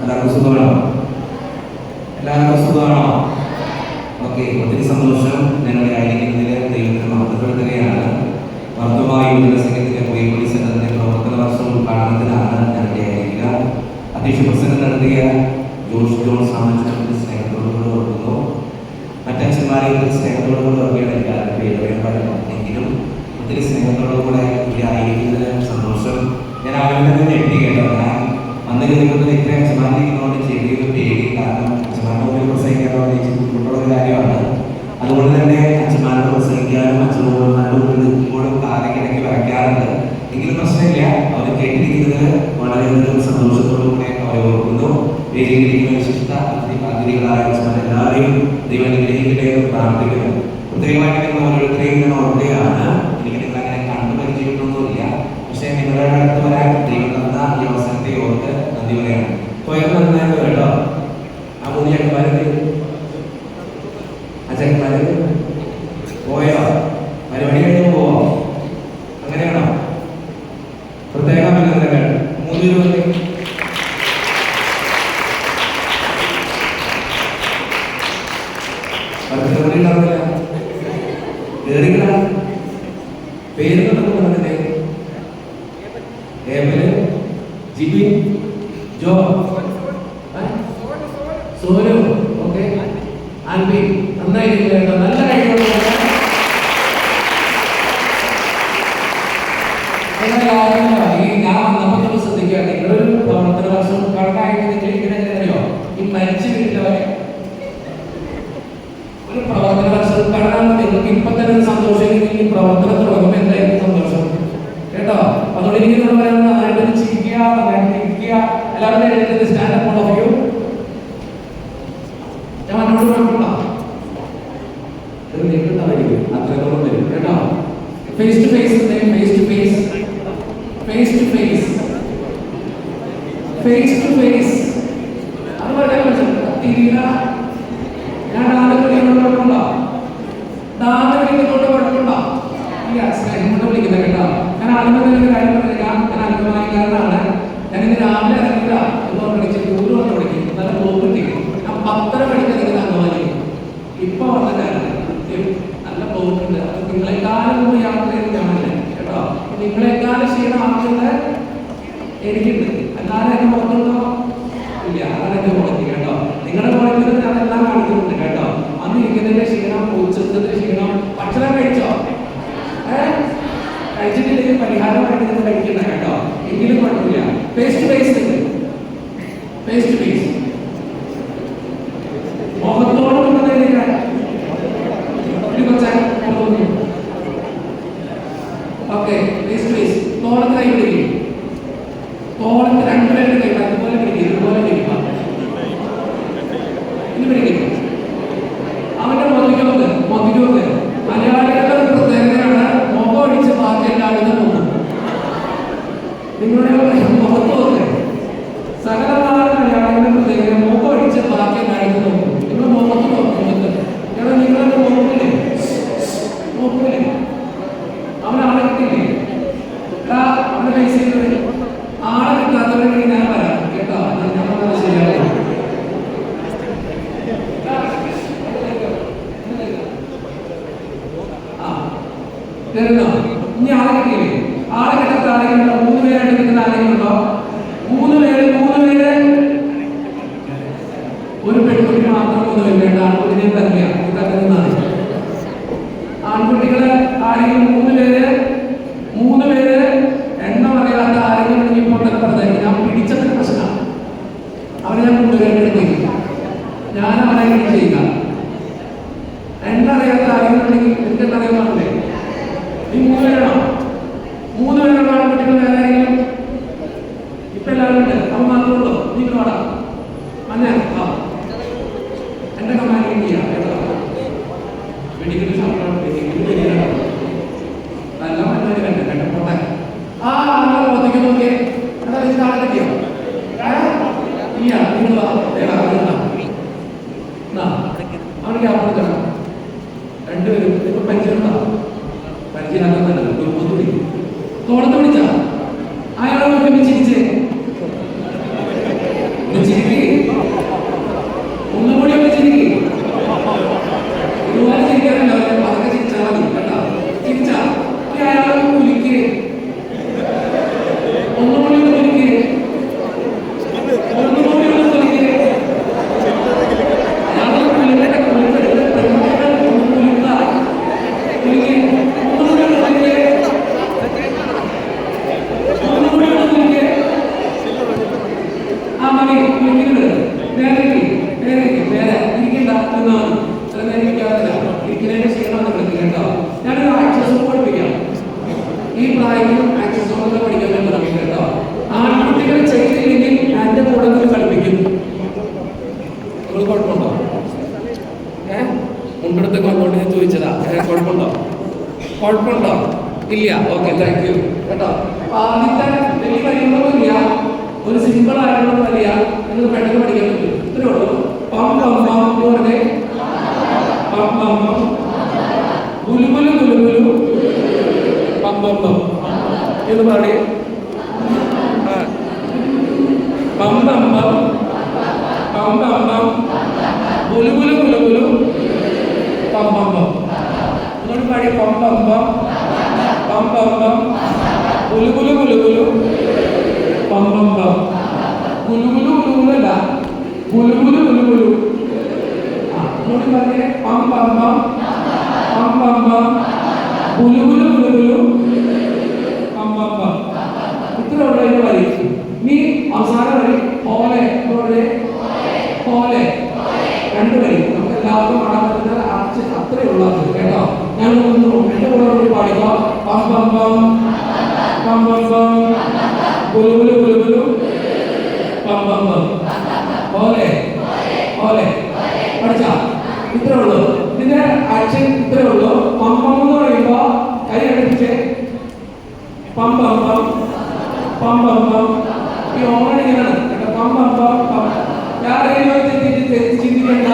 എല്ലാവർക്കും സുഖമാണോ? എല്ലാവർക്കും സുഖമാണോ? ഓക്കെ, ഒത്തിരി സന്തോഷം. ഞങ്ങളെ ആയിരിക്കുന്നതിൽ ദൈവത്തിന് മഹത്വപ്പെടുത്തുകയാണ്. മഹത്വമായ യുവജന സംഘത്തിന്റെ പുതിയപള്ളി സംഘത്തിന്റെ പ്രവർത്തന വർഷം ഉദ്ഘാടനത്തിനാണ് ഞങ്ങളുടെ ആയിരിക്കുക. അധ്യക്ഷ പ്രസംഗം നടത്തിയ ജോൺ സാമൂഹ്യ സ്നേഹത്തോടുകൂടി ഓർക്കുന്നു. മറ്റച്ഛന്മാരെ സ്നേഹത്തോടുകൂടി ഓർക്കുകയാണ് എല്ലാവരും പേര് പറയുമെങ്കിലും ഒത്തിരി സ്നേഹത്തോടുകൂടെ ഇവിടെ ആയിരിക്കുന്നതിന് സന്തോഷം. ഞാൻ ആദ്യം തന്നെ ഞെട്ടി കേട്ടോ. ഞാൻ അന്ന് കേൾക്കുന്നത് ഇത്ര അച്ഛന്മാരിക്കുന്നതുകൊണ്ട് ചെറിയൊരു പേടി, കാരണം അച്ഛന്മാരുടെ മുമ്പിൽ പ്രസംഗിക്കാനുള്ള ബുദ്ധിമുട്ടുള്ള ഒരു കാര്യമാണ്. അതുകൊണ്ട് തന്നെ അച്ഛന്മാരോട് പ്രസംഗിക്കാനും അച്ഛനോടുമാരുടെ മുമ്പിൽ നിൽക്കുമ്പോഴും കാലക്കിടയ്ക്ക് വരയ്ക്കാറുണ്ട്. എങ്കിലും പ്രശ്നമില്ല, അവർ കേട്ടിരിക്കുന്നത് വളരെയധികം സന്തോഷത്തോടുകൂടെ അവരെ ഓർക്കുന്നു. വേദിയിലിരിക്കുന്ന വിശിഷ്ട അതിഥികളായ എല്ലാവരെയും ദൈവം അനുഗ്രഹിക്കട്ടെ എന്ന് പ്രാർത്ഥിക്കുന്നു. പ്രത്യേകമായിട്ട് നിങ്ങൾ ഓരോരുത്തരെയും ഞാൻ ഓർക്കുകയാണ്. എനിക്ക് നിങ്ങൾ അങ്ങനെ കണ്ടുപരിചയമൊന്നുമില്ല, പക്ഷേ നിങ്ങളുടെ അടുത്ത് വരാൻ ദൈവം തന്ന ഈ അവസരത്തെ ഓർത്ത് നന്ദി പറയണം. പോയത് നന്നായിരുന്നു കേട്ടോ. ആ 3 ചേട്ടന്മാര് ആ ചേട്ടന്മാര് പോയോ? പരിപാടി കഴിഞ്ഞ് പോവോ? അങ്ങനെയാണോ? പ്രത്യേക അഭിനന്ദനങ്ങൾ. 3 രൂപ പേര് ജിബിൻ, ജോ, സോനു, ഓക്കെ, ആൽബി. നന്നായിരിക്കും, നല്ല കഴിവുള്ള ഞാൻ വന്നപ്പോൾ ശ്രദ്ധിക്കുക. നിങ്ങളൊരു പ്രവർത്തന വർഷം കണക്കായിട്ട് നിങ്ങൾ ഇങ്ങനെ അറിയോ, ഈ മരിച്ചു വീട്ടിലവരെ ഒരു പ്രവർത്തന വർഷം കടനാണ്. നിങ്ങൾക്ക് ഇപ്പൊ തന്നെ സന്തോഷം. ഈ പ്രവർത്തനം തുടങ്ങുമ്പോൾ എന്തായിരിക്കും സന്തോഷം കേട്ടോ. അതുകൊണ്ട് എനിക്ക് നിങ്ങൾ പറയുന്നത് നന്നായിട്ട് ചിരിക്കുക, നന്നായിട്ട് ഇരിക്കുക. എല്ലാവരും എഴുതുന്നത് സ്റ്റാൻഡപ്പ് ഓൾ ഓഫ് യു. ഞാൻ മറ്റോട് കുഴപ്പമില്ല, അത്രത്തോളം വരും കേട്ടോ. Face to face, face to face, face to face, face to face. അത് പറയാൻ പറ്റും. തിരിക ഞാൻ ദാനവിളിക്കുന്നോട് കുഴപ്പമുണ്ടോ? ദാനവിളിക്കുന്നോട് കുഴപ്പമുണ്ടോ? ഇല്ല, സ്നേഹം കൊണ്ട് വിളിക്കുന്ന കേട്ടോ. ഞാൻ ആദ്യമേ തന്നെ ഒരു കാര്യം പറഞ്ഞേക്കാം. ഞാൻ അല്പമാനിക്കാരനാണ്. ഞാൻ ഇന്ന് രാവിലെ ഇറങ്ങില്ല എന്ന് പഠിച്ച് 100 കൊണ്ട് പഠിക്കും. നല്ല ബ്ലോക്ക് കിട്ടി. ഞാൻ 10:30 പഠിക്കാൻ നിങ്ങൾ അംഗമാനിക്കും. ഇപ്പൊ വന്ന കാര്യം നല്ല ബ്ലോക്ക് ഉണ്ട്. അത് നിങ്ങളെക്കാലം മുമ്പ് യാത്ര ചെയ്ത് ഞാനല്ലേ കേട്ടോ. നിങ്ങളെക്കാലം ക്ഷീണമാക്കുന്നത് എനിക്കുണ്ട്. അല്ലാതെ എന്നെ പുറത്തുണ്ടോ? ഇല്ല, അതാണ് എന്റെ പുറത്ത് കേട്ടോ. നിങ്ങളുടെ പുറത്ത് ഞാനെല്ലാം കാണിക്കുന്നുണ്ട് കേട്ടോ. അന്ന് ഇരിക്കുന്നതിന്റെ ക്ഷീണം, ഉച്ചത്തിന്റെ ക്ഷീണം. ഭക്ഷണം കഴിച്ചോ? കഴിച്ചിട്ടില്ലെങ്കിൽ പരിഹാരമായിട്ട് നിങ്ങൾ കഴിക്കണ്ട കേട്ടോ. എങ്കിലും കുഴപ്പമില്ല. Face to face, face to face, മുഖത്തോട് ഓക്കെ. Face to face. തോളത്ത് കൈ പിടിക്കും. തോളത്ത് 2 പേരുടെ കൈ അതുപോലെ പിടിക്കും. ഇതുപോലെ പിടിക്കുക. ഇനി പിടിക്കും. അവന്റെ മൊതിക്കൊക്കെ മലയാളികളുടെ ഒരു പ്രത്യേകതയാണ് മുഖം ഒഴിച്ച് ബാക്കി എല്ലാവരും നോക്കും. നിങ്ങളുടെ മുഖത്ത് നോക്ക്. സകലമായ മലയാളികളുടെ പ്രത്യേകത മുഖം ഒഴിച്ച് ബാക്കി എല്ലാവരും നോക്കും. നിങ്ങൾ മുഖത്ത് നോക്കും. നിങ്ങളുടെ നോക്കില്ലേ? നോക്കൂലേ? അവനാളെ കിട്ടില്ലേ? അവന്റെ പൈസ ആളെ കിട്ടാത്തവരെ ഞാൻ വരാം കേട്ടോ. ഞമ്മളത് ശരിയാവും. ഇനി ആളെ കിട്ടിയില്ലേ? ആളെ കിട്ടാത്ത ആരെങ്കിലും 3 പേരായിട്ട് കിട്ടുന്ന ആരെങ്കിലും ഉണ്ടോ? 3 പേര് ഒരു പെൺകുട്ടി മാത്രം 3 പേര് വേണ്ട. ആൺകുട്ടിനെ തന്നെയാണ് ഇതാക്കുന്നതാണ്. ആൺകുട്ടികളെ ആരെങ്കിലും 3 പേര് എണ്ണം അറിയാത്ത ആരെങ്കിലും ഇപ്പോൾ തന്നെ പറഞ്ഞേക്കും. ഞാൻ പിടിച്ചത് പ്രശ്നമാണ്. അവരെ ഞാൻ കൊണ്ടുവരേണ്ടത് ഞാൻ അവരെ ചെയ്യുക. എണ്ണ അറിയാത്ത ആരെങ്കിലും ഉണ്ടെങ്കിൽ എന്തെന്ന് അറിയാമല്ലേ? ഈ 3 പേരാണോ? 3 പേരുള്ള ആൺകുട്ടികൾ വേറെ ആരെങ്കിലും ഇപ്പൊ എല്ലാവരും ഉണ്ട്. അവൻ മാത്രമുള്ളൂ. നിങ്ങൾ വേണം മഞ്ഞ എന്റെ കമാൻഡ് ചെയ്യാം കേട്ടോ. വെടിക്കുന്ന ശമ്പളം നല്ല മഞ്ഞ കണ്ടപ്പോട്ടെ. ആ ആളെ ഒത്തിക്ക് നോക്കിയേ. അതാ ആളെ കിട്ടിയോ? ഇല്ല, നിങ്ങൾ അവർക്ക് അപ്പുറത്താണ് 2 പേരും. ഇപ്പൊ പരിചയമുണ്ടോ? പരിചയമാക്കുന്നതല്ല, തോളത്ത് പിടിച്ച അയാളെ ചിരിച്ചേ. ചിരിക്കുക ആ മതി വിളിക്കുന്നത് നേരെ നേരെ ഇരിക്കണ്ട എന്നാണ് നേരെ ഇരിക്കാറില്ല ഇരിക്കുന്നതിന്റെ ക്ഷീണം വിളിക്കുക കേട്ടോ. ഞാനൊരു ആക്സസ് പഠിപ്പിക്കാം. ഈ പ്രായത്തിൽ ആക്സസ് ഒക്കെ പഠിക്കാൻ തുടങ്ങി കേട്ടോ. ആൺകുട്ടികൾ ചെയ്തില്ലെങ്കിൽ എന്റെ കൂടെ കളിപ്പിക്കും. നിങ്ങൾ കുഴപ്പമുണ്ടോ? മുണ്ടെടുത്ത് വന്നോണ്ട് ഞാൻ ചോദിച്ചതാ. കുഴപ്പമുണ്ടോ? കുഴപ്പമുണ്ടോ? ഇല്ല. ഓക്കെ, താങ്ക് യു കേട്ടോ. ആദ്യത്തെ വലിയ കാര്യങ്ങളൊന്നുമില്ല, ഒരു സിമ്പിൾ ആയിട്ടുള്ള വലിയ നിങ്ങൾ പെട്ടെന്ന് പഠിക്കാൻ പറ്റും. ഇത്രേ ഉള്ളൂ. പം പം പം എന്ന് പറഞ്ഞേ പം പം പം. ഗുലുഗുലു ഗുലുഗുലു പം പം പം എന്ന് പറയേ. പം പം പം പം പം പം ഗുലുഗുലു ഗുലുഗുലു പം പം പം. ഇങ്ങോട്ട് പാടി പം പം പം പം പം പം ഗുലുഗുലു ഗുലുഗുലു പം പം പം. ഗുലുഗുലു ഗുലുഗുലല്ല, ഗുലുഗുലു ഗുലുഗുലു. ഇങ്ങോട്ട് പറഞ്ഞേ പം പം പം പം പം പം ഗുലുഗുലു ഗുലുഗുലു പം പം പം. ഇത്ര ഉള്ളതിന്റെ വരി. നീ അവസാനം വരി പോലെ പോലെ രണ്ട് വരി. നമുക്ക് എല്ലാവർക്കും പാടാൻ പറ്റുന്ന അത്രേ ഉള്ളത് കേട്ടോ. ഞാൻ എന്റെ കൂടെ പാടിക്കോ. പം പം പം പം പം പം ഗുലുഗുലു ഗുലുഗുലു പം പം പം പോലെ പോലെ. പഠിച്ചാ? ഇത്രേ ഉള്ളൂ. ഇതിന്റെ ആക്ഷൻ ഇത്രേ ഉള്ളൂ. പം പം എന്ന് പറയുമ്പോ കൈ അടുപ്പിച്ച് പം പം പം പം പം പം. ഈ ഓണം ഇങ്ങനെയാണ് കേട്ടോ. പം പം പം പം. ചിന്തിക്കണ്ട.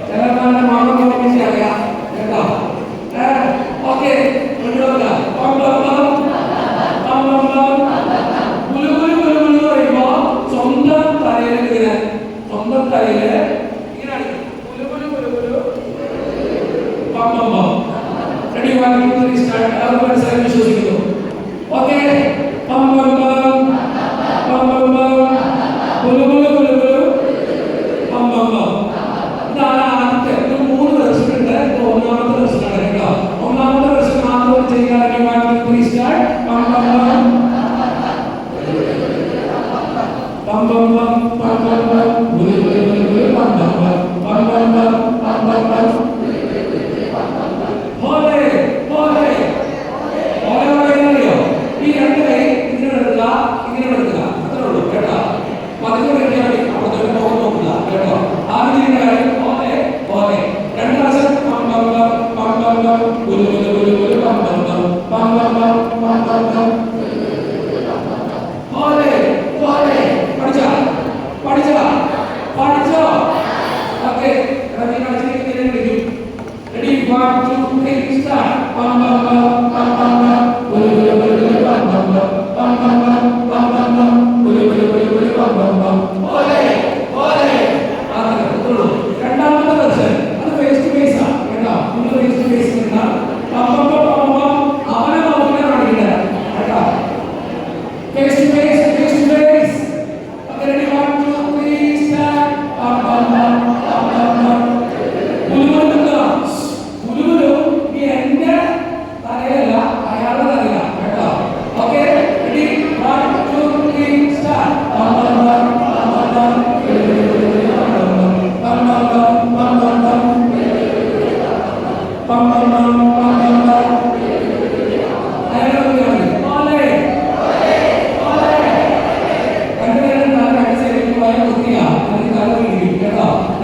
ചിലരുടെ മാമ അറിയാം കേട്ടോ. ഓക്കെ, സ്വന്തം തലയിൽ ഇങ്ങനെ സ്വന്തം തലയില് ഇങ്ങനെയാണ് വിശ്വസിക്കുന്നു. ഓക്കെ, ഇതാണ് ആദ്യത്തെ. ഒരു 3 വെർഷൻ ഉണ്ട്. ഒന്നാമത്തെ വെർഷൻ ആണ് കേട്ടോ. ഒന്നാമത്തെ വെർഷൻ മാത്രം ചെയ്യാൻ ഈ രണ്ട് കൈ ഇങ്ങനെ എടുക്കുക, ഇങ്ങനെ എടുക്കുക. അത്രേ ഉള്ളൂ കേട്ടോ. പതിവ് കെട്ടിയാണ് നോക്കുക കേട്ടോ. ആദ്യം പോലെ പോലെ രണ്ട് പ്രാവശ്യം പം പം പം പം പം പം ഗുലുഗുലു ഗുലുഗുലു പം പം പം പം പം പം പം പം പം പോലെ പോലെ. പഠിച്ചോ പഠിച്ചോ? Okay, ready? കളിച്ചിട്ട് വിളിക്കും. Ready 1 2 3 start. പം പം പം പം പം പം ഗുലുഗുലു ഗുലുഗുലു പം പം പം പം പം പം പം പം പം ഗുലുഗുലു ഗുലുഗുലു പം പം പം പോലെ പോലെ. രണ്ടാമത്തെ വെർഷൻ അത് ഫേസ് ടു ഫേസ് ആണ് കേട്ടോ. നിങ്ങൾ ഫേസ് ടു ഫേസ് അവനെ നോക്കിയാണ് കാണിക്കുന്നത് കേട്ടോ. Face to face ready 1 2 3 start. ഗുലുഗുലു എന്റെ തലയല്ല, അയാളുടെ തലയില കേട്ടോ. Okay, ready 1 2 3 start.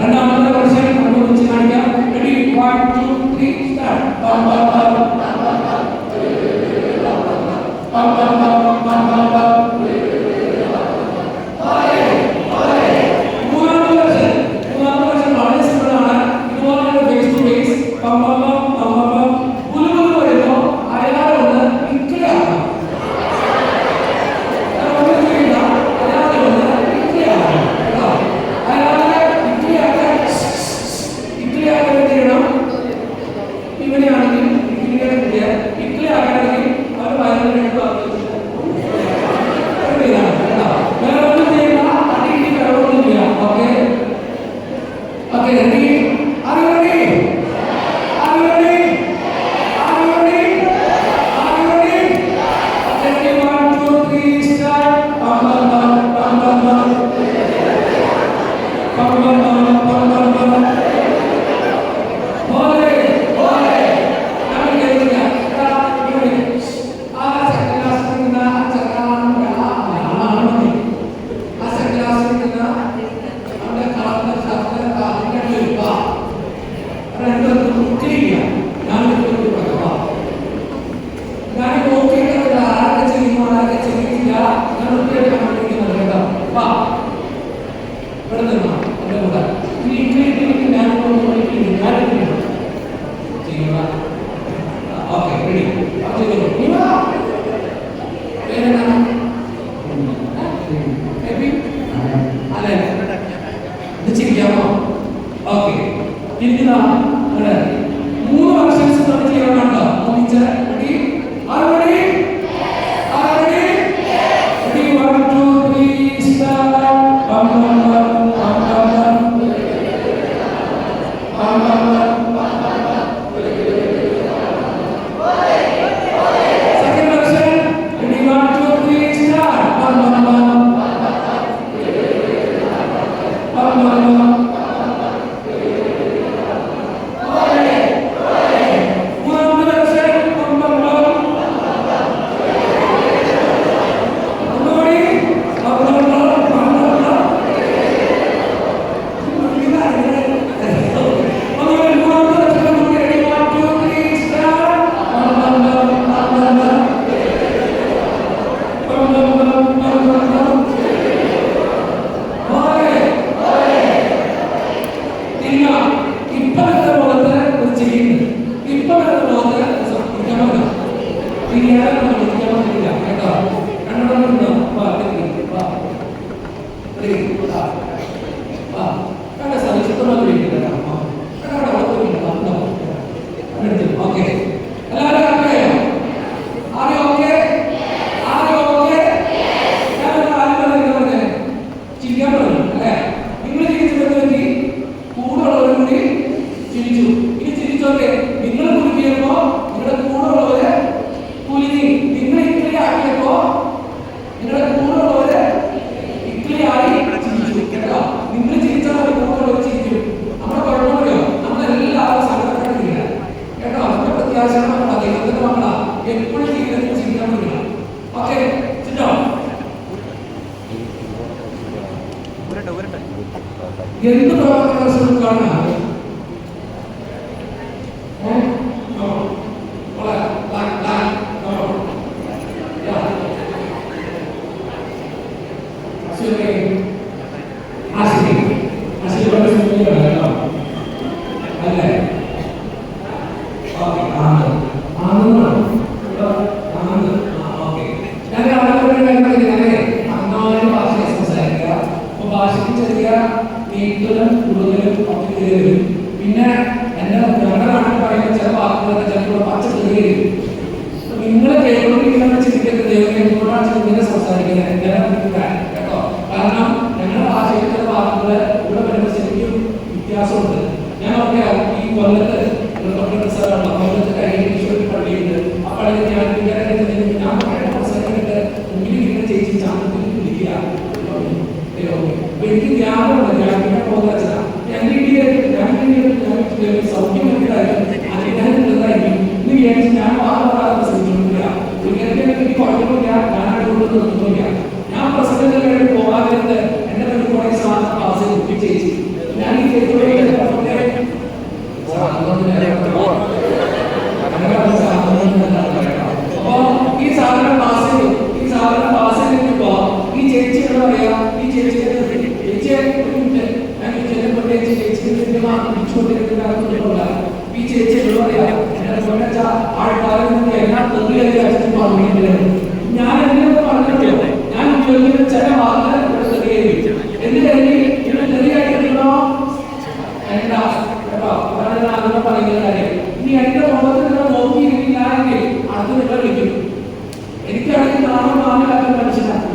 രണ്ടാമത്തെ വർഷം നമ്മൾ വിളിച്ച് കാണിക്കാം. Ready 1 2 3 start. മൂന്നാമത്തെ വർഷം വളരെ സിമ്പിൾ ആണ്. ഇതുപോലെ ഫേസ് ടു ഫേസ് ഗുലുഗുലു വരുമ്പോ അയാളോട് ഇക്ലിയാക്കാം. ഇവിടെയാണെങ്കിൽ ഇവിടെ നിന്നോ എന്റെ കൂടെ ഇനി ഇങ്ങനെ ഞാൻ ചെയ്യുക. ഓക്കെ റെഡി പേരെന്താണ്? അല്ലേ ഇത് ചെയ്യാമോ? ഓക്കെ ഇരിക്കുന്ന 3 വർഷൻസ് നമ്മൾ ചെയ്യാനുണ്ടോ? ഒന്നിച്ച് ready already already ready 1 2 3 start ബം ബം ബം ബം ബം ബം ബം ബം ബം. Second version ready 1 2 3 start bam bam bam bam bam bam. എന്ത് പ്രവർത്തനം കാണാൻ പിന്നെ എന്റെ ഞങ്ങളുടെ നാട്ടിൽ പറയുന്ന ചില വാക്കുകളൊക്കെ ചിലപ്പോൾ പച്ചക്കറി നിങ്ങളെ കേൾക്കൊണ്ടിരിക്കുന്ന ചിന്തിക്കുന്ന ദൈവം എന്തുകൊണ്ടാണ് ഇങ്ങനെ സംസാരിക്കുന്നത് കേട്ടോ. കാരണം ഞങ്ങളുടെ ഭാഷയിൽ ചില വാക്കുകൾ ഇവിടെ വരുന്ന ശരിക്കും വ്യത്യാസമുണ്ട്. ഞാൻ പറയാം ഈ കൊല്ലത്ത് കൊല്ലത്ത് കഴിഞ്ഞ പള്ളിയുണ്ട്. ആ പള്ളിയിൽ ഞാൻ ഞാൻ പറയുന്ന അവസരമായിട്ട് മുമ്പിൽ ഇങ്ങനെ ചേച്ചി ചാന്തത്തിൽ വിളിക്കുക. അപ്പൊ എനിക്ക് ജ്ഞാപകമുണ്ട് ഞാൻ പിന്നെ പോകുന്ന സൗഖ്യം അനുഗ്രഹമുള്ളതായിരിക്കും എന്ന് വിചാരിച്ച് ഞാൻ വാദപ്രാർത്ഥന ശ്രമിച്ചിട്ടില്ല. എനിക്ക് കുഴപ്പമില്ല, ഞാൻ അടുത്തോട്ട് നിർത്തുന്നില്ല. ഞാൻ പ്രസംഗത്തിൽ പോകാതിരുന്നത് എന്റെ ഒരു കുറെ സാധനം ക്ലാസ് ഒപ്പിച്ചേച്ചു. ഞാൻ ഈ അപ്പൊ ഈ സാധനം ക്ലാസ് ചെയ്തിപ്പോ ഈ ചേച്ചി എന്താ പറയാ, ഈ ചേച്ചി ഈ ചേച്ചി പറയാ ആൾക്കാരെ എല്ലാ ഞാൻ എന്തിനൊക്കെ പറഞ്ഞിട്ടുള്ളൂ. ഞാൻ ഉപയോഗിക്കുന്ന ചില വാർത്തകൾ ശരിയായിട്ടുണ്ടോ എന്താ കേട്ടോ. അതാണ് ഞാൻ അങ്ങനെ പറയുന്ന കാര്യം. ഇനി എന്റെ മുഖത്ത് നിങ്ങൾ നോക്കിയിരിക്കില്ല എങ്കിൽ അത് നിങ്ങൾ വിളിക്കും. എനിക്കാണെങ്കിൽ നാളെ മാമിലാക്കാൻ മനസ്സിലാക്കും.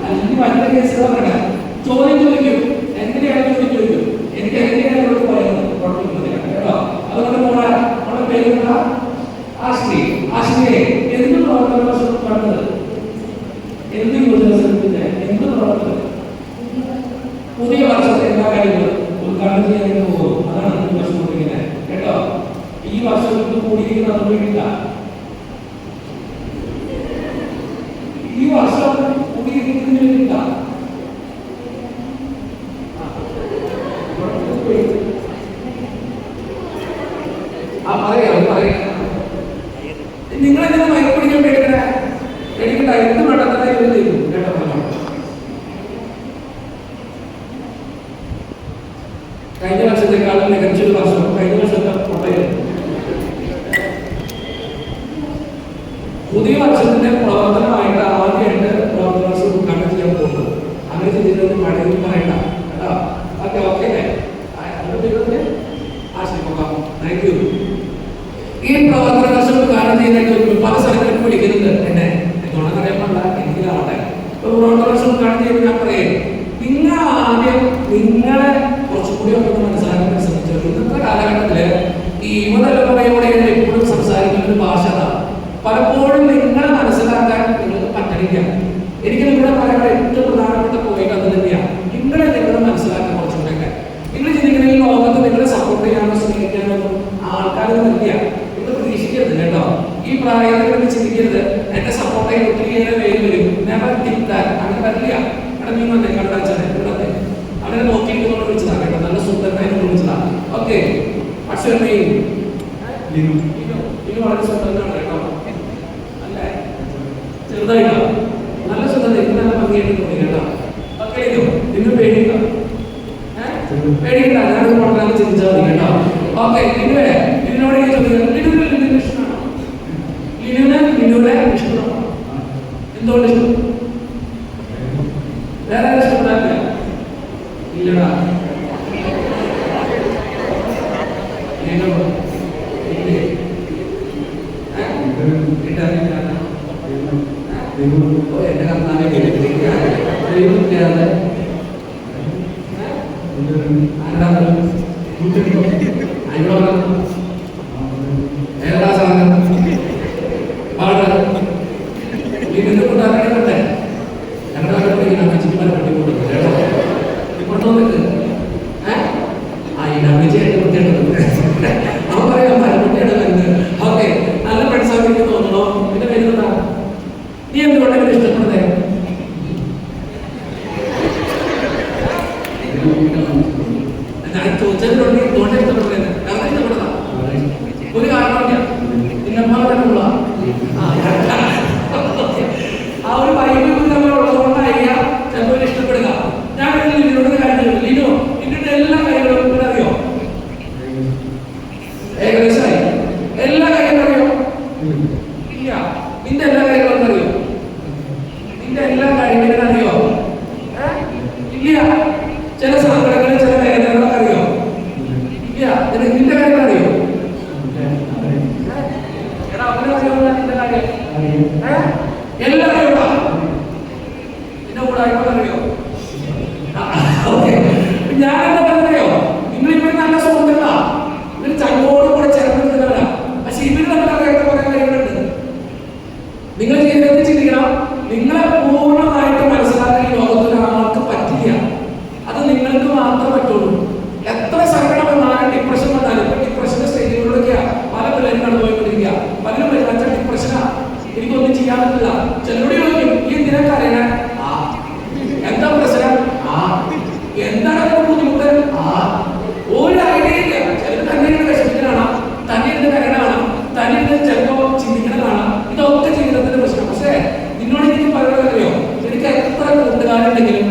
അല്ലെങ്കിൽ വലിയ കേസുകൾ പറയാം. ചോദ്യം ചോദിക്കും, എങ്ങനെയാണ് ചോദിക്കും. എനിക്ക് എങ്ങനെയാണ് ഇവിടെ പറയുന്നത് കുഴപ്പമില്ല കേട്ടോ. അതുകൊണ്ട് നമ്മുടെ പേരുള്ള ആശ്രയെ എന്ത് പ്രവർത്തനം കണ്ടത്, എന്ത് യുവജനത്തിന്റെ എന്ത് പ്രവർത്തനം പുതിയ വർഷത്തെ എല്ലാ കാര്യങ്ങളും ഉദ്ഘാടനം ചെയ്യാൻ പോകും. അതാണ് ഈ വർഷം കൂടിയിരിക്കുന്നത് കേട്ടോ. ഈ വർഷം കൂടിയിരിക്കുന്ന അത് വേണ്ടിയില്ല. ഈ വർഷം കൂടിയിരിക്കുന്നതിന് വേണ്ടിയില്ല. കഴിഞ്ഞ വർഷത്തെക്കാളും മികച്ചൊരു വർഷം. കഴിഞ്ഞ വർഷത്തെ കോട്ടയം പുതിയ വർഷത്തിന്റെ പ്രവർത്തനമായിട്ട് ആദ്യമായിട്ട് പ്രവർത്തന ഉദ്ഘാടനം ചെയ്യാൻ പോകുന്നത്. അങ്ങനെ ചെയ്തിട്ട് മഴയും പറയണ്ട കേട്ടോ. Okay okay thank U. ഈ പ്രവർത്തന വർഷം ഉദ്ഘാടനം ചെയ്തിട്ട് പല സ്ഥലങ്ങളിലും വിളിക്കുന്നുണ്ട് എന്നെ. എന്തുകൊണ്ടെന്ന് അറിയാൻ പാടില്ല, എനിക്ക് കാണട്ടെ. പ്രവർത്തന വർഷം ഉദ്ഘാടനം ചെയ്യുമ്പോൾ ഞാൻ പറയേ, നിങ്ങൾ ആദ്യം നിങ്ങളെ കുറച്ചുകൂടി ഒക്കെ മനസ്സിലാക്കാൻ ശ്രമിച്ചു. ഇന്നത്തെ കാലഘട്ടത്തില് ഈ യുവതലമുറയോടെ എപ്പോഴും സംസാരിക്കുന്ന ഒരു ഭാഷ പലപ്പോഴും നിങ്ങളെ മനസ്സിലാക്കാൻ നിങ്ങൾക്ക് പറ്റണില്ല. എനിക്ക് നിങ്ങളുടെ പറയാനുള്ള ഏറ്റവും പ്രധാനപ്പെട്ട പോയിന്റ് അത് തന്നെയാണ്. നിങ്ങൾ മനസ്സിലാക്കാൻ കുറച്ചുകൂടെയൊക്കെ നിങ്ങൾ ചിന്തിക്കുന്ന ഈ ലോകത്ത് നിങ്ങളെ സപ്പോർട്ട് ചെയ്യാനോ സ്നേഹിക്കാനോ ആൾക്കാർ തന്നെയ നിങ്ങൾ പ്രതീക്ഷിക്കരുത് കേട്ടോ. ഈ പ്രായത്തിൽ നിങ്ങൾ ചിന്തിക്കരുത് എന്നെ സപ്പോർട്ട് ചെയ്യാൻ ഒത്തിരിയേറെ പേര് വരും. Never think that. അങ്ങനെ വരില്ല. അവിടെ നീ വന്നേ കണ്ടാച്ചാൽ ഇവിടെ അവരെ നോക്കിയിട്ട് വിളിച്ചതാണ് കേട്ടോ. നല്ല സുന്ദരനായി വിളിച്ചതാണ്. ഓക്കെ പക്ഷേ ഇത് വളരെ സുന്ദരനാണ് കേട്ടോ. അല്ലേ ചെറുതായിട്ടോ നല്ല സുന്ദരൻ. ഇത് നല്ല ഭംഗിയായിട്ട് തോന്നി കേട്ടോ. ഓക്കെ നിങ്ങൾ പേടിക്കണ്ട, പേടിക്കണ്ട. ഞാനത് വളരെ ചിന്തിച്ചാൽ മതി കേട്ടോ. ഓക്കെ ഇതിനോട് ഞാൻ ചോദിക്കാം, ലിനുവിന് ഇഷ്ടമാണോ? ലിനുവിനെ ഇഷ്ടമാണോ? എന്തുകൊണ്ട് ഇഷ്ടം? വേറെ ഇഷ്ടപ്പെടാറില്ല? ഇല്ലടാ. എന്റെ കർത്താവെ ഏതാ സാധനം വളരെ ഇതിന്റെ കൂട്ടാറട്ടെ. ഞങ്ങളുടെ അമ്മച്ചിക്ക് പല പട്ടി കൊടുക്കുന്നത് കേട്ടോ. ഇപ്പോഴത്തെ അമ്മച്ചിയായിട്ട് കുട്ടിയുണ്ട്. അവൻ പറയാം മരക്കുട്ടിയുടെ വരുന്നത്. ഓക്കെ നല്ല ഫ്രണ്ട്സാക്കി തോന്നണോ? പിന്നെ വരുന്നതാ നീ എന്തുകൊണ്ടെങ്കിലും ഇഷ്ടപ്പെടുന്നേ? ഞാൻ ചോദിച്ചതിനോട് എന്തുകൊണ്ട് ഇഷ്ടപ്പെടുന്നത്? കാരണം ഇഷ്ടപ്പെടുന്ന ഒരു കാരണമില്ല. നിന്നെപ്പോലെ തന്നെ ഉള്ള ആ ഒരു വൈബ് നമ്മൾ ഉള്ളതുകൊണ്ടായിരിക്കാം ചിലപ്പോൾ ഇഷ്ടപ്പെടുക. ഞാൻ ലിനോട് കാര്യം ലിനോ നിന്റെ എല്ലാ കാര്യങ്ങളും കൂടെ അറിയോ? ഏകദേശമായി എല്ലാ കാര്യങ്ങളും അറിയോ? ഇല്ല. നിന്റെ എല്ലാ കാര്യങ്ങളും അറിയോ? നിന്റെ എല്ലാ കാര്യങ്ങളും അറിയോ? ഇല്ല. ചില സങ്കടങ്ങളും ചില വേദനകളൊക്കെ അറിയോ? ഇല്ല. നിന്റെ കാര്യങ്ങൾ അറിയോ? എടാ അവനെ അറിയോ? നിന്റെ കാര്യം എല്ലാം അറിയോ? നിന്റെ കൂടെ ആയിക്കോട്ടെ അറിയോ? ഓക്കെ ഞാൻ എന്താ പറഞ്ഞറിയോ? നിങ്ങളിപ്പോൾ നല്ല സുഹൃത്തുക്കളാ. ഇവർ ചങ്ങോട് കൂടെ ചേർന്ന് നിൽക്കുന്നവരാ. പക്ഷെ ഇവര് നമ്മൾ അറിയാത്ത കുറെ കാര്യങ്ങളുണ്ട്. നിങ്ങൾ ജീവിതത്തിൽ ചിന്തിക്കണം. നിങ്ങളെ പൂർണ്ണമായിട്ട് മനസ്സിലാക്കാൻ ഈ ലോകത്തിൽ ആൾക്ക് പറ്റില്ല. അത് നിങ്ങൾക്ക് മാത്രമേ പറ്റുള്ളൂ. എത്ര സങ്കടം വന്നാലും ഡിപ്രഷൻ വന്നാലും ഇപ്പൊ ഡിപ്രഷന്റെ സ്റ്റേജുകളിലൊക്കെയാ പല പിള്ളേരും കണ്ടുപോയിക്കൊണ്ടിരിക്കുക. പലരും വരുന്ന ഡിപ്രഷനാ, എനിക്കൊന്നും ചെയ്യാൻ പറ്റില്ല. ചിലരോട് ചോദിക്കും ഈ എന്തിനാ കരയണേ? എന്താ പ്രശ്നം? എന്താണ് ബുദ്ധിമുട്ട്? ഒരു ഐഡിയ ഇല്ല. ചിലർ തന്നെ വിഷമിക്കലാണ്, തന്നെ ഇരുന്ന് കരയണമാണ്, തന്നെ ഇരുന്ന് ചിലപ്പോ ചിന്തിക്കണതാണ്. ഇതൊക്കെ ജീവിതത്തിന്റെ പ്രശ്നം. പക്ഷേ നിന്നോട് എനിക്ക് പറയുന്നതറിയോ? എനിക്ക് എത്ര കൂട്ടുകാരുണ്ടെങ്കിലും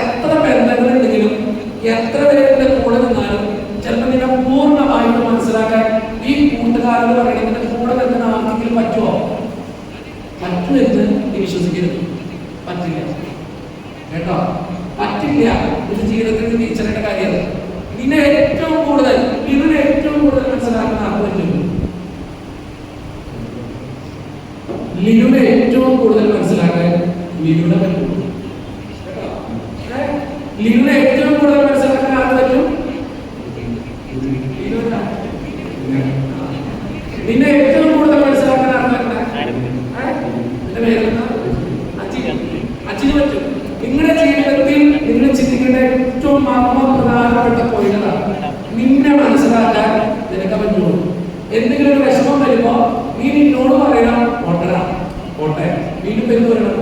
എത്ര ബന്ധങ്ങളുണ്ടെങ്കിലും എത്ര പേരുടെ കൂടെ നിന്നാലും ചിലപ്പോൾ നിന്നെ പൂർണ്ണമായിട്ട് മനസ്സിലാക്കാൻ ഈ കൂട്ടുകാരെന്ന് പറയുന്നത് നിന്റെ കൂടെ നിൽക്കുന്ന ആർക്കെങ്കിലും പറ്റുമോ? പറ്റുമെന്ന് നീ വിശ്വസിക്കരുത്. പറ്റില്ല കേട്ടോ, പറ്റില്ല. ഇത് ജീവിതത്തിൽ തിരിച്ചറിയേണ്ട കാര്യമാണ്. നിന്നെ ഏറ്റവും കൂടുതൽ ഇതിനെ ഏറ്റവും കൂടുതൽ മനസ്സിലാക്കാൻ ആർക്ക് പറ്റും? ലിനുവിനെ ഏറ്റവും കൂടുതൽ മനസ്സിലാക്കാൻ ലിനുവിനെ പറ്റും. ലിനുവിനെ ഏറ്റവും കൂടുതൽ മനസ്സിലാക്കാൻ ആർക്ക് പറ്റും? നിന്നെ ഏറ്റവും കൂടുതൽ മനസ്സിലാക്കാൻ ആർക്ക് അച്ഛന് പറ്റും. നിങ്ങളുടെ ജീവിതത്തിൽ നിങ്ങൾ ചിന്തിക്കേണ്ട ഏറ്റവും പ്രധാനപ്പെട്ട പോയിന്റാണ് നിന്നെ മനസ്സിലാക്കാൻ നിനക്ക് പറ്റുള്ളൂ. എന്തെങ്കിലും ഒരു വിഷമം വരുമ്പോ നീ നിന്നോട് പറയണം ഓട്ടരാ ഓട്ടെ. വീണ്ടും എന്ത് പറയണം?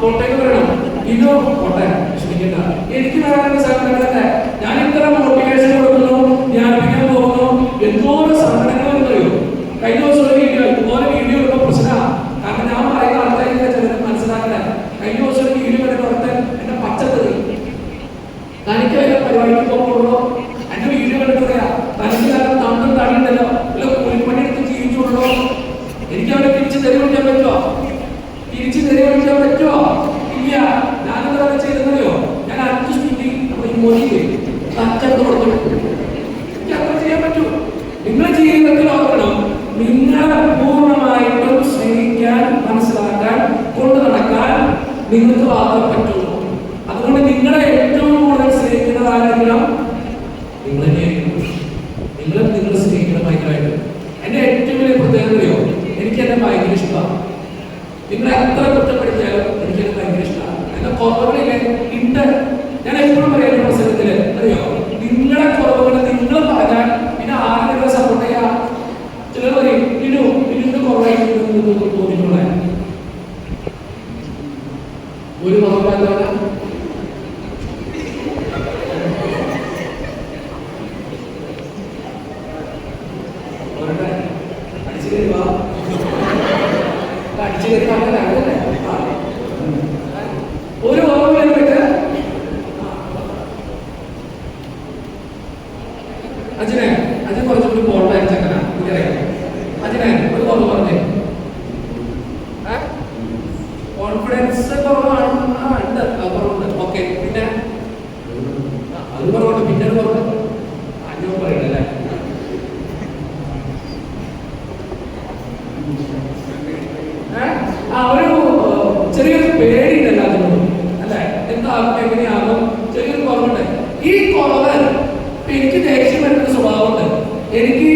കോട്ടയ്ക്ക് പറയണം ഇതോ കോട്ടെ വിഷമിക്കണ്ട. എനിക്ക് പറയാനുള്ള സങ്കടങ്ങളല്ലേ. ഞാൻ ഇത്ര മോട്ടിവേഷൻ കൊടുക്കുന്നു, ധ്യാനിക്കാൻ പോകുന്നു, എന്തോരം സങ്കടങ്ങൾ പറയൂ. കഴിഞ്ഞ ദിവസം ഒരു വീഡിയോ ഇതുപോലെ വീഡിയോ എടുക്കുന്ന പ്രശ്നമാണ്. കാരണം ഞാൻ പറയുന്ന ആൾക്കാർക്ക് ചിലർ മനസ്സിലാക്കണേ. കഴിഞ്ഞ ദിവസം ഒരു വീഡിയോ എടുക്കുന്ന തിരിച്ചു വിളിക്കാൻ പറ്റുമോ? ഇല്ല. ഞാനെന്താ ചെയ്തെന്നറിയോ? ഞാൻ 5 സ്തുതി നമ്മുടെ ഈ മൊഴിയിൽ തച്ചെടുത്ത് കൊടുത്തു. എനിക്ക് അത്ര ചെയ്യാൻ പറ്റൂ. നിങ്ങളുടെ ജീവിതത്തിൽ ഓർക്കണം, നിങ്ങളെ പൂർണ്ണമായിട്ടും സ്നേഹിക്കാൻ, മനസ്സിലാക്കാൻ, കൊണ്ടു നടക്കാൻ നിങ്ങൾക്ക് മാത്രം പറ്റുള്ളൂ. അതുകൊണ്ട് നിങ്ങളെ ഏറ്റവും കൂടുതൽ സ്നേഹിക്കുന്നത് ആരെങ്കിലും നിങ്ങൾ തന്നെയായിരിക്കും. നിങ്ങൾ സ്നേഹിക്കണം ഭയങ്കരമായിട്ട്. എന്റെ ഏറ്റവും വലിയ പ്രത്യേകതയോ, എനിക്ക് എന്നെ ഭയങ്കര ഇഷ്ടമാണ്. നിങ്ങളെ എത്ര കുറ്റപ്പെടുത്തിയാലും എനിക്കെന്നെ ഭയങ്കര ഇഷ്ടമാണ്. എന്റെ കുറവുകളിലെ ഉണ്ട്. ഞാൻ എപ്പോഴും പറയുന്ന പ്രസംഗത്തില് അറിയോ, നിങ്ങളെ കുറവുകൾ നിങ്ങൾ പറഞ്ഞാൽ പിന്നെ ആരും നിങ്ങളെ സപ്പോർട്ട് ചെയ്യാം. ചിലർ പറയും ഇതിന്റെ കുറവായിട്ട് തോന്നിയിട്ടുള്ള ഒരു കുറവില്ലാത്തവരാ. അടിച്ചു കയറി അങ്ങനല്ലേ ഒരു ഓർമ്മയിലേക്ക് അച്ഛൻ കുറച്ചുകൂടി പോട്ടെ. ചക്കന അച്ഛനെ ഒരു ഓർമ്മ പറഞ്ഞേ. കോൺഫിഡൻസ് കുറവാണ്. ഉണ്ട്, കുറവുണ്ട്. ഓക്കെ, പിന്നെ അത് കുറവുണ്ട്. പിന്നെ കുറവ് അഞ്ഞൂറ് പറയണല്ലേ. ഒരു ചെറിയൊരു പേടിയുണ്ട് എല്ലാത്തിനും അല്ലെ, എന്താകും എങ്ങനെയാകും, ചെറിയൊരു കുറവുണ്ട്. ഈ കുറവ് എനിക്ക് ദേഷ്യം വരുന്ന സ്വഭാവമുണ്ട്, എനിക്ക്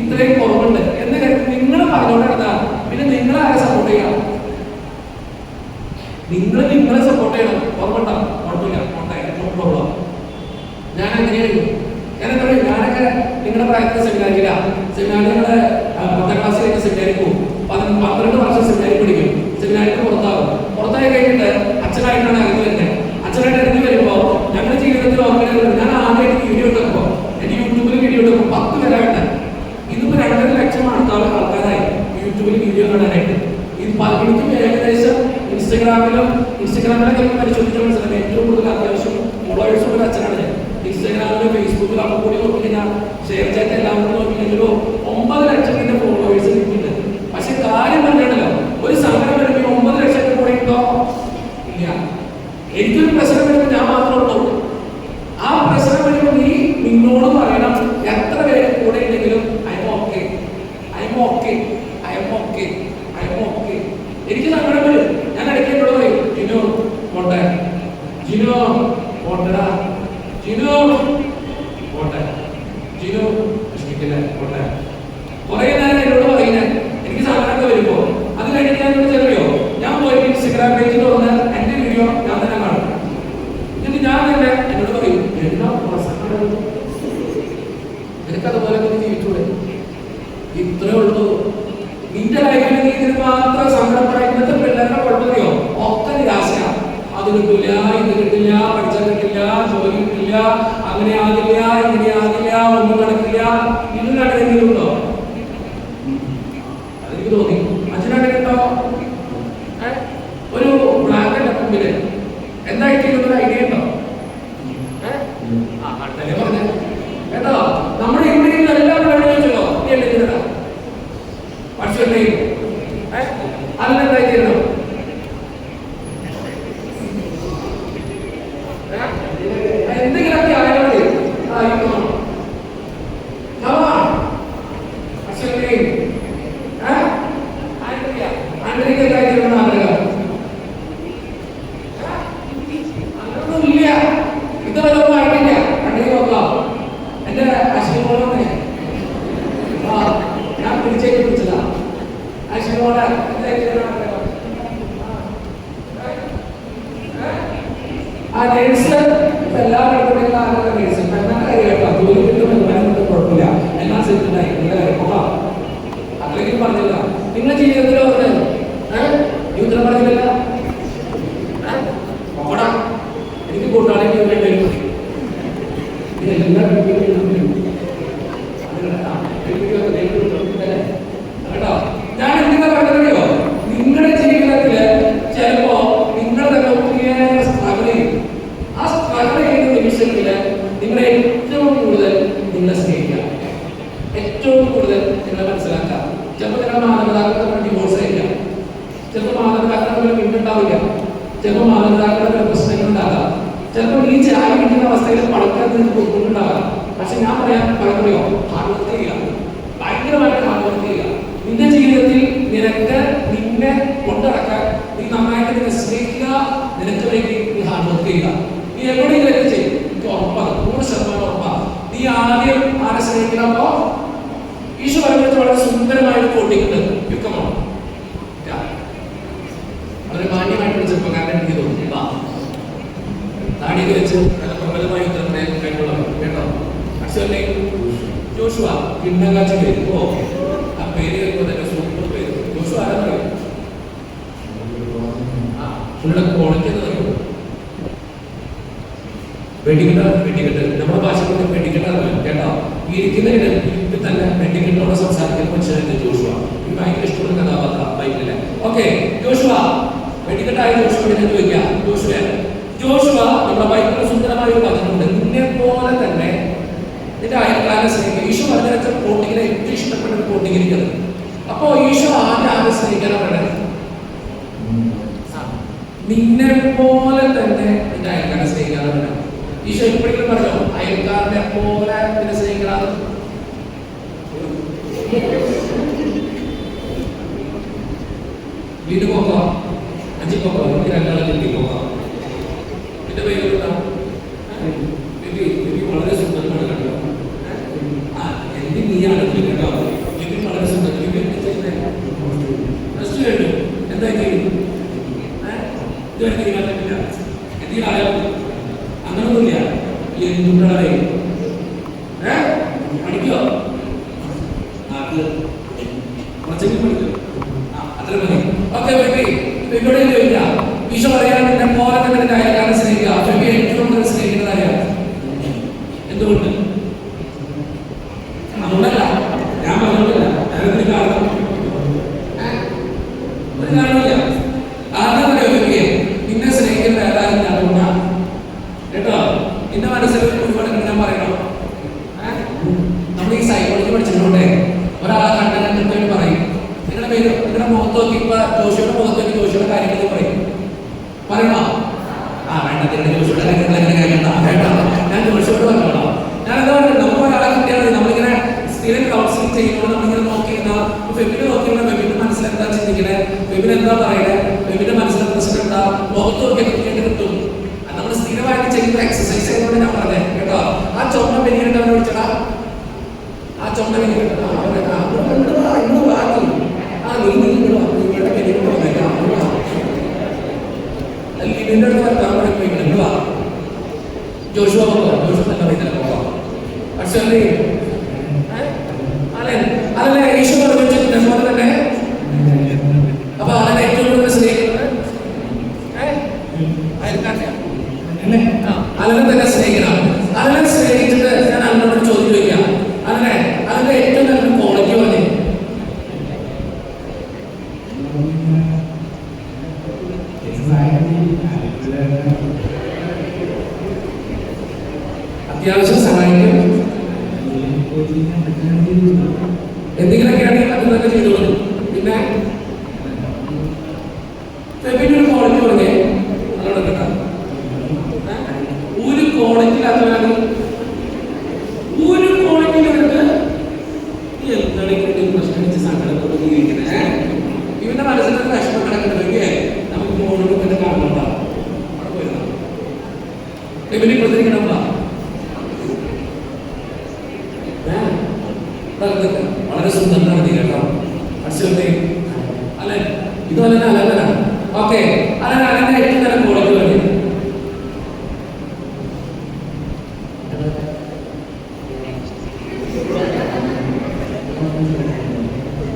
ഇത്രയും കുറവുണ്ട് എന്ന് കരുതി നിങ്ങൾ പറഞ്ഞുകൊണ്ടിരുന്ന പിന്നെ നിങ്ങളെ ആരെ സപ്പോർട്ട് ചെയ്യാം? നിങ്ങളെ സപ്പോർട്ട് ചെയ്യണം. കുറവുണ്ടോ? കുഴപ്പമില്ല, പ്രോബ്ലം. ഞാൻ എങ്ങനെയായിരുന്നു? ഞാനൊക്കെ നിങ്ങളുടെ പ്രായത്തിൽ സെമിനാരിക്കില്ല. സെമിനാരികള് 10ാം ക്ലാസ് കഴിഞ്ഞ സെമിനാരിൽ പോകും. 12 വർഷം സെമിനാരി പഠിക്കും. സെമിനാരിക്ക് പുറത്തായി കഴിഞ്ഞിട്ട് അച്ഛനായിട്ടാണ് ഇറങ്ങി വരുന്നത്. അച്ഛനായിട്ട് ഇറങ്ങി വരുമ്പോൾ ഞങ്ങളുടെ ജീവിതത്തിൽ ഓർമ്മ ഞാൻ ആദ്യമായിട്ട് വീഡിയോ ഇട്ടപ്പോൾ എന്റെ യൂട്യൂബിൽ വീഡിയോ ഇട്ടപ്പോൾ 10 പേരായിട്ട് ഇതിപ്പോ 2.5 ലക്ഷം ആൾക്കാരായി യൂട്യൂബിൽ വീഡിയോ കാണാനായിട്ട്. എനിക്കും ഏകദേശം ഇൻസ്റ്റഗ്രാമിലൊക്കെ പരിശോധിച്ചാൽ മനസ്സിലാക്കാം ഏറ്റവും കൂടുതൽ അത്യാവശ്യം ഫോളോവേഴ്സ് ഉള്ള അച്ഛനാണ് ഞാൻ. ഇൻസ്റ്റാഗ്രാമിലും ഫേസ്ബുക്കിലും ഒക്കെ കൂടി നോക്കിക്കഴിഞ്ഞാൽ ഷെയർ ചാറ്റ് എല്ലാം കൂടി നോക്കിക്കഴിഞ്ഞാൽ 9 ലക്ഷത്തിന്റെ ഫോളോവേഴ്സ് കിട്ടിയിട്ടുണ്ട്. പക്ഷെ കാര്യം പറഞ്ഞാണല്ലോ, ഒരു സംഘടന വരുമ്പോൾ 9 ലക്ഷത്തിന് കൂടെ ഉണ്ടോ? ഇല്ല. എനിക്കൊരു പ്രശ്നം വരുമ്പോൾ ഞാൻ മാത്രമേ ഉള്ളൂ. ആ പ്രശ്നം വരുമ്പോൾ നിന്നോട് പറയണം എത്ര പേര് കൂടെ ഉണ്ടെങ്കിലും എനിക്ക് സങ്കടം വരും. ഞാൻ ഇടയ്ക്ക് എന്നോട് പറയും, ജിനു പോട്ടെ, ജിനു പോട്ടടാ, ജിനു പോട്ടെ, ജിനു വിഷമിക്കില്ല പോട്ടെ. കുറെ നേരം എന്നോട് പറയുന്നത് എനിക്ക് സങ്കടമൊക്കെ വരുമ്പോ അത് കഴിഞ്ഞിട്ട് ഞാൻ ചെറിയോ ഞാൻ പോയിട്ട് ഇൻസ്റ്റഗ്രാം പേജിൽ തുറന്ന് എന്റെ വീഡിയോ ഞാൻ തന്നെ കാണും. എന്നിട്ട് ഞാൻ തന്നെ എന്നോട് പറയും, എന്താ സങ്കടം, എനിക്കതുപോലെ ജീവിച്ചൂടെ? ഇത്രേ ഉള്ളൂ. നിന്റെ ലൈഫിൽ നീ ഇതിന് മാത്രം സങ്കടപ്പെടാൻ ഇന്നത്തെ പിള്ളേരുടെ കുഴപ്പമറിയോ? ഒക്കെ നിരാശയാണ്. അത് കിട്ടില്ല, ഇത് കിട്ടില്ല, പഠിച്ചാൽ കിട്ടില്ല, ജോലി കിട്ടില്ല, അങ്ങനെ ആകില്ല, ഇങ്ങനെ ആകില്ല, ഒന്നും നടക്കില്ല. ഇതിന് എന്തെങ്കിലും ഉണ്ടോ? അതെനിക്ക് തോന്നി. അച്ഛനാണ് കേട്ടോ ഒരു ബ്ലാങ്കന്റെ മുമ്പില് എന്തായിട്ടൊരു ഐഡിയ ഉണ്ടോ? അടുത്തല്ലേ പറഞ്ഞ കേട്ടോ. നമ്മുടെ ഇവിടെ എല്ലാം ചോദിച്ചല്ലോ, നീ അല്ലേ ചെയ്തടാ പക്ഷേ അല്ലെന്തായി ചെയ്യണം? എന്തെങ്കിലൊക്കെ ആയതുകൊണ്ട് അങ്ങനൊന്നുമില്ല. ഇത് വല്ലതും ആയിട്ടില്ല. കണ്ടേ നോക്കാം. എന്റെ അശ്വിനോടെ ഞാൻ പിടിച്ചതാ. അശ്വിനോടെ ആ നേഴ്സ് എല്ലാ പഠിക്കുന്ന നേഴ്സ് കേട്ടോ, ജോലി കിട്ടുമെന്ന് കുഴപ്പമില്ല, എല്ലാം സെറ്റിലായി. അത്രയ്ക്കും പറഞ്ഞില്ല. നിങ്ങളുടെ ജീവിതത്തിൽ ഉത്തരം പറഞ്ഞില്ല. നോക്കടാ, എനിക്ക് കൂട്ടാളിക്ക് രണ്ടുപേരും മതി. ഇതെല്ലാം കേട്ടോ. ഞാൻ എന്തിനാ പറഞ്ഞറിയോ? നിങ്ങളുടെ ജീവിതത്തില് ചിലപ്പോ നിങ്ങൾ തന്നെ ഒത്തിരിയേറെ സ്ട്രഗിൾ ചെയ്യും. ആ സ്ട്രഗിൾ ചെയ്യുന്ന നിമിഷത്തില് നിങ്ങളെ ഏറ്റവും കൂടുതൽ നിങ്ങളെ സ്നേഹിക്കാം, ഏറ്റവും കൂടുതൽ നിങ്ങളെ മനസ്സിലാക്കാം. ചിലപ്പോൾ നിങ്ങളുടെ മാതാപിതാക്കൾ ഡിവോഴ്സ് ചെയ്യാം, ചിലപ്പോൾ മാതാപിതാക്കളുടെ വീണ്ടുണ്ടാവില്ല, ചിലപ്പോൾ മാതാപിതാക്കളുടെ പ്രശ്നങ്ങളുണ്ടാകാം, ചിലപ്പോൾ ഈ ചായ കിട്ടുന്ന അവസ്ഥയിൽ പടക്കാൻ ബുദ്ധിമുട്ടുണ്ടാകാം. പക്ഷെ ഞാൻ പറയുകയോ ഹാർഡ് വർക്ക് ചെയ്യുക, ഭയങ്കരമായിട്ട് ഹാർഡ് വർക്ക് ചെയ്യുക. നിന്റെ ജീവിതത്തിൽ നിനക്ക് നിന്നെ കൊണ്ടിറക്കാൻ നീ നന്നായിട്ട് നിന്നെ സ്നേഹിക്കുക, നിനക്ക് വേണ്ടി നീ ഹാർഡ് വർക്ക് ചെയ്യുക. നീ എവിടെയെങ്കിലും ചെയ്യും, എനിക്ക് ഉറപ്പാണ്, 100% ഉറപ്പാണ്. നീ ആദ്യം ആരെ സ്നേഹിക്കണമോ ഈശോ പറഞ്ഞത് വളരെ സുന്ദരമായ ഒരു കോട്ടിക്കുണ്ട്, യുക്കമോ വളരെ മാന്യമായിട്ടുള്ള ചെറുപ്പക്കാരനെ എനിക്ക് തോന്നി. താടിയൊക്കെ വെച്ച് നല്ല പ്രബലമായ ഉത്തരം കൈക്കൊള്ളണം കേട്ടോ. അക്ഷരല്ലേ ജോഷുവ കിണ്ണകാച്ച പേര്. ഓ ആ പേര് കേൾക്കുമ്പോൾ തന്നെ സൂപ്പർ പേര്. ജോഷുവ ആരാ പറയും? ഇവിടെ കുളയ്ക്കുന്നത് അറിയുമോ? വെടിക്കെട്ട് നമ്മുടെ ഭാഷയിൽ വെടിക്കെട്ടാറില്ല കേട്ടോ. ഈ ഇരിക്കുന്ന ഇരിപ്പിൽ തന്നെ വെടിക്കെട്ടോടെ സംസാരിക്കുന്ന മനുഷ്യനായിരുന്നു ജോഷുവ. എനിക്ക് ഭയങ്കര ഇഷ്ടമുള്ള കഥാപാത്രം ബൈബിളിലെ. ഓക്കെ, ജോഷുവ വെടിക്കെട്ടായ ജോഷുവോട് ഞാൻ ചോദിക്കാം. ജോഷുവ നമ്മുടെ ബൈബിളിൽ സുന്ദരമായ ഒരു വചനമുണ്ട്, നിന്നെ പോലെ തന്നെ നിന്റെ അയൽക്കാരനെ സ്നേഹിക്കുക. ഈശോ പറഞ്ഞു വെച്ച കോട്ടിങ്ങിനെ ഏറ്റവും ഇഷ്ടപ്പെട്ട ഒരു കോട്ടിങ്ങിരിക്കുന്നത്. അപ്പോ ഈശോ ആരെ സ്നേഹിക്കാനാണ്? നിന്നെ പോലെ തന്നെ നിന്റെ അയൽക്കാരനെ സ്നേഹിക്കാനാണ്. ഈശോ എപ്പോഴെങ്കിലും പറഞ്ഞോ അയൽക്കാരനെ പോലെ നിന്നെ സ്നേഹിക്കണം? വീട് പോക്കോ, 5 പോക്കോ, എനിക്ക് 2 പോക്കോ. എന്റെ പേര് വളരെ സുന്ദരമാണ് കേട്ടോ. എന്റെ നീയാണ് കേട്ടോ. വളരെ സുന്ദരം. എന്താ എന്തെങ്കിലും ആയോ? അങ്ങനൊന്നുമില്ല. എന്തുണ്ടായി പഠിക്കോ? കുറച്ചെങ്കിലും പഠിക്കോ? അത്ര മതി. ഓക്കെ ബേബി, ഇവിടെ ചോദിക്ക. ഈശോ പറയാൻ നിന്നെ പോലെ തന്നെ നിന്റെ അയൽക്കാരനെ സ്നേഹിക്കുക. ബേബി ഏറ്റവും കൂടുതൽ സ്നേഹിക്കുന്നത് ആരെയാണ്? എന്തുകൊണ്ട്? അതുകൊണ്ടല്ല, ഞാൻ പറഞ്ഞിട്ടില്ല. ഞാനൊരു കാരണം ഒരു കാരണമില്ല. ആദ്യം ബേബിയെ നിന്നെ സ്നേഹിക്കുന്ന ഏതായാലും ഞാൻ അതുകൊണ്ടാണ് കേട്ടോ. നിന്റെ മനസ്സിൽ ഒരുപാട് ഞാൻ പറയണോ? നമ്മൾ ഈ സൈക്കോളജി പഠിച്ചിട്ടുണ്ടേ. ഒരാളെ കണ്ടാൽ കൃത്യമായിട്ട് പറയും. നിങ്ങളുടെ പേര് നിങ്ങളുടെ മുഖത്ത് നോക്കി, ഇപ്പൊ ജോഷിയുടെ മുഖത്ത് നോക്കി ജോഷിയുടെ കാര്യങ്ങൾ പറയും. പറയണോ? വേണ്ട, നിങ്ങളുടെ ജോഷിയുടെ കാര്യങ്ങൾ എങ്ങനെ കഴിയണ്ട, വേണ്ട, ഞാൻ ജോഷിയോട് പറഞ്ഞോളാം. ഞാൻ എന്താ പറയുക, നമുക്ക് ഒരാളെ കിട്ടിയാൽ നമ്മളിങ്ങനെ സ്ഥിരം കൗൺസിലിംഗ് ചെയ്യുമ്പോൾ നമ്മളിങ്ങനെ നോക്കിയിരുന്ന ഫെബിനെ നോക്കിയിരുന്ന ഫെബിന്റെ മനസ്സിൽ എന്താ ചിന്തിക്കണേ, ഫെബിന് എന്താ പറയണേ, ഫെബിന്റെ മനസ്സിലെ പ്രശ്നം എന്താ, മുഖത്ത് നോക്കി കൃത്യമായിട്ട് കിട്ടും. നമ്മൾ സ്ഥിരമായിട്ട് ചെയ്യുന്ന എക്സസൈസ് ആയതുകൊണ്ട് ഞാൻ പറഞ്ഞേ കേട്ടോ. ആ ചുമ വെനിയിട്ട് അവനെ വിളിച്ചടാ, ആ ചുമ വെനിയിട്ട് ഇതിന്റെ അടുത്ത് വർത്താൻ പറയുമ്പോ ജോഷുവ ജോഷു തന്നെ പറയുന്നില്ല പോകാം. പക്ഷെ അതല്ലേ ഈശോ പറഞ്ഞു പോലെ തന്നെ. അപ്പൊ അതിനെ ഏറ്റവും കൂടുതൽ സ്നേഹിക്കുന്നത് അതിനെ തന്നെ സ്നേഹിക്കണം. അതിനെ സ്നേഹിച്ചിട്ട് ഞാൻ അതിനോട് ചോദ്യം ചോദിക്കാം, അതിന്റെ ഏറ്റവും നല്ലൊരു ക്വാളിറ്റി പറഞ്ഞേ. അത്യാവശ്യം സഹായിക്കും, എന്തെങ്കിലുമൊക്കെയാണെങ്കിൽ അത് തന്നെ ചെയ്തോളൂ. പിന്നെ ഫെബിന്റെ ഒരു ക്വാളിറ്റി പറഞ്ഞേ, അതോടെ കേട്ടോ. ഒരു ക്വാളിറ്റി ഇല്ലാത്തവരാണ്, ഒരു ക്വാളിറ്റി എന്താണ് പ്രശ്നം സങ്കടത്തോട് ജീവിക്കുന്നത്. ഇവന്റെ മനസ്സിലൊരു വിഷമം കിടക്കുന്നുണ്ടെങ്കിൽ നമുക്ക് മോനോട് തന്നെ കാണുന്നുണ്ടാവും. അവിടെ പോയിരുന്നോ ഫെബിനെ പ്രതികരിക്കണം. വളരെ സുന്ദരനാണ് നീ കേട്ടോ. മനസ്സിലേ അല്ലെ? ഇതുപോലെ അലങ്കന. ഓക്കെ, അലങ്കന ഏറ്റവും നല്ല ക്വാളിറ്റി വേണ്ടി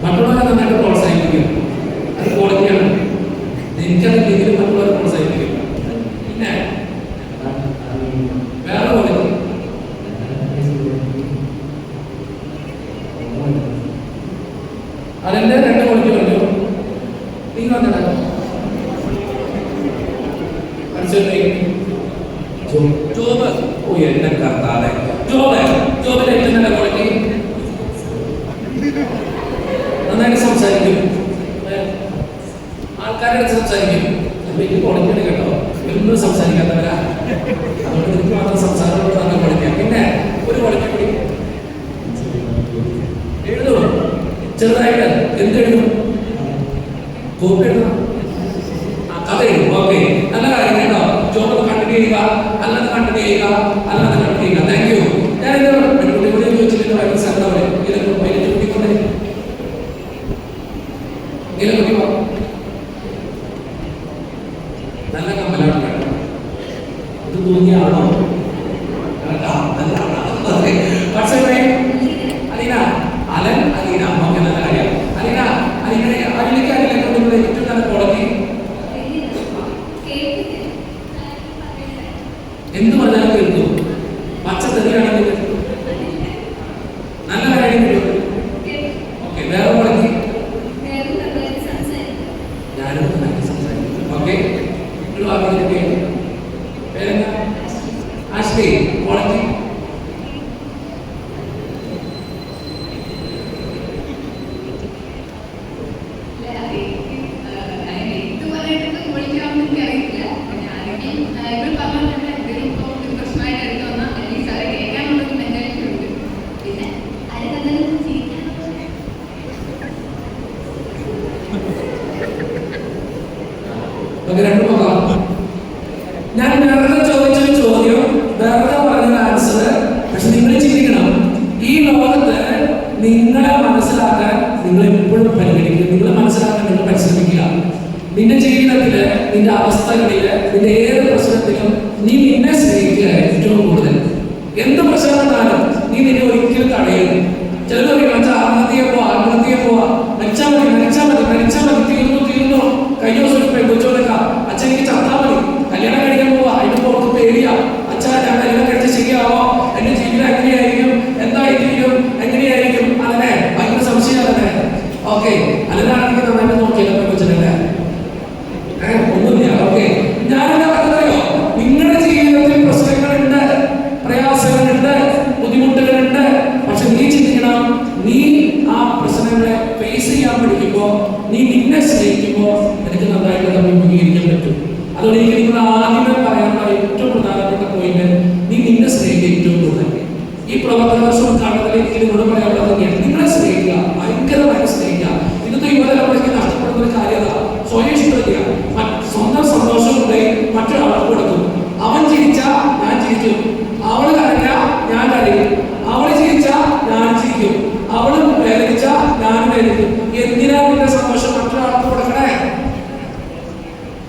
മറ്റുള്ളവരെ നന്നായിട്ട് പ്രോത്സാഹിപ്പിക്കും. അത് ക്വാളിറ്റിയാണ്. എനിക്കതില്ലെങ്കിലും മറ്റുള്ളവരെ പ്രോത്സാഹിപ്പിക്കും. പിന്നെ വേറെ ക്വാളിറ്റി അതിന്റെ 2 ക്വാളിറ്റി പറഞ്ഞു. നിങ്ങൾ വന്നിട്ടോ ജോബ്. ഓ എന്റെ കർത്താവേ, ജോബിന്റെ ഏറ്റവും നല്ല ക്വാളിറ്റി നന്നായിട്ട് സംസാരിക്കും. ആൾക്കാരുടെ അടുത്ത് സംസാരിക്കും. എനിക്ക് പൊളിക്കണേ കേട്ടോ, ഒന്നും സംസാരിക്കാത്തവരാ, അതുകൊണ്ട് എനിക്ക് മാത്രം സംസാരത്തോട് തന്നെ പൊളിക്കാം. പിന്നെ ഒരു പൊളിക്ക് കൂടി എഴുതും, ചെറുതായിട്ട് എന്തെഴുതും, കോപ്പി എഴുതാം, കഥ എഴുതും. ഓക്കെ, നല്ല കാര്യം കേട്ടോ. ജോബ് കണ്ടിന്യൂ ചെയ്യുക, അല്ലാതെ കണ്ടിന്യൂ ചെയ്യുക, അല്ലാതെ കണ്ടിന്യൂ ചെയ്യുക. Thank you. ഞാൻ പെൺകുട്ടി കൂടി ചോദിച്ചിട്ട് ഭയങ്കര സങ്കടം ഇതിലൊക്കെ കൂട്ടിക്കൊണ്ട് ഇതിലൊക്കെ നല്ല കമ്മലാണ് കേട്ടോ. ഇത് തോന്നിയാണോ? പക്ഷേ അലീന, അലൻ അലീന, ഓക്കെ, നല്ല കാര്യം. അലീന, അലീനെ അലീനയ്ക്ക് അലീനൊക്കെ നിങ്ങളുടെ ഏറ്റവും നല്ല ക്വാളിറ്റി എന്ത് പറഞ്ഞാലും കേൾക്കും. പച്ചത്തെറിയാണെങ്കിൽ നല്ല കാര്യം. ഓക്കെ, വേറെ ക്വാളിറ്റി ഞാനും നല്ല സംസാരിക്കും. ഓക്കെ, ഒരു വാക്കിന്റെ പേരെന്താ? ആശ്ലി, ക്വാളിറ്റി രണ്ടു നോക്കാം. ഞാൻ വെറുതെ ചോദിച്ചൊരു ചോദ്യം, വെറുതെ പറഞ്ഞ ആൻസർ. പക്ഷെ നിങ്ങൾ ചിന്തിക്കണം, ഈ ലോകത്ത് നിങ്ങളെ മനസ്സിലാക്കാൻ നിങ്ങൾ എപ്പോഴും പരിഗണിക്കുക, നിങ്ങളെ മനസ്സിലാക്കാൻ നിങ്ങൾ പരിശ്രമിക്കുക. നിന്റെ ജീവിതത്തില്, നിന്റെ അവസ്ഥകളില്, നിന്റെ ഏത് പ്രശ്നത്തിലും നീ നിന്നെ സ്നേഹിക്കുക ഏറ്റവും കൂടുതൽ. എന്ത് പ്രശ്നം വന്നാലും നീ നിന്നെ ഒരിക്കലും തടയരുത്. ചിലത് പറയും ആത്മഹത്യ പോവാ, മരിച്ചാൽ മതി, തീർന്നു. കഴിഞ്ഞ ദിവസം ഒരു പെൺകൊച്ചോടൊക്കെ അച്ഛൻ എനിക്ക് ചത്താൽ മതി, കല്യാണം കഴിക്കാൻ പോവാ, അതിന് പുറത്ത് പേടിയാ, അച്ഛാ ഞാൻ കല്യാണം കഴിച്ച് ശരിയാവോ, എന്റെ ജീവിതം എങ്ങനെയായിരിക്കും, എന്തായിരിക്കും, എങ്ങനെയായിരിക്കും, അങ്ങനെ ഭയങ്കര സംശയം. അങ്ങനെ ഓക്കെ, അതിനാണെങ്കിൽ നന്നായിട്ട് നോക്കിയാലോ പെൺകൊച്ചനല്ലേ, ഒന്നുമില്ല. ഓക്കെ, ഞാനെന്താ പറഞ്ഞറിയോ, നിങ്ങളുടെ ജീവിതത്തിൽ പ്രശ്നങ്ങളുണ്ട്, പ്രയാസങ്ങളുണ്ട്, ബുദ്ധിമുട്ടുകളുണ്ട്. പക്ഷെ നീ ചിന്തിക്കണം, നീ ആ പ്രശ്നങ്ങളെ ഫേസ് ചെയ്യാൻ പഠിക്കുമ്പോ, നീ നിന്നെ സ്നേഹിക്കുമ്പോ നിനക്ക് നന്നായിട്ട് അഭിമുഖീകരിക്കാൻ പറ്റും. അതുകൊണ്ട് എനിക്ക് നിങ്ങൾ ആദ്യമേ പറയാനുള്ള ഏറ്റവും പ്രധാനപ്പെട്ട പോയിന്റ്, നീ നിന്നെ സ്നേഹിക്കുക ഏറ്റവും കൂടുതൽ. ഈ പ്രവർത്തന വർഷം കാണുന്നതിൽ എനിക്ക് നിങ്ങളോട് പറയാനുള്ളത് തന്നെയാണ്, നിങ്ങളെ സ്നേഹിക്കുക, ഭയങ്കരമായിട്ട് സ്നേഹിക്കുക. ഇന്നത്തെ യുവതലമുറയ്ക്ക് നഷ്ടപ്പെടുന്ന ഒരു കാര്യത, സ്വയം ഇഷ്ടമില്ല, സ്വന്തം സന്തോഷം കൊണ്ട് മറ്റൊരാൾക്ക് കൊടുക്കും. അവൻ ചിരിച്ചാ ഞാൻ ചിരിക്കും, അവള് കരഞ്ഞ ഞാൻ കരയും, അവള് ചിരിച്ചാ ഞാൻ ചിരിക്കും, അവള് വേദനിച്ചാ ഞാൻ വേദനിക്കും. എന്തിനാ നിന്റെ സന്തോഷം മറ്റൊരാൾക്ക് കൊടുക്കണേ?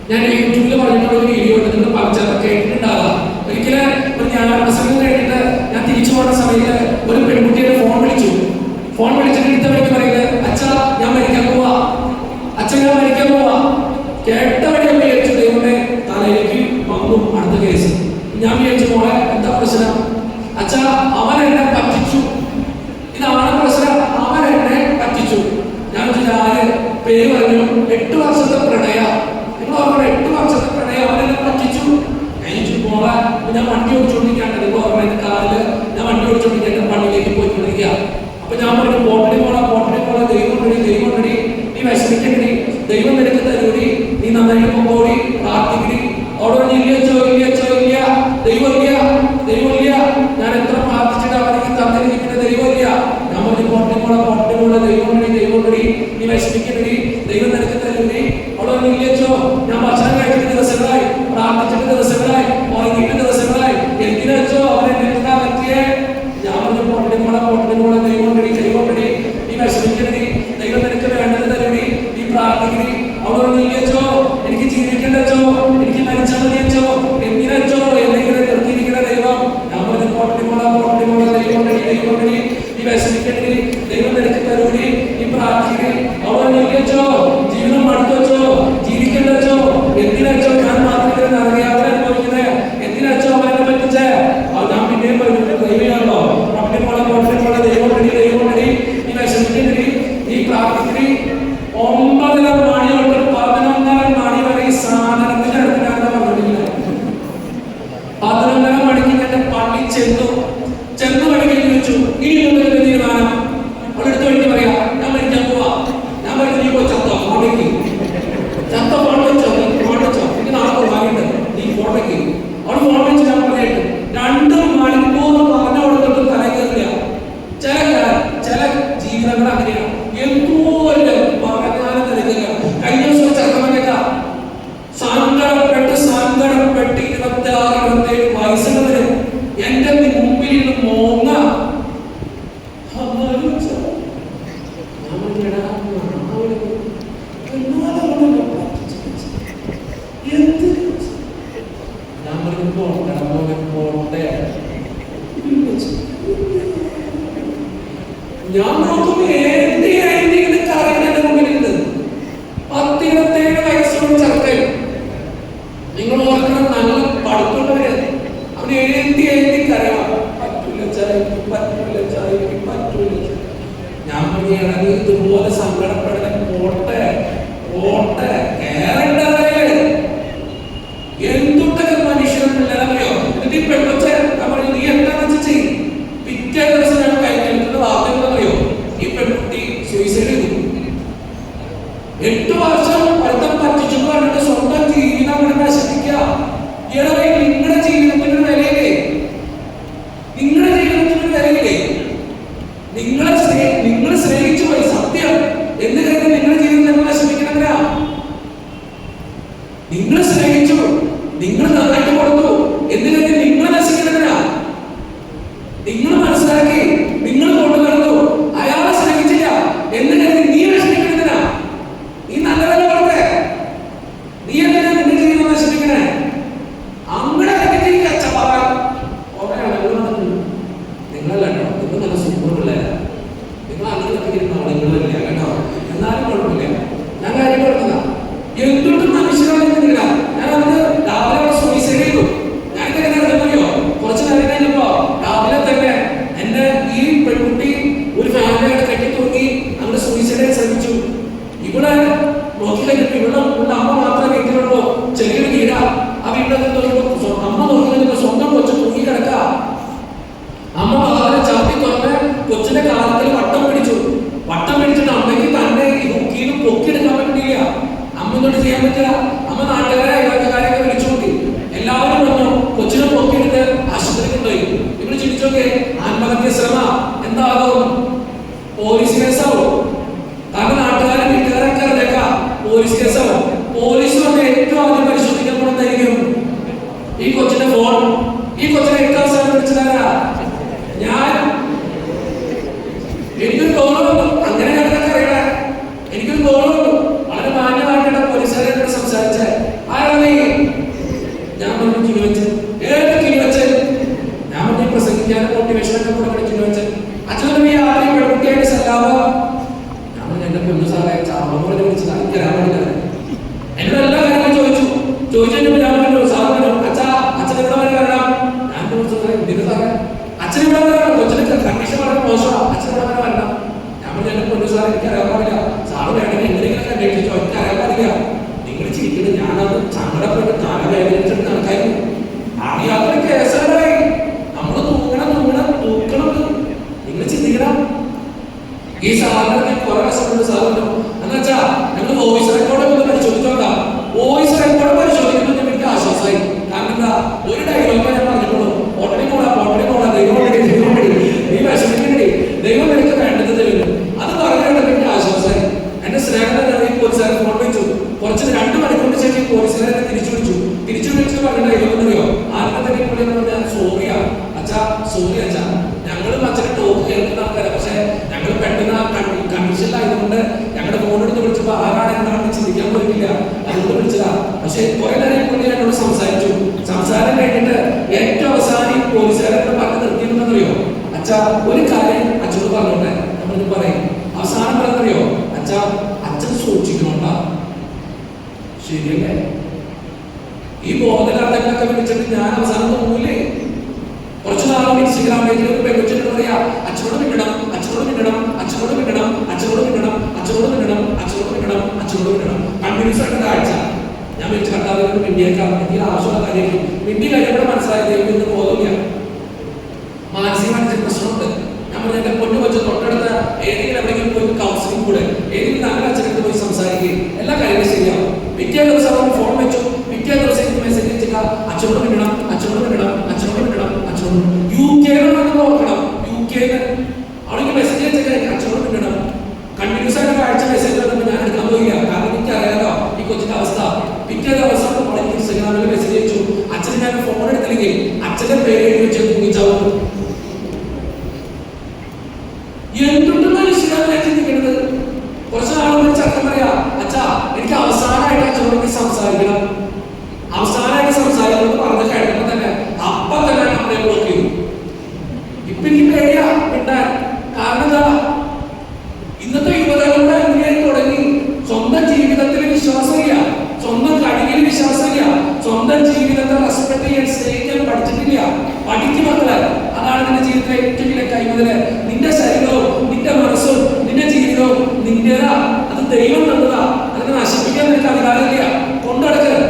ഞാൻ യൂട്യൂബിൽ പറഞ്ഞിട്ടുള്ള ഒരു വീഡിയോ ഉണ്ട്, നിങ്ങൾ കേട്ടിട്ടുണ്ടാകാം. ഒരിക്കലും ഒരു ഞായറാഴ്ച പ്രസംഗം കഴിഞ്ഞിട്ട് ഞാൻ തിരിച്ചു പോകുന്ന സമയത്ത് ഒരു പെൺകുട്ടിയുടെ ഫോൺ വിളിച്ചിട്ട് എടുത്ത വഴിക്ക് പറയുന്നത്, അച്ഛാ ഞാൻ മരിക്കാൻ പോവാ, അച്ഛൻ ഞാൻ മരിക്കാൻ പോവാ. കേട്ട വഴി വിചാരിച്ചു, ദൈവമേ തലയിലേക്ക് വന്നു അടുത്ത കേസ്. ഞാൻ വിചാരിച്ചു, മോളെ എന്താ പ്രശ്നം? അച്ഛാ അവൻ എന്നെ പറ്റിച്ചു, ഇതാണ് പ്രശ്നം, അവൻ എന്നെ പറ്റിച്ചു. ഞാൻ ആര് പേര് പറഞ്ഞു, 8 വർഷത്തെ പ്രണയ. നിങ്ങൾ ഓർമ്മ, 8 വർഷത്തെ പ്രണയം, അവനെന്നെ പറ്റിച്ചു. മോളെ ഞാൻ വണ്ടി ഓടിച്ചോണ്ടിരിക്കുകയാണ്, നിങ്ങൾ ഓർമ്മ, കാറില് ഞാൻ വണ്ടി ഓടിച്ചോണ്ടിരിക്കുക, പള്ളിയിലേക്ക് പോയിക്കൊണ്ടിരിക്കുക. അപ്പൊ ഞാൻ പറഞ്ഞു, പോട്ടടി മോളെ, ദൈവം റെഡി, നീ വിഷമിക്കണ്ടി, ദൈവം നിനക്ക് തരൂടി, നീ നന്നായി പോകോടി, പ്രാർത്ഥിക്കടി. അവിടെ ഇല്ല, ദൈവമില്ല, ഞാൻ എത്ര പ്രാർത്ഥിച്ചിട്ട് അവർക്ക് തന്നിരിക്കുന്ന ദൈവമില്ല. ഞാൻ പറഞ്ഞു, പോട്ടടി മോളെ, ദൈവം റെഡി, നീ വിഷമിക്കണ്ടി, ദൈവം നിനക്ക് തരൂടി. അവിടെ ഇല്ലച്ചോ, ഞാൻ ഭക്ഷണം കഴിച്ചിട്ട് ദിവസങ്ങളായി, പ്രാർത്ഥിച്ചിട്ട് ദിവസങ്ങളായി, ഉറങ്ങിയിട്ട് ദിവസങ്ങളായി, എന്തിനോ അവരെ നിൽക്കാൻ പറ്റിയേ. ഞാൻ പറഞ്ഞു, പോട്ടടി മോളെ, ദൈവം റെഡി, നീ വിഷമിക്കണ്ടി, ദൈവം നിനക്ക് വേണ്ടത് തരൂടി, നീ പ്രാർത്ഥിക്കടി. അവിടെ ഇല്ലച്ചോ, എനിക്ക് ജീവിക്കണ്ടോ, എനിക്ക് മരിച്ചാൽ മതിയച്ചോ, എന്തിനോ എന്തെങ്കിലും നിർത്തിയിരിക്കുന്ന ദൈവം. ഞാൻ പറഞ്ഞു, പോട്ടടി മോളെ, ദൈവം റെഡി, നീ വിഷമിക്കണ്ടി, ദൈവം നിനക്ക് തരൂടി, നീ പ്രാർത്ഥിക്കടി. അവിടെ ഇല്ലച്ചോ, ജീവിതം മടുത്തോ, ജീവിക്കണ്ടോ, എന്തിനോ ഞാൻ മാത്രം അറിയാതെ അനുഭവിക്കുന്നത്, എന്തിനോ അവനെ പറ്റിച്ചേ. ഞാൻ പിന്നെയും പറഞ്ഞു, ദൈവമാണല്ലോ, പോട്ടടി മോളെ, ദൈവം റെഡി, നീ വിഷമിക്കണ്ടി, നീ പ്രാർത്ഥിക്കടി. 9:30 മണി തൊട്ട് 11:30 മണി വരെ ഈ സാധനത്തിന്റെ അടുത്ത് ഞാൻ പറഞ്ഞിട്ടില്ല. എന്ത് ഞാൻ പറഞ്ഞു പോട്ടെ. ഞാൻ നോക്കുമ്പോ എന്റെ ഇങ്ങനെ കറങ്ങുന്ന മുമ്പിലുണ്ട് 10-27 വയസ്സുള്ള ചെറുക്കൻ. നിങ്ങൾ ഓർക്കണം, നല്ല പഠിത്തമുള്ളവര് അവന് എഴുതി കരയാം, പറ്റൂല ചായക്ക്, പറ്റൂല ചായക്ക്, പറ്റൂല. ഞാൻ പറയുകയാണെങ്കിൽ ഇതുപോലെ സങ്കടപ്പെടാൻ പോട്ടെ കേറേണ്ടവരെ എന്തൊക്കെ മനുഷ്യരറിയോ. എന്നിട്ട് ഈ പെൺകൊച്ച ഞാൻ പറഞ്ഞു, നീ എന്താണെന്ന് വെച്ചാൽ ചെയ്യും. പിറ്റേ ദിവസം ഞാൻ കൈക്കെടുക്കുന്ന വാർത്ത എന്താണെന്നറിയോ, ഈ പെൺകുട്ടി സൂയിസൈഡ് ചെയ്തു. 8 വർഷം പഠിത്തം പറ്റിച്ചു പറഞ്ഞിട്ട് സ്വന്തം ജീവിതം അവിടെ നശിപ്പിക്കുക. നിങ്ങളുടെ ജീവിതത്തിന് വിലയില്ലേ? നിങ്ങളുടെ ജീവിതത്തിന് വിലയില്ലേ? നിങ്ങൾ സ്നേഹിച്ചു പോയി, സത്യം. എന്ന് കരുതി നിങ്ങളുടെ ജീവിതം നശിപ്പിക്കണമെന്നാ. നിങ്ങൾ സ്നേഹിച്ചു, നിങ്ങൾ നന്നായിട്ട് കൊടുത്തു, എന്ന് കരുതി നിങ്ങൾ നശിക്കണമെന്നാ. നിങ്ങൾ മനസ്സിലാക്കി, നിങ്ങൾ കൊണ്ടു നടന്നു. അയാളെ സ്നേഹിച്ചില്ല എന്ന് കരുതി നീ നശിപ്പിക്കണമെന്നാ. നീ നല്ലതല്ല കൊടുത്തേ, നീ എന്തിനാ നിന്റെ ജീവിതം നശിപ്പിക്കണേ? അങ്ങനെ കച്ചപ്പാടാൻ നിങ്ങളല്ല കേട്ടോ. നിങ്ങൾ നല്ല സൂപ്പർ പിള്ളേരാ. നിങ്ങൾ അങ്ങനെ ആളുകളില്ല കേട്ടോ. എന്നാലും കുഴപ്പമില്ല, ഞാൻ കാര്യം കൊടുക്കുന്നതാ. എന്തൊട്ടും മനുഷ്യരാണെന്നില്ല. ഞാൻ അതിന് രാവിലെ സൂയിസൈഡ് ചെയ്തു. ഞാൻ അറിയോ, കുറച്ച് നേരം കഴിഞ്ഞപ്പോ രാവിലെ തന്നെ എന്റെ ഈ പെൺകുട്ടി ഒരു ഫാമിലിയുടെ കെട്ടി തൂങ്ങി അങ്ങനെ സൂയിസൈഡ് ശ്രമിച്ചു. ഇവിടെ നോക്കി കഴിഞ്ഞിട്ട് ഇവിടെ അമ്മ മാത്രമേ വീട്ടിലുള്ളൂ. ചെറിയൊരു വീടാ. ആ വീട്ടിൽ അമ്മ നോക്കി സ്വന്തം കൊച്ചു തൂങ്ങി കിടക്ക. അമ്മ വളരെ ചാപ്പി തുറന്ന് കൊച്ചിന്റെ കാലത്തിൽ വട്ടം പിടിച്ചിട്ട് അമ്മയ്ക്ക് തന്നെ ഈ ഹുക്കിയിൽ പൊക്കിയെടുക്കാൻ പറ്റില്ല. അമ്മ കൊണ്ട് ചെയ്യാൻ പറ്റില്ല. അമ്മ നാട്ടുകാരെ അയൽക്കാരെയൊക്കെ വിളിച്ചു നോക്കി. എല്ലാവരും വന്നു കൊച്ചിനെ പൊക്കിയെടുത്ത് ആശുപത്രിയിൽ കൊണ്ടുപോയി. ഇവിടെ ചിന്തിച്ചോക്കെ, ആത്മഹത്യ ശ്രമം എന്താകും? പോലീസ് കേസാവും. കാരണം നാട്ടുകാരും വീട്ടുകാരൊക്കെ അറിഞ്ഞേക്കാം പോലീസ് കേസാവും. പോലീസ് വന്ന് ഏറ്റവും ആദ്യം പരിശോധിക്കാൻ പോകുന്നതായിരിക്കും ഈ കൊച്ചിന്റെ ഫോൺ. ഈ കൊച്ചിനെ 8 അവസാനം വിളിച്ചതാരാ? ഞാൻ. എനിക്കൊരു ഗൗരവം, അങ്ങനെ ഞാനൊക്കെ അറിയണേ. എനിക്കൊരു ഗൗരവം. വളരെ മാന്യമായിട്ടാണ് പോലീസുകാരോട് സംസാരിച്ചത്. ആരാണ്? ഞാൻ പറഞ്ഞു കിണിവെച്ച്. ഏത് കിണിവെച്ച്? ഞാൻ പറഞ്ഞു പ്രസംഗിക്കാൻ മോട്ടിവേഷനൊക്കെ കൂടെ കിണിവെച്ച്. അച്ഛനും ഈ ആദ്യം പെൺകുട്ടിയായിട്ട് സല്ലാവോ? ഞാൻ പറഞ്ഞു എന്റെ പൊന്നു സാറേ ചാവോടെ വിളിച്ചതാണ്. എനിക്ക് തരാൻ പറ്റില്ല. എന്നോട് എല്ലാ കാര്യങ്ങളും ചോദിച്ചു. ഞാൻ പറഞ്ഞു സാർ പറഞ്ഞു അച്ഛൻ ഇവിടെ വരെ വരണം. ഞാൻ ഇതിന് സാറേ അച്ഛൻ ഇവിടെ വരണം. കൊച്ചിനൊക്കെ കണ്ടീഷൻ വളരെ മോശമാണ്. അച്ഛൻ ഇവിടെ വരെ വരണം. ഞാൻ പറഞ്ഞു എന്റെ പൊന്നു സാർ എനിക്ക് അറിയാൻ പാടില്ല. സാറ് വേണമെങ്കിൽ എന്തെങ്കിലും അന്വേഷിച്ചോ, എനിക്ക് അറിയാൻ പാടില്ല. നിങ്ങൾ ചിരിക്കുന്നത് ഞാനത് സങ്കടപ്പെട്ട് തലവേദനിച്ചിട്ട് നടക്കായിരുന്നു. അറിയാത്തൊരു കേസായി. നമ്മൾ തൂക്കണം. നിങ്ങൾ ചിന്തിക്കണം. ഈ സാറിന് കുറെ വശമുണ്ട്. സാറിന് എന്നുവെച്ചാ ഞങ്ങൾ വോയിസ് റെക്കോർഡ് പരിശോധിച്ചോക്കാം. വോയിസ് റെക്കോർഡ് പരിശോധിക്കുന്നത് എനിക്ക് ആശ്വാസമായി. കാരണം എന്താ, ഒരു ഡയലോഗ് ഞാൻ പറഞ്ഞോളൂ, പൊട്ടണി പോടാ ദൈവം നീ വിഷമിക്കണ്ടേ, ദൈവം നിനക്ക് വേണ്ടത് തരുന്നു. അത് പറഞ്ഞുകൊണ്ട് എനിക്ക് ആശ്വാസമായി. എന്റെ സ്നേഹത്തെ പോലീസുകാരെ ഫോൺ വെച്ചു. കുറച്ച് 2 മണിക്കൂറിന് ശേഷം പോലീസുകാരെ തിരിച്ചു വിളിച്ചു പറഞ്ഞ ഡയലോഗ് അറിയോ? ആത്മഹത്യ പറഞ്ഞാൽ സോറിയാ അച്ഛാ, സോറി അച്ഛാ, ഞങ്ങളും അച്ഛനെ ടോക്ക് കേൾക്കുന്ന ആൾക്കാരെ. പക്ഷെ ഞങ്ങൾ പെട്ടെന്ന് കണ്ടീഷനിലായതുകൊണ്ട് ഞങ്ങളുടെ ഫോൺ എടുത്ത് വിളിച്ചപ്പോൾ ആരാണ് എന്താണെന്ന് ചിന്തിക്കാൻ പറ്റില്ല, അതുകൊണ്ട് വിളിച്ചതാ. പക്ഷെ കുറെ നേരം കൊണ്ട് എന്നോട് സംസാരം കഴിഞ്ഞിട്ട് ഏറ്റവും അവസാനം പോലീസുകാരെ പറഞ്ഞ് നിർത്തിയെന്നറിയോ? അച്ഛാ ഒരു കാര്യം അച്ഛനോട് പറഞ്ഞോട്ടെ. നമ്മളിത് പറയും. അവസാനം പറഞ്ഞറിയോ? അച്ഛൻ സൂക്ഷിക്കണോണ്ടാ. ശരിയല്ലേ? ഈ ബോധലാട്ടങ്ങളൊക്കെ വിളിച്ചിട്ട് ഞാൻ അവസാനം തോന്നൂലേ? കുറച്ചു നാളും ഇൻസ്റ്റഗ്രാം പേജിൽ പെൺകുട്ടികൾ പറയാ അച്ഛനോട് മിണ്ടണം. കണ്ടിന്യൂസ് ആയിട്ട് കാഴ്ച. ഞാൻ വെച്ച് കണ്ടാലും മിണ്ടിയേക്കാം. എനിക്ക് ആവശ്യമുള്ള കാര്യമായിരിക്കും. മിണ്ടി കഴിയുമ്പോൾ മനസ്സിലായത് ഇന്ന് ബോധമില്ല, മാനസികമായിട്ട് പ്രശ്നമുണ്ട്. ഞാൻ പറഞ്ഞ എന്റെ പൊന്നു വെച്ച് തൊട്ടടുത്ത ഏതെങ്കിലും എവിടെയെങ്കിലും പോയി കൗൺസിലിംഗ് കൂടെ ഏതെങ്കിലും നല്ല അച്ഛനടുത്ത് പോയി സംസാരിക്കുകയും എല്ലാ കാര്യങ്ങളും ശരിയാവും. പിറ്റേ ദിവസം അവൻ ഫോൺ വെച്ചു. പിറ്റേ ദിവസം എനിക്ക് മെസ്സേജ് അയച്ചാൽ അച്ഛനോട് മിണ്ടണം. UK നോക്കണം. UK അവൾക്ക് മെസ്സേജ് അയച്ചാൽ അച്ഛനോട് മിണ്ടണം. കണ്ടിന്യൂസ് ആയിട്ട് കാഴ്ച മെസ്സേജ് ഞാൻ എടുക്കാൻ പോയില്ല. കാരണം എനിക്ക് അറിയാലോ ഈ കൊച്ചിന്റെ അവസ്ഥ. പിറ്റേ ദിവസം അവൾക്ക് ഇൻസ്റ്റഗ്രാമിൽ മെസ്സേജ് അയച്ചു. അച്ഛന് ഞാൻ ഫോൺ എടുത്തില്ലെങ്കിൽ അച്ഛന്റെ പേര് എഴുതി വെച്ച് തൂങ്ങിച്ചാവും. എന്തുകൊണ്ട് മനുഷ്യരാണ് ചിന്തിക്കുന്നത്? കുറച്ച് നാളുകൾ ചക്കം പറയാ അച്ഛാ എനിക്ക് അവസാനമായിട്ട് അച്ഛനോട് സംസാരിക്കണം. സ്വന്തം ജീവിതത്തെ റെസ്പെക്ട് ചെയ്യാൻ സ്നേഹിക്കാൻ പഠിച്ചിട്ടില്ല. പഠിക്കും മക്കളെ. അതാണ് നിന്റെ ജീവിതത്തിലെ ഏറ്റവും വലിയ കൈമുതല്. നിന്റെ ശരീരവും നിന്റെ മനസ്സും നിന്റെ ജീവിതവും നിന്റേതാ. അത് ദൈവം തന്നതാ. അതിനെ നശിപ്പിക്കാൻ നിനക്ക് അധികാരമില്ല. കൊണ്ടുനടക്കരുത്.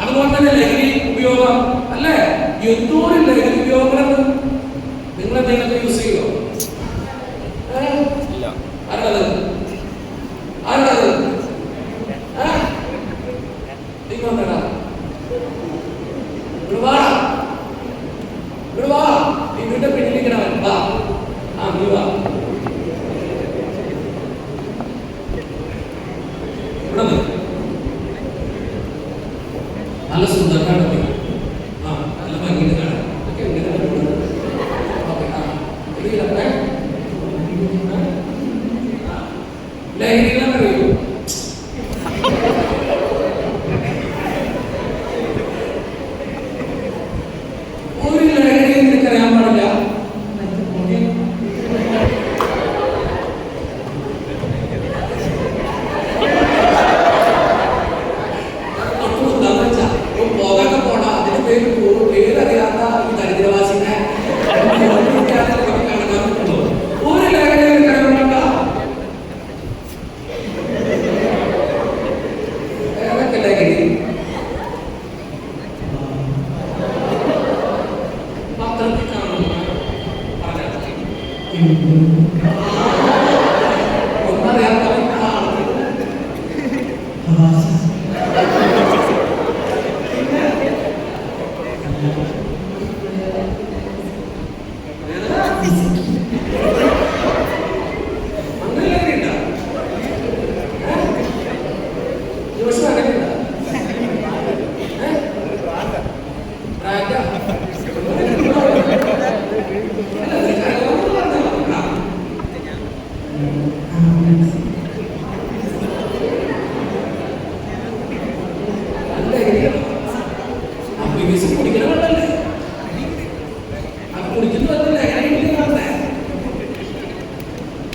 അതുപോലെ തന്നെ ലഹരി ഉപയോഗം അല്ലേ? എന്തോരം ലഹരി ഉപയോഗം നിങ്ങൾ എന്തെങ്കിലും യൂസ് ചെയ്യോ? ആരാത്? ആരാത്? വീടിന്റെ പിന്നിലിരിക്കണവൻ വാ. നീ വാ. നല്ല സുന്ദരനാണ്. നല്ല ഭംഗിയിൽ കാണാൻ ലഹരികളറിയോ? ഒരു ലഹരി എനിക്കറിയാൻ പാടില്ല. പോകാൻ പോണ അതിന് പേരറിയാത്ത ഈ ദരിദ്രവാസിനെ ഒരു ലഹരി എനിക്കറിയാൻ പാടില്ല. ഏതൊക്കെ ലഹരി? പത്രത്തിൽ കാണുന്ന ഒന്നറിയാത്തവൻ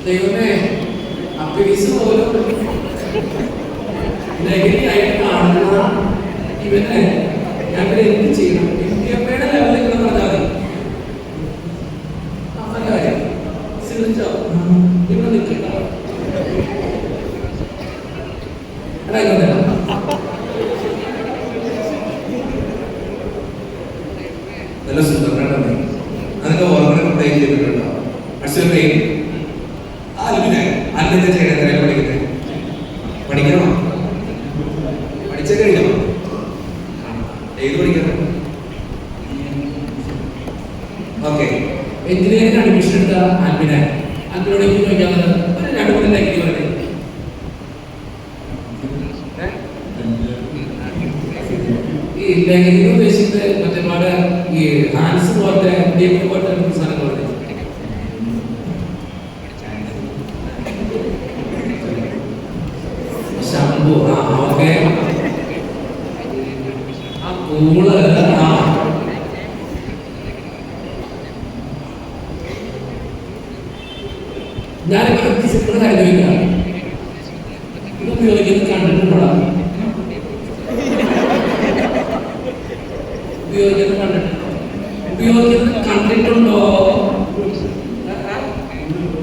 ദൈവമേ, അപ്പീസ് പോലും ലഹരിയായിട്ട് കാണുന്ന ഇവനെ ഞങ്ങൾ എന്ത് ചെയ്യണം? ഇന്ത്യയുടെ ലെവലിൽ പറഞ്ഞാൽ മതി. കാര്യം സിറിഞ്ചോ ഇവിടെ നിൽക്കണ്ട. നല്ല സുന്ദരനാണ്. അതിന്റെ ഓർമ്മ ടൈം ചെയ്തിട്ടുണ്ടോ? അല്ലെന്താ ചെയ്യണേ? പഠിക്കുന്നത് പഠിക്കണോ? പഠിച്ച കഴിഞ്ഞോ? ഏത് പഠിക്കണം? ഓക്കെ. എഞ്ചിനീയറിംഗ് അഡ്മിഷൻ എടുത്ത ആൽബിനെ അതിനോട് എനിക്ക് ചോദിക്കാവുന്നത് ഒരു 2-3 ലഹരി പറഞ്ഞു. ഈ ലഹരി ഉദ്ദേശിച്ച് മറ്റേ ഈ ഹാൻസ് പോലത്തെ പോലത്തെ സാധനങ്ങൾ പറഞ്ഞു. ശംഭു ഓക്കെ. ആ കൂള് ഞാനിവിടെ സിമ്പിൾ കാര്യമില്ല. ഇത് ഉപയോഗിക്കുന്നത് കണ്ടിട്ടുണ്ടോ? ഉപയോഗിക്കുന്നത് കണ്ടിട്ടുണ്ടോ?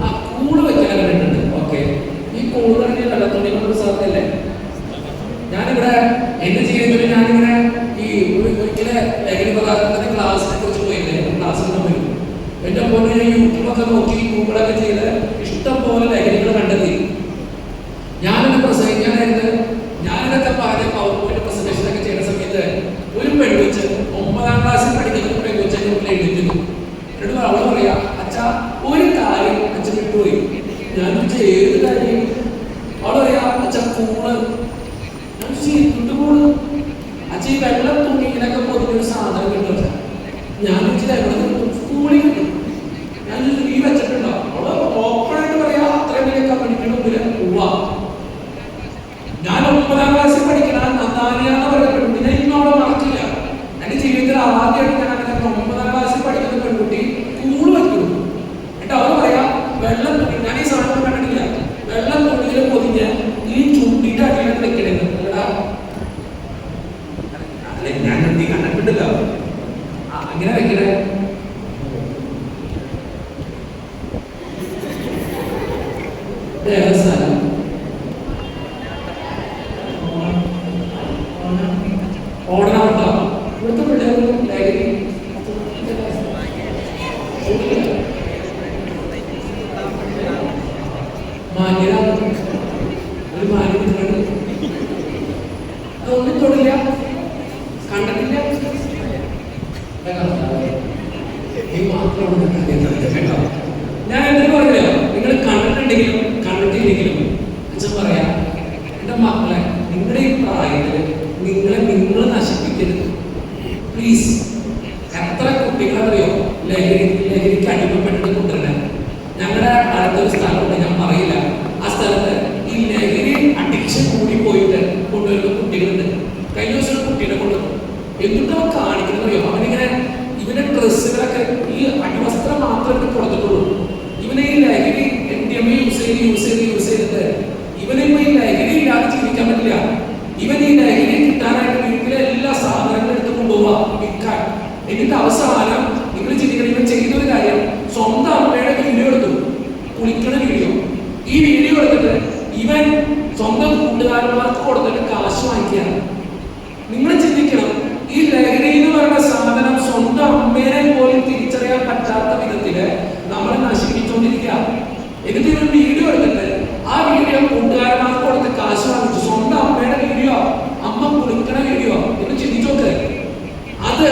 ആ കൂട് വെക്കാൻ കണ്ടിട്ടുണ്ട്. ഓക്കെ. ഈ കൂട് തന്നെ വെള്ളത്തുണി കൊണ്ട് സാധനല്ലേ? ഞാനിവിടെ എന്റെ ജീവിതത്തിൽ ഞാനിങ്ങനെ ഈ ഒരിക്കലെ ലഹരി പദാർത്ഥത്തിന്റെ ക്ലാസ്സിനെ കുറിച്ച് പോയില്ലേ? ക്ലാസ്സിൽ പോയി എന്റെ പോലെ യൂട്യൂബൊക്കെ നോക്കി ഗൂഗിളൊക്കെ ചെയ്ത് ഇഷ്ടം പോലെ ലഹരികൾ കണ്ടെത്തി. ഞാനിത് പ്രസംഗിക്കാനായിട്ട് ഞാനിതൊക്കെ പറഞ്ഞ പവർ പോയിന്റ് പ്രസന്റേഷനൊക്കെ ചെയ്യുന്ന സമയത്ത് ഒരു പെൺകൊച്ച് 9ാം ക്ലാസ്സിൽ പഠിക്കുന്ന പെൺകൊച്ച് എഴുതിയിരുന്നു. എന്നിട്ട് അവള് പറയാ, അച്ഛാ ഒരു കാര്യം അച്ഛൻ വിട്ടുപോയി. ഞാൻ ഏത് കാര്യം? അവള് പറയാ, അച്ഛൻ കൂണ്. കൂണ് അച്ഛൻ ഈ വെള്ളം തുണിയിലൊക്കെ പൊതിഞ്ഞൊരു സാധനം കിട്ടും. ഞാൻ സ്കൂളിൽ കിട്ടും. ഞാൻ നീ വെച്ചിട്ടുണ്ടോ? അവള് ഓപ്പണായിട്ട് പറയാ, അത്രയും വലിയ കമ്പനിയുടെ മുമ്പില് പോവാ. ഞാൻ 9ാം ക്ലാസ്സിൽ പഠിക്കണ നന്നാരിയാന്ന് പറയുന്ന പെൺകുട്ടിനെ ഇന്നും അവിടെ മറക്കില്ല. എന്റെ ജീവിതത്തിൽ ആദ്യമായിട്ട് ഞാൻ അങ്ങനെ 9ാം ക്ലാസ്സിൽ പഠിക്കുന്ന പെൺകുട്ടി കൂള് വയ്ക്കുന്നു. എന്നിട്ട് അവര് പറയാ, വെള്ളം തുണി. ഞാൻ ഈ സാധനം കണ്ടിട്ടില്ല. വെള്ളം തുണിയിൽ പൊതിഞ്ഞ് ഈ ചുണ്ടിന്റെ അടിയിലേക്ക് വെക്കണേന്ന്. ഞാൻ നീ കണ്ടിട്ടുണ്ടല്ലോ. അങ്ങനെ വെക്കണേ. ദേവസ്ഥാനം ഓടണമുണ്ടോ? ഇവിടുത്തെ പിള്ളേർ ലഹരി മാന്യരാണ്. ഒരു മാന്യമാണ്. അതൊന്നും തൊടില്ല, കണ്ടിട്ടില്ല. ഞാൻ എന്തിനു പറഞ്ഞോ, നിങ്ങൾ കണ്ടിട്ടുണ്ടെങ്കിലും കണ്ടിട്ടില്ലെങ്കിലും അച്ഛൻ പറയാ, എന്റെ മക്കളെ നിങ്ങളുടെ ഈ പ്രായത്തില് നിങ്ങൾ നശിപ്പിക്കരുത് പ്ലീസ്. എത്ര കുട്ടികളറിയോ ലഹരിക്ക് അടിമപ്പെട്ടിട്ട് കൊണ്ടുവരുന്നത്. ഞങ്ങളുടെ അടുത്തൊരു സ്ഥലമുണ്ട്, ഞാൻ പറയില്ല. ആ സ്ഥലത്ത് ഈ ലഹരി അഡിക്ഷൻ കൂടി പോയിട്ട് കൊണ്ടുവരുന്ന കുട്ടികളുണ്ട്. കഴിഞ്ഞ ദിവസം ഒരു കുട്ടിയുടെ കൊണ്ടുവന്നു. എന്നിട്ട് അവൻ കാണിക്കുന്നറിയോ, അവനിങ്ങനെ ഇവന്റെ ഡ്രസ്സുകളൊക്കെ ഈ അടിവസ്ത്രം മാത്രമേ കൊടുത്തിട്ടുള്ളൂ. ഇവനെ ഈ ലഹരി MDMA യൂസ് ചെയ്തിട്ട് ഇവനിപ്പോ ഈ ലഹരി ഇല്ലാതെ ജീവിക്കാൻ പറ്റില്ല. ഇവൻ ഈ ലഹരി കിട്ടാനായിട്ട് വീട്ടിലെ എല്ലാ സാധനങ്ങളും എടുത്ത് കൊണ്ടുപോവാ വിൽക്കാൻ. എന്നിട്ട് അവസാനം നിങ്ങൾ ചിന്തിക്കണം, ഇവൻ ചെയ്തൊരു കാര്യം, സ്വന്തം അമ്മയുടെ വീഡിയോ എടുത്തു, കുളിക്കണ വീഡിയോ. ഈ വീഡിയോ എടുത്തിട്ട് ഇവൻ സ്വന്തം കൂട്ടുകാരന്മാർക്ക് കൊടുത്തിട്ട് കാശ് വാങ്ങിക്കുകയാണ്. നിങ്ങൾ ചിന്തിക്കണം, ഈ ലഹരി എന്ന് പറയുന്ന സാധനം സ്വന്തം അമ്മേനെ പോലും തിരിച്ചറിയാൻ പറ്റാത്ത വിധത്തില് നമ്മൾ നശിപ്പിച്ചുകൊണ്ടിരിക്കുക. എന്നിട്ട് ഒരു വീഡിയോ എടുത്തിട്ട് ആ വീഡിയോ കൂട്ടുകാരന്മാർക്ക് കൊടുത്ത് കാശ് വാങ്ങിച്ചു. സ്വന്തം അമ്മയുടെ വീഡിയോ, അമ്മ കുളിക്കണ വീഡിയോ. ഇവൻ ചിന്തിച്ചോക്ക്. അത്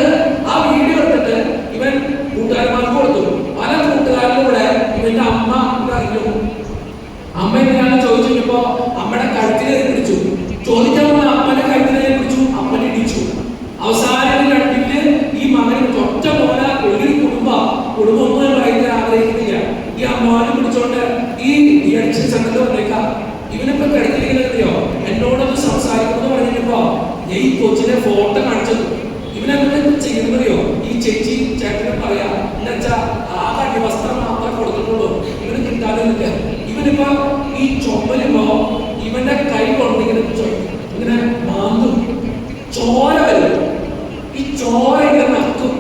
ആ വീഡിയോ എടുത്തിട്ട് ഇവൻ കൂട്ടുകാരന്മാർക്ക് കൊടുത്തു. പല കൂട്ടുകാരിലൂടെ ഇവന്റെ അമ്മ അറിഞ്ഞു. അമ്മ എന്തിനാണ് ചോദിച്ചപ്പോ അമ്മയുടെ കഴുത്തിനെ പിടിച്ചു. ചോദിക്കാൻ വന്ന അമ്മയുടെ കഴുത്തിനെ പിടിച്ചു, അമ്മനെ ഇടിച്ചു. അവസാനം കണ്ടിട്ട് ഈ മകൻ ഒറ്റ പോലെ ഒരു കുടുംബമൊന്നും ഭയങ്കര ആഗ്രഹിക്കുന്നില്ല. ഈ അമ്മാവനെ പിടിച്ചോണ്ട് ഈ അഡിക്ഷൻ സംഘത്തിൽ വന്നേക്കാം. ഇവനിപ്പോ കിടക്കില്ലെന്നറിയോ, എന്നോടൊന്ന് സംസാരിക്കുന്നത് പറഞ്ഞപ്പോ ഈ കൊച്ചിനെ ഫോട്ടോ കാണിച്ചത്. ഇവനെന്താ ചെയ്യുന്നറിയോ, ഈ ചേച്ചി ചേട്ടനെ പറയാ, എന്നുവെച്ചാ ആ കടി വസ്ത്രം മാത്രമേ കൊടുത്തിട്ടുള്ളൂ, ഇവന് കിട്ടാനില്ല. ഇവനിപ്പോ ഈ ചുമലുമ്പോ ഇവന്റെ കൈ കൊണ്ടിങ്ങനെ ഇങ്ങനെ മാന്തും, ചോര വരും. ഈ ചോര ഇങ്ങനെ നക്കും.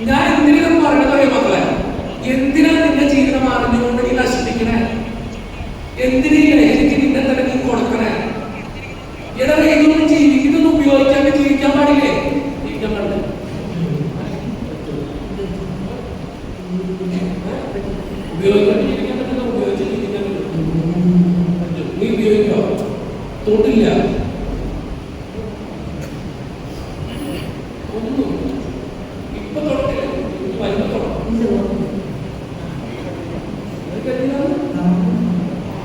ഞാൻ എന്തിനും പറയണതറിയോ മക്കളെ, എന്തിനാ നിന്റെ ജീവിതം അറിഞ്ഞുകൊണ്ട് നീ നശിപ്പിക്കണേ? എന്തിനീ ലഹരിക്ക് നിന്നെ തന്നെ നീ കൊടുക്കണേ? എടാ ഇതൊന്നും ഇതൊന്നും ഉപയോഗിക്കാണ്ട് ജീവിക്കാൻ പാടില്ലേ? ജീവിക്കാൻ പാടില്ല. ഉപയോഗിക്കാൻ പറ്റുന്ന ഉപയോഗിച്ച് ജീവിക്കാൻ പറ്റും. നീ ഉപയോഗിക്കോ? തൊട്ടില്ല. ഒന്നും ഇപ്പൊ തൊട്ടില്ല, വരുമ്പോ തൊടണം.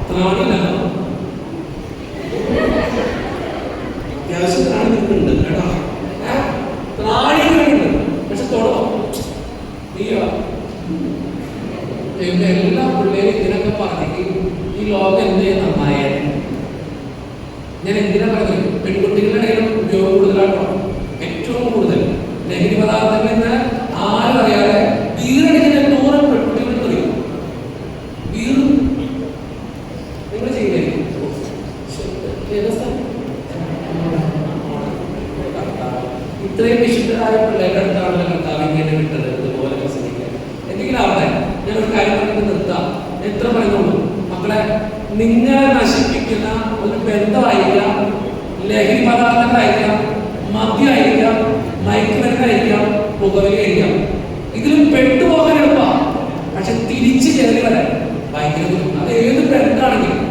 ത്രാണിയില്ല, അത്യാവശ്യം ത്രാണി നിൽക്കുന്നുണ്ട് കേട്ടോ. ത്രാണി നിൽക്കുന്നുണ്ട്, പക്ഷെ തൊടണം. നീയോ എല്ലാ പിള്ളേരും ഇതിനൊക്കെ പറഞ്ഞെങ്കിൽ ഈ ലോകം എന്തേ നന്നായത്. ഞാൻ എന്തിനാ പറഞ്ഞത്, പെൺകുട്ടികളുടെ ഇടയിൽ ഉപയോഗം കൂടുതലാണോ? ഏറ്റവും കൂടുതൽ ലഹരി പദാർത്ഥത്തിൽ നിന്ന് ആരും അറിയാതെ വീറടിക്കുന്ന എന്തോരം പെൺകുട്ടികൾ അറിയും. വീറും നിങ്ങൾ ചെയ്യില്ലേ? ഇത്രയും വിശുദ്ധരായ പിള്ളേരുടെ അടുത്താണല്ലോ കർത്താവ് ഇങ്ങനെ വിട്ടത് ഇതുപോലെ പ്രസംഗിക്കാൻ. എന്തെങ്കിലും ആവട്ടെ, ഞാൻ ഒരു കാര്യം പറഞ്ഞിട്ട് നിർത്താം. എത്ര പറയുന്നുള്ളൂ മക്കളെ, നിങ്ങളെ നശിപ്പിക്കുന്ന ഒരു ബന്ധമായിരിക്കാം, ലഹരി പദാർത്ഥങ്ങളായിരിക്കാം, മദ്യമായിരിക്കാം, മയക്കുമരുന്നായിരിക്കാം, പുകവലിയായിരിക്കാം. ഇതിലും പെട്ടുപോകാൻ എളുപ്പമാണ്, പക്ഷെ തിരിച്ചു കയറി വരാൻ ഭയങ്കര ബുദ്ധിമുട്ട്. അത് ഏത് ബന്ധമാണെങ്കിലും.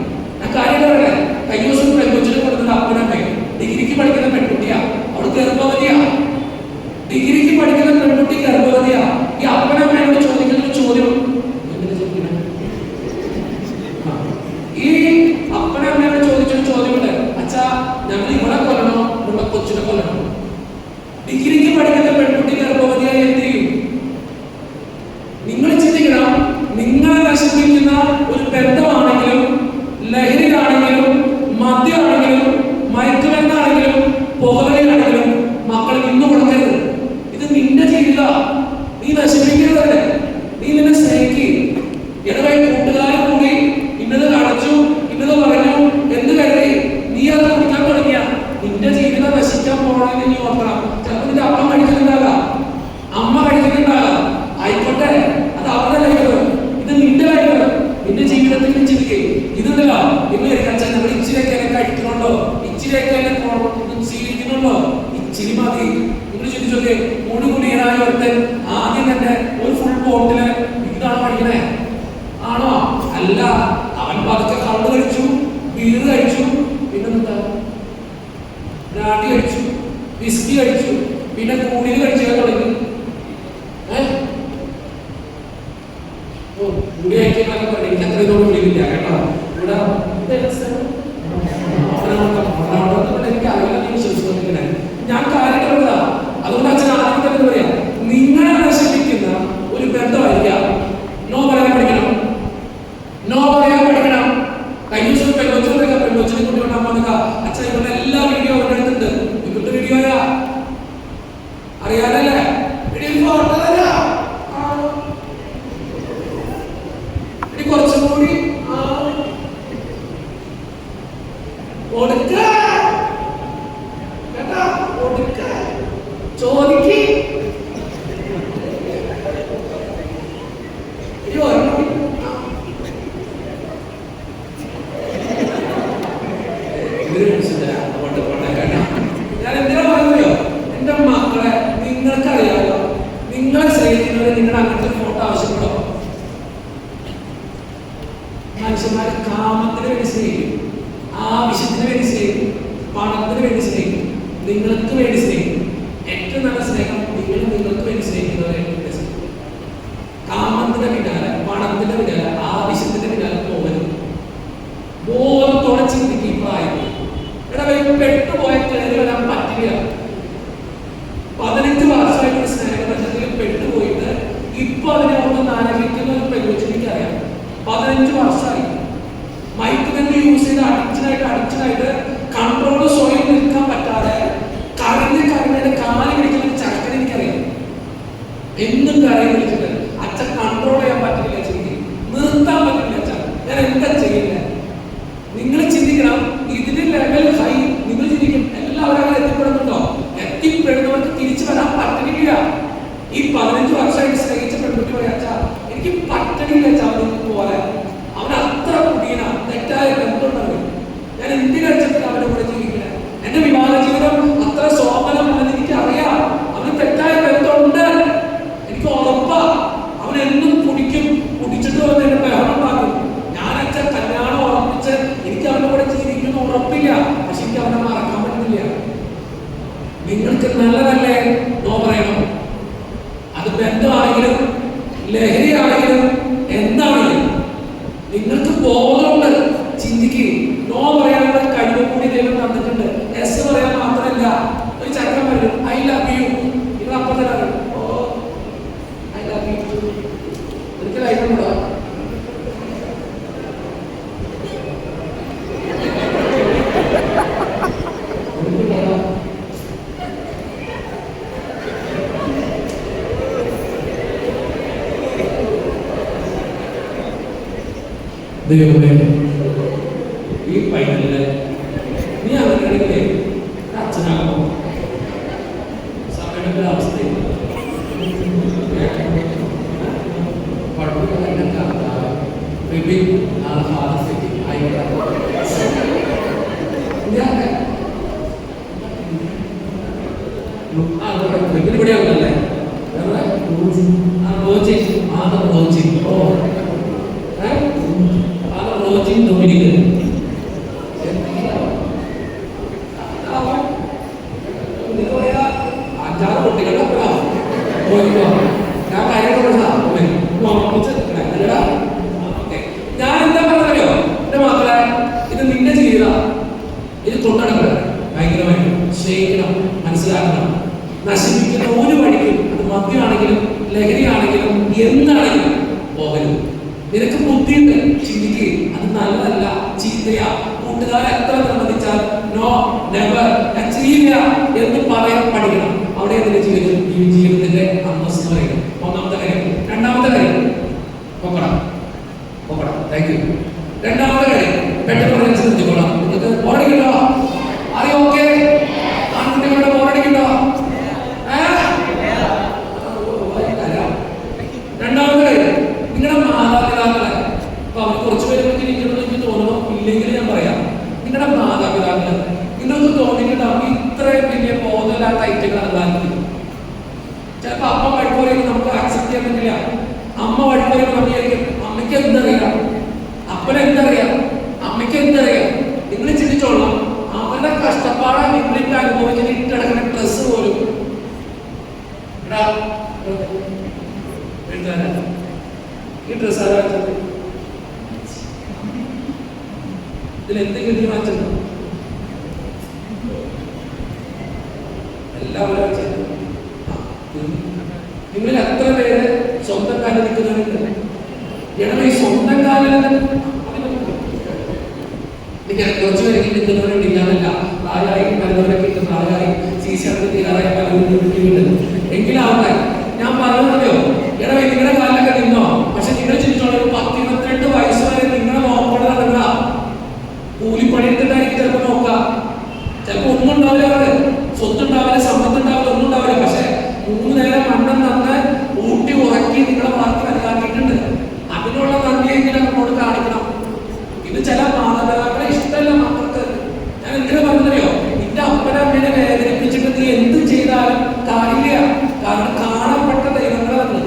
ഞാൻ കാര്യം പറയാം, കഴിഞ്ഞ ദിവസം പെൺകൊച്ചിനെ കൊടുക്കുന്ന അപ്പനമ്മയും ഡിഗ്രിക്ക് പഠിക്കുന്ന പെൺകുട്ടിയാ, അവിടെ ഗർഭവതിയാ. ഡിഗ്രിക്ക് പഠിക്കുന്ന പെൺകുട്ടി ഗർഭവതിയാ. ഈ അപ്പനമ്മയോട് ചോദിക്കുന്ന ഒരു ചോദ്യം, ഈ അപ്പനമ്മയോട് ചോദിച്ചൊരു ചോദ്യമുണ്ട്, അച്ഛാ ഞങ്ങൾ ഇവിടെ കൊല്ലണോ ഇവിടെ കൊച്ചിനെ കൊല്ലണോ? ഡിഗ്രിക്ക് പഠിക്കുന്ന പെൺകുട്ടി ഗർഭവതിയായി എന്ത് ചെയ്യും? നിങ്ങൾ ചിന്തിക്കണം, നിങ്ങളെ നശിപ്പിക്കുന്ന ഒരു ബന്ധമാണെങ്കിലും ലഹരിയാണെങ്കിലും മദ്യമാണെങ്കിലും മയക്കുമരുന്നാണെങ്കിലും പുകവലിയാണെങ്കിലും മക്കളെ നിന്ന് കൊടുക്കരുത്. ഇത് നിന്റെ ജീവിതം, നീ നശിപ്പിക്കരുതല്ലേ. നീ നിന്നെ സ്നേഹിക്കും. ഇടവഴി കൂട്ടുകാരും കൂടി ഇന്നത് കാണിച്ചു, ഇന്നത് പറഞ്ഞു എന്ന് കരുതി നീ അത് കുടിക്കാൻ തുടങ്ങിയ നിന്റെ ജീവിതം നശിക്കാൻ ഇച്ചിരിയൊക്കെ എന്നെ സ്വീകരിക്കുന്നുണ്ടോ? ഇച്ചിരി മതി. നിങ്ങൾ ചിന്തിച്ചോക്കെ, മുടി കുടിയനായ ഒരുത്തൻ ആദ്യം തന്നെ ഒരു ഫുൾ ബോട്ടില് ഇതാണ് കഴിക്കണേ ആണോ? അല്ല, അവൻ പതുക്കെ കള്ള് കഴിച്ചു, ബീർ കഴിച്ചു, പിന്നെന്താ ബ്രാൻഡി കഴിച്ചു, വിസ്കി കഴിച്ചു, പിന്നെ കൂടിയിൽ കഴിച്ചു തുടങ്ങി. കൂടി കഴിക്കാനൊക്കെ പറഞ്ഞു. എനിക്ക് അത്ര ഇതോട് വിളിക്കില്ല കേട്ടോ. ഇവിടെ എനിക്ക് അറിയാൻ വിശ്വസിക്കുന്നിങ്ങനെ ഞാൻ കാര്യങ്ങളാ. അതുകൊണ്ട് അച്ഛൻ ആദ്യം തന്നെ പറയാം, നിങ്ങളെ നശിപ്പിക്കുന്ന ഒരു ബന്ധമായിരിക്കാം. നോ പറയാൻ പഠിക്കണം, നോ പറയാൻ പഠിക്കണം. കഴിഞ്ഞ ദിവസം പെൺകൊച്ചിനെ കൊണ്ടുകൊണ്ട് അമ്മ അച്ഛൻ ഇവിടെ എല്ലാ വീഡിയോ അവിടെ എടുത്തിട്ടുണ്ട്. ഇവിടുത്തെ വീഡിയോയാ അറിയാലല്ലേ? കുറച്ചും കൂടി ചോദിക്ക്. ഞാൻ എന്തിനാ പറയുന്നോ, എന്റെ മക്കളെ നിങ്ങൾക്കറിയാലോ, നിങ്ങളെ സ്നേഹിക്കുന്നവരെ നിങ്ങളുടെ അങ്ങനത്തെ ഫോട്ടോ ആവശ്യപ്പെടോ? മനുഷ്യന്മാരെ കാമത്തിന് വേണ്ടി സ്നേഹിക്കും, ആവശ്യത്തിന് വേണ്ടി സ്നേഹിക്കും, പണത്തിന് വേണ്ടി സ്നേഹിക്കും, നിങ്ങൾക്ക് വേണ്ടി സ്നേഹിക്കും. ഏറ്റവും നല്ല സ്നേഹം നിങ്ങൾക്ക് വേണ്ടി സ്നേഹിക്കുന്നവരെ. കാമത്തിന്റെ പിന്നാലെ, പണത്തിന്റെ പിന്നാലെ, ആവശ്യത്തിന്റെ പിന്നാലെ പോകരുത്. ബോധത്തോടെ ചിന്തിക്കും. പെട്ടുപോയ കയറി വരാൻ പറ്റില്ല. 15 വർഷമായിട്ട് സ്നേഹബന്ധത്തിൽ പെട്ടുപോയിട്ട് ഇപ്പൊ അതിനെ ഒന്ന് ആലോചിക്കുന്ന ഒരു പെൺകൊച്ചിനെ അറിയാം. 15 വർഷമായി മൈക്ക് തന്നെ യൂസ് ചെയ്ത് അഡിക്ഷനായിട്ട് കൺട്രോൾ സ്വയം നിൽക്കാൻ പറ്റാതെ കരഞ്ഞ് കാല് പിടിക്കുന്ന ചക്കര എനിക്കറിയാം. എന്നും കരയും വിളിച്ചിട്ട് അച്ഛൻ കൺട്രോൾ ചെയ്യാൻ പറ്റില്ല, ചിന്തി നിർത്താൻ പറ്റില്ല അച്ഛൻ. ഞാൻ എന്താ ചെയ്യുന്നത്? നിങ്ങൾ ചിന്തിക്കണം. ഇതിന്റെ ലെവൽ ഹൈ. നിങ്ങൾ ചിന്തിക്കും എല്ലാവരും അങ്ങനെ എത്തിപ്പെടുന്നുണ്ടോ? എത്തിപ്പെടുന്നവർക്ക് തിരിച്ചു വരാൻ പറ്റണില്ല. ഈ 15 വർഷമായിട്ട് സ്നേഹിച്ച പെൺകുട്ടി പറയാ, അച്ഛാ എനിക്ക് പറ്റണില്ല അച്ഛാ പോലെ. അവൻ അത്ര കുടീന തെറ്റായ ബന്ധമുണ്ടാവും. ഞാൻ എന്തിനച്ഛത്തിൽ അവന്റെ കൂടെ ജീവിക്കണേ? എന്റെ വിവാഹ ജീവിതം അത്ര സോമനമാണെന്ന് എനിക്ക് അറിയാം. അവന് തെറ്റായ ബന്ധമുണ്ട്, എനിക്ക് ഉറപ്പാ. അവൻ എന്നും കുടിച്ചിട്ട് വന്ന് എന്റെ ബഹളമുണ്ടാക്കും. ഞാൻ അച്ഛൻ കല്യാണം ഉറപ്പിച്ച് എനിക്ക് അവന്റെ കൂടെ ജീവിക്കുന്ന ഉറപ്പില്ല. പക്ഷെ എനിക്ക് അവനെ മറക്കാൻ പറ്റുന്നില്ല. നിങ്ങൾക്ക് നല്ലതല്ലേ നോ പറയണം. അത് ബന്ധമാണെങ്കിലും ലഹരിയാണെങ്കിലും എന്താണെങ്കിലും നിങ്ങൾക്ക് ബോധമുണ്ട്. ചിന്തിക്കുക. നോ പറയാനുള്ള കഴിവ് കൂടി ദൈവം തന്നിട്ടുണ്ട്. എസ് പറയാൻ മാത്രമല്ല. ഒരു ചക്രം വരും, ഐ ലവ് യു. നിങ്ങൾ അപ്പം തന്നെ അറിയും, ഓ ഐ ലവ് യു. ഒരിക്കലും ആയിട്ടുണ്ടോ? ദൈവമേ, ഈ പൈതലിന് നീ അങ്ങനെയാണെങ്കിലേ അച്ഛനാകുമോ? സമയത്തിന്റെ അവസ്ഥയിൽ ഇവിടെയാണല്ലേ ഞാൻ എന്താ പറഞ്ഞോ എന്റെ മക്കളെ, ഇത് നിന്റെ ജീവിതം. ഇത് കൊണ്ടുനടക്കണം, ഭയങ്കരമായിട്ട് സ്നേഹിക്കണം, മനസ്സിലാക്കണം. നശിപ്പിക്കുന്ന ഒരു വഴിക്കും, അത് മദ്യമാണെങ്കിലും ലഹരിയാണെങ്കിലും എന്താണെങ്കിലും പോകരുത്. നിനക്ക് ബുദ്ധിയുണ്ട്, ചിന്തിക്കുക. അത് നല്ലതല്ല, ചീത്തയാ. കൂട്ടുകാരെ എത്ര നിർബന്ധിച്ചാൽ നോ നെവർ അച്ചീവില്ല എന്ന് പറയാൻ പഠിക്കണം. അവിടെ നിന്റെ ജീവിതത്തിന്റെ അന്തസ്സ് പറയുന്നത് ഒന്നാമത്തെ കാര്യം. രണ്ടാമത്തെ കാര്യം പോകണം. Thank you. രണ്ടാമത്തെ കാര്യം പെട്ടെന്ന് പറയാൻ ശ്രദ്ധിച്ചോളാം. നിങ്ങൾക്ക് ബോറടിക്കണ്ടോ? അറിയോ? ഓക്കെ, ആൺകുട്ടികളുടെ ബോറടിക്കണ്ടോ? രണ്ടാമത്തെ കാര്യം, നിങ്ങളുടെ മാതാപിതാക്കളെ, അപ്പൊ അവർ കുറച്ച് പേര് ഇരിക്കണമെന്ന് എനിക്ക് തോന്നുന്നു. ഇല്ലെങ്കിൽ ഞാൻ പറയാം, നിങ്ങളുടെ മാതാപിതാക്കളെ നിങ്ങൾക്ക് കഷ്ടപ്പാടാ നിങ്ങളിട്ട് അനുഭവിച്ചിട്ട് ഇട്ടിടക്കുന്ന ഡ്രസ്സ് പോലും ഈ ഡ്രസ് ആരാ വെച്ചത്? ഇതിലെന്തെങ്കിലും മാറ്റുണ്ടോ? എല്ലാവരും വെച്ചത്. നിങ്ങളിൽ എത്ര പേര് സ്വന്തം കാലിൽ നിൽക്കുന്നവരുണ്ട്? ഈ സ്വന്തം കാലിൽ കുറച്ചു പേർക്ക് നിൽക്കുന്നവരുണ്ട്, ഇല്ലാന്നല്ല. പ്രായമായി പലവരൊക്കെ ഇട്ട് പ്രായമായി CC തീരാറായി പലരും കിട്ടുന്നുണ്ട്. എങ്കിലാവട്ടെ ഞാൻ പറഞ്ഞല്ലോ, നിങ്ങളുടെ കാലിലൊക്കെ നിന്നോ. പക്ഷെ നിങ്ങൾ ചിന്തിച്ചോളൂ, 10-22 വയസ്സ് വരെ നിങ്ങളെ നോക്കണ നടക്കുക. കൂലിപ്പണി എടുത്തിട്ടായിരിക്കും ചിലപ്പോൾ നോക്കുക. ചിലപ്പോൾ ഒന്നും ഉണ്ടാവില്ല, അവിടെ സ്വത്തുണ്ടാവില്ല, സമ്പത്തുണ്ടാവില്ല, ഒന്നും ഉണ്ടാവില്ല. പക്ഷെ 3 നേരം മണ്ണം തന്ന് ഊട്ടി ഉറക്കി നിങ്ങളെ വളർത്തി വലുതാക്കിയിട്ടുണ്ട്. അതിനുള്ള നന്ദിയെങ്കിലും നമ്മളോട് കാണിക്കണം. ഇത് ചില മാതാപിതാക്കളെ ഇഷ്ടമല്ല മക്കൾക്ക്. ഞാൻ എന്തിനു പറഞ്ഞറിയോ, നിന്റെ അപ്പനമ്മേനെ വേദനിപ്പിച്ചിട്ട് നീ എന്ത് ചെയ്താലും കാര്യമില്ല. കാരണം കാണപ്പെട്ട ദൈവങ്ങളാണ്.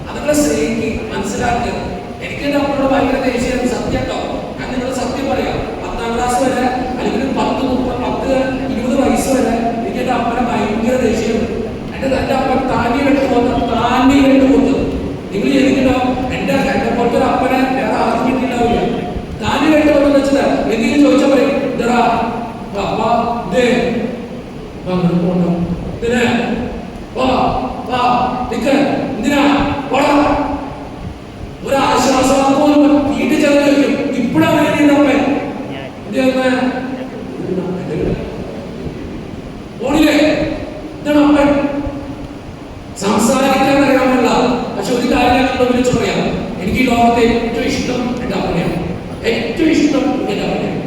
അതുങ്ങളെ സ്നേഹിക്ക്, മനസ്സിലാക്കുക. എനിക്ക് എന്റെ അപ്പനോട് ഭയങ്കര ദേഷ്യം, സത്യം കേട്ടോ. ഞാൻ നിങ്ങളെ സത്യം പറയാം. 10ാം ക്ലാസ് വരെ അല്ലെങ്കിൽ 10-20 വയസ്സ് വരെ എനിക്ക് എന്റെ അപ്പനെ ഭയങ്കര ദേഷ്യമുണ്ട്. എന്റെ അപ്പൻ താനി കെട്ടുപോത്ത് നിങ്ങൾ എനിക്കോ എന്റെ പോലത്തെ ഒരു അപ്പനെ വേറെ ആർക്കും കിട്ടിയിട്ടുണ്ടാവില്ല. താനി കെട്ടുപോന്ന് വെച്ചത് എന്തെങ്കിലും ചോദിച്ചാൽ പറയും, എന്തിനാ ഒരു ആശ്വാസം പോലും വീട്ടിൽ ചെന്ന് ചോദിക്കും. ഇപ്പോഴാണ് വേണ്ടിയിട്ടപ്പൻ ഓണില്ലേ, ഇതാണ് അപ്പൻ. സംസാരിക്കാൻ അറിയാമല്ല. പക്ഷെ ഒരു കാര്യം വിളിച്ചു പറയാം, എനിക്ക് ഈ ലോകത്തെ ഏറ്റവും ഇഷ്ടം എന്റെ അപ്പനെയാണ്. ഏറ്റവും ഇഷ്ടം എന്റെ അപ്പനെയാണ്.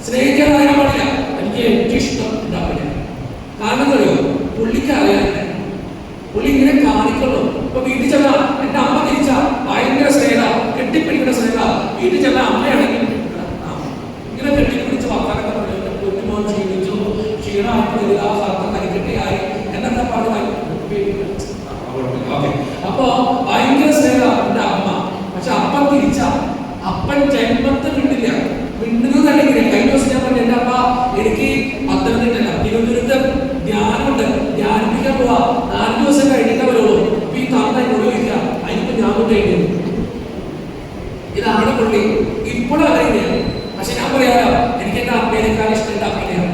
സ്നേഹിക്കാൻ അറിയാൻ പാടില്ല, എനിക്ക് ഏറ്റവും ഇഷ്ടം എന്റെ അപ്പനെയാണ്. കാരണം അറിയോ, പുള്ളിക്ക് അറിയാൻ പുള്ളി ഇങ്ങനെ കാണിക്കുള്ളൂ. ഇപ്പൊ വീട്ടിൽ ചെന്ന എന്റെ അമ്മ തിരിച്ച ഭയങ്കര സ്നേഹ, കെട്ടിപ്പിടിക്കുന്ന സ്നേഹ. വീട്ടിൽ ചെന്ന അമ്മയാണെങ്കിൽ ഇങ്ങനെ കെട്ടിപ്പിടിച്ച് വർത്താനൊക്കെ പറഞ്ഞു, കുഞ്ഞുമോൻ ക്ഷീണിച്ചു, ക്ഷീണമായിട്ട് വരിക, സർക്കം കരിക്കട്ടയായി എന്നൊക്കെ പറഞ്ഞു. അപ്പൊ ഭയങ്കര സ്നേഹ എന്റെ അമ്മ. പക്ഷെ അപ്പൻ തിരിച്ച, അപ്പൻ ജന്മത്ത് കിട്ടില്ല. മിണ്ടുന്നതല്ലെങ്കിൽ കഴിഞ്ഞ ദിവസം ഞാൻ പറഞ്ഞു, എന്റെ അമ്മ എനിക്ക് പത്തനംതിട്ടല്ല തിരുവനന്തപുരത്ത് ധ്യാനമുണ്ട്, ധ്യാനിപ്പിക്കാൻ പോവാ, 4 ദിവസം കഴിഞ്ഞിട്ട് വരുള്ളൂ. അപ്പൊ ഈ തന്ന എന്നോട് ചോദിക്കുക, അതിനിപ്പോ ഞാൻ കൊണ്ടേക്കും. ഇതാണ് പുള്ളി. ഇപ്പോഴും അറിയുകയാണ്. പക്ഷെ ഞാൻ പറയാലോ, എനിക്ക് എന്റെ അമ്മേനേക്കാൾ ഇഷ്ടം എന്റെ അമ്മേനെയാണ്.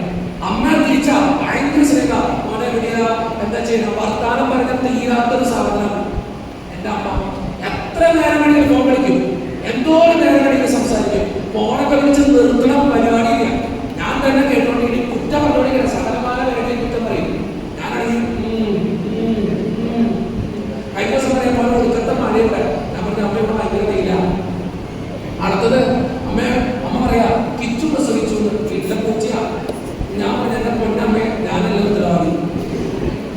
അമ്മ തിരിച്ച ഭയങ്കര സ്നേഹ. മോനെ വലിയ എന്താ ചെയ്യണം, വർത്താനം പറഞ്ഞ തീരാത്തൊരു സാധനം എന്റെ അമ്മ. എത്ര നേരം വേണമെങ്കിൽ ഫോൺ വിളിക്കും, എന്തോരം നേരം വേണമെങ്കിൽ സംസാരിക്കും. ഫോണൊക്കെ വിളിച്ച് നിർത്തണം പരിപാടിയില്ല. ഞാൻ തന്നെ കേട്ടോണ്ടെങ്കിൽ കുറ്റം പറഞ്ഞോണ്ടിരിക്കണം. സകലമായ വേണ്ടി കുറ്റം പറയും. ഞാനാണെങ്കിൽ കഴിഞ്ഞ ദിവസം പറയാൻ പോലെ ഒടുക്കത്തെ മഴയുണ്ട്. ഞാൻ പറഞ്ഞ അമ്മയോട് ഭയങ്കര വെയില. അടുത്തത് അമ്മ പറയാ കിച്ചു പ്രസവിച്ചു, വീട്ടിലെ പൂച്ചയാ. ഞാൻ പറഞ്ഞ എന്റെ പൊന്നമ്മയെ ഞാനെല്ലാം ഉത്തരവാദി.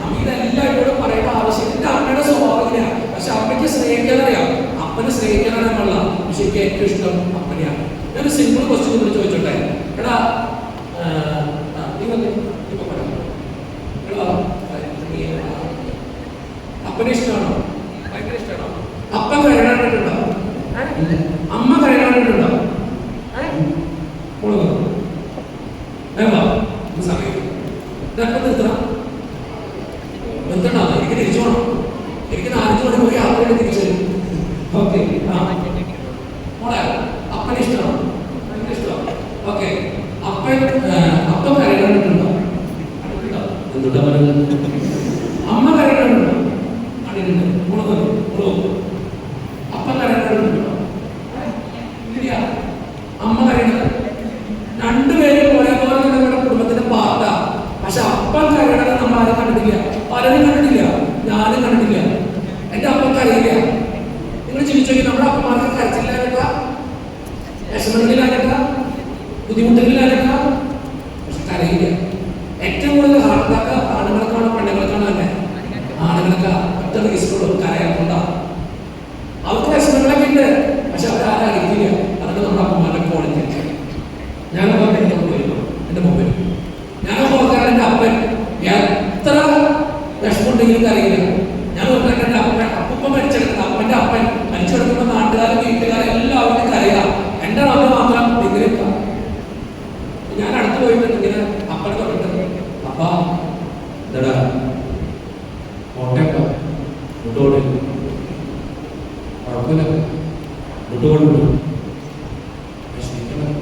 അമ്മ ഇതെല്ലാവരോടും പറയേണ്ട ആവശ്യം. എന്റെ അമ്മയുടെ സ്വഭാവം ഇങ്ങനെയാണ്. പക്ഷെ അമ്മയ്ക്ക് സ്നേഹിക്കാനറിയാം, അപ്പനെ സ്നേഹിക്കാനാണെന്നുള്ള. പക്ഷെ എനിക്ക് ഏറ്റവും ഇഷ്ടം അപ്പനെയാണ്. ഞാനൊരു സിമ്പിൾ ക്വസ്റ്റ്യൻ കൂടി ചോദിച്ചോട്ടെ. എടാ അപ്പനെ ഇഷ്ടമാണോ? ഭയങ്കര ഇഷ്ടമാണോ? അപ്പൻ കരടാണ്ടിട്ടുണ്ടോ? അമ്മ കരടാണ്ടിട്ടുണ്ടോ? നിർത്തണോ? എനിക്ക് തിരിച്ചു പോകണം. എനിക്ക് 4 മണി പോയി 6 മണി തിരിച്ചു വരും. ഓക്കെ, മോളെ അപ്പനെ ഇഷ്ടമാണോ? ഭയങ്കര ഇഷ്ടമാണ്. ഓക്കെ, അപ്പൻ കരടാണ്ടിട്ടുണ്ടോ? എന്തുട്ടാ പറയുന്നത്? അമ്മ കരടാണ്ടിട്ടുണ്ടോ? അപ്പൻ കരടാണ്ടിട്ടുണ്ടോ? ഇല്ല. അമ്മ കരയുന്നത്. രണ്ടുപേരും ഒരേപോലെ നമ്മുടെ കുടുംബത്തിന്റെ പാർട്ടാ. പക്ഷെ അപ്പൻ കരയുന്നത് നമ്മൾ ആരും കണ്ടിട്ടില്ല, പലരും കണ്ടിട്ടില്ല, ഞാനും കണ്ടിട്ടില്ല. എന്റെ അപ്പൻ കരയില്ല. നിങ്ങൾ ചിന്തിച്ചോക്കി, നമ്മുടെ അപ്പന്മാർക്ക് കരച്ചില്ലാകട്ട, വിഷമങ്ങളിലാകട്ട, ബുദ്ധിമുട്ടുകളിലാകട്ട, പക്ഷെ കരയില്ല. ഏറ്റവും കൂടുതൽ ഹാർട്ട് അറ്റാക്ക് ആണുങ്ങൾക്കാണോ പെണ്ണുങ്ങൾക്കാണോ? തന്നെ ആണുങ്ങൾക്ക് ഒറ്റ കേസുള്ളൂ, കരയാറുണ്ടാ. അവർക്ക് വിഷമങ്ങളൊക്കെ ഉണ്ട്, പക്ഷെ അവരാരും അറിയില്ല. അതൊക്കെ നമ്മുടെ അപ്പന്മാരുടെ ക്വാളിറ്റി. ഞാൻ എന്റെ മൊബൈൽ ഞാൻ ഓർക്കാൻ എന്റെ അപ്പൻ എത്ര വിഷമമുണ്ടെങ്കിലും അറിയില്ല. ഞാൻ ഓർക്കാൻ എന്റെ അപ്പൻ അപ്പൂപ്പ മരിച്ചെടുക്കുന്ന അപ്പന്റെ അപ്പൻ മരിച്ചെടുക്കുന്ന നാട്ടുകാരും വീട്ടുകാരും എല്ലാവർക്കും കരയാം. എന്റെ അമ്മ മാത്രം ഡിഗ്രി. ഞാൻ അടുത്ത് പോയിട്ട് ഇങ്ങനെ അപ്പനെ തൊട്ടിട്ട് മുട്ടുകൊണ്ട് വിഷമിക്കണം.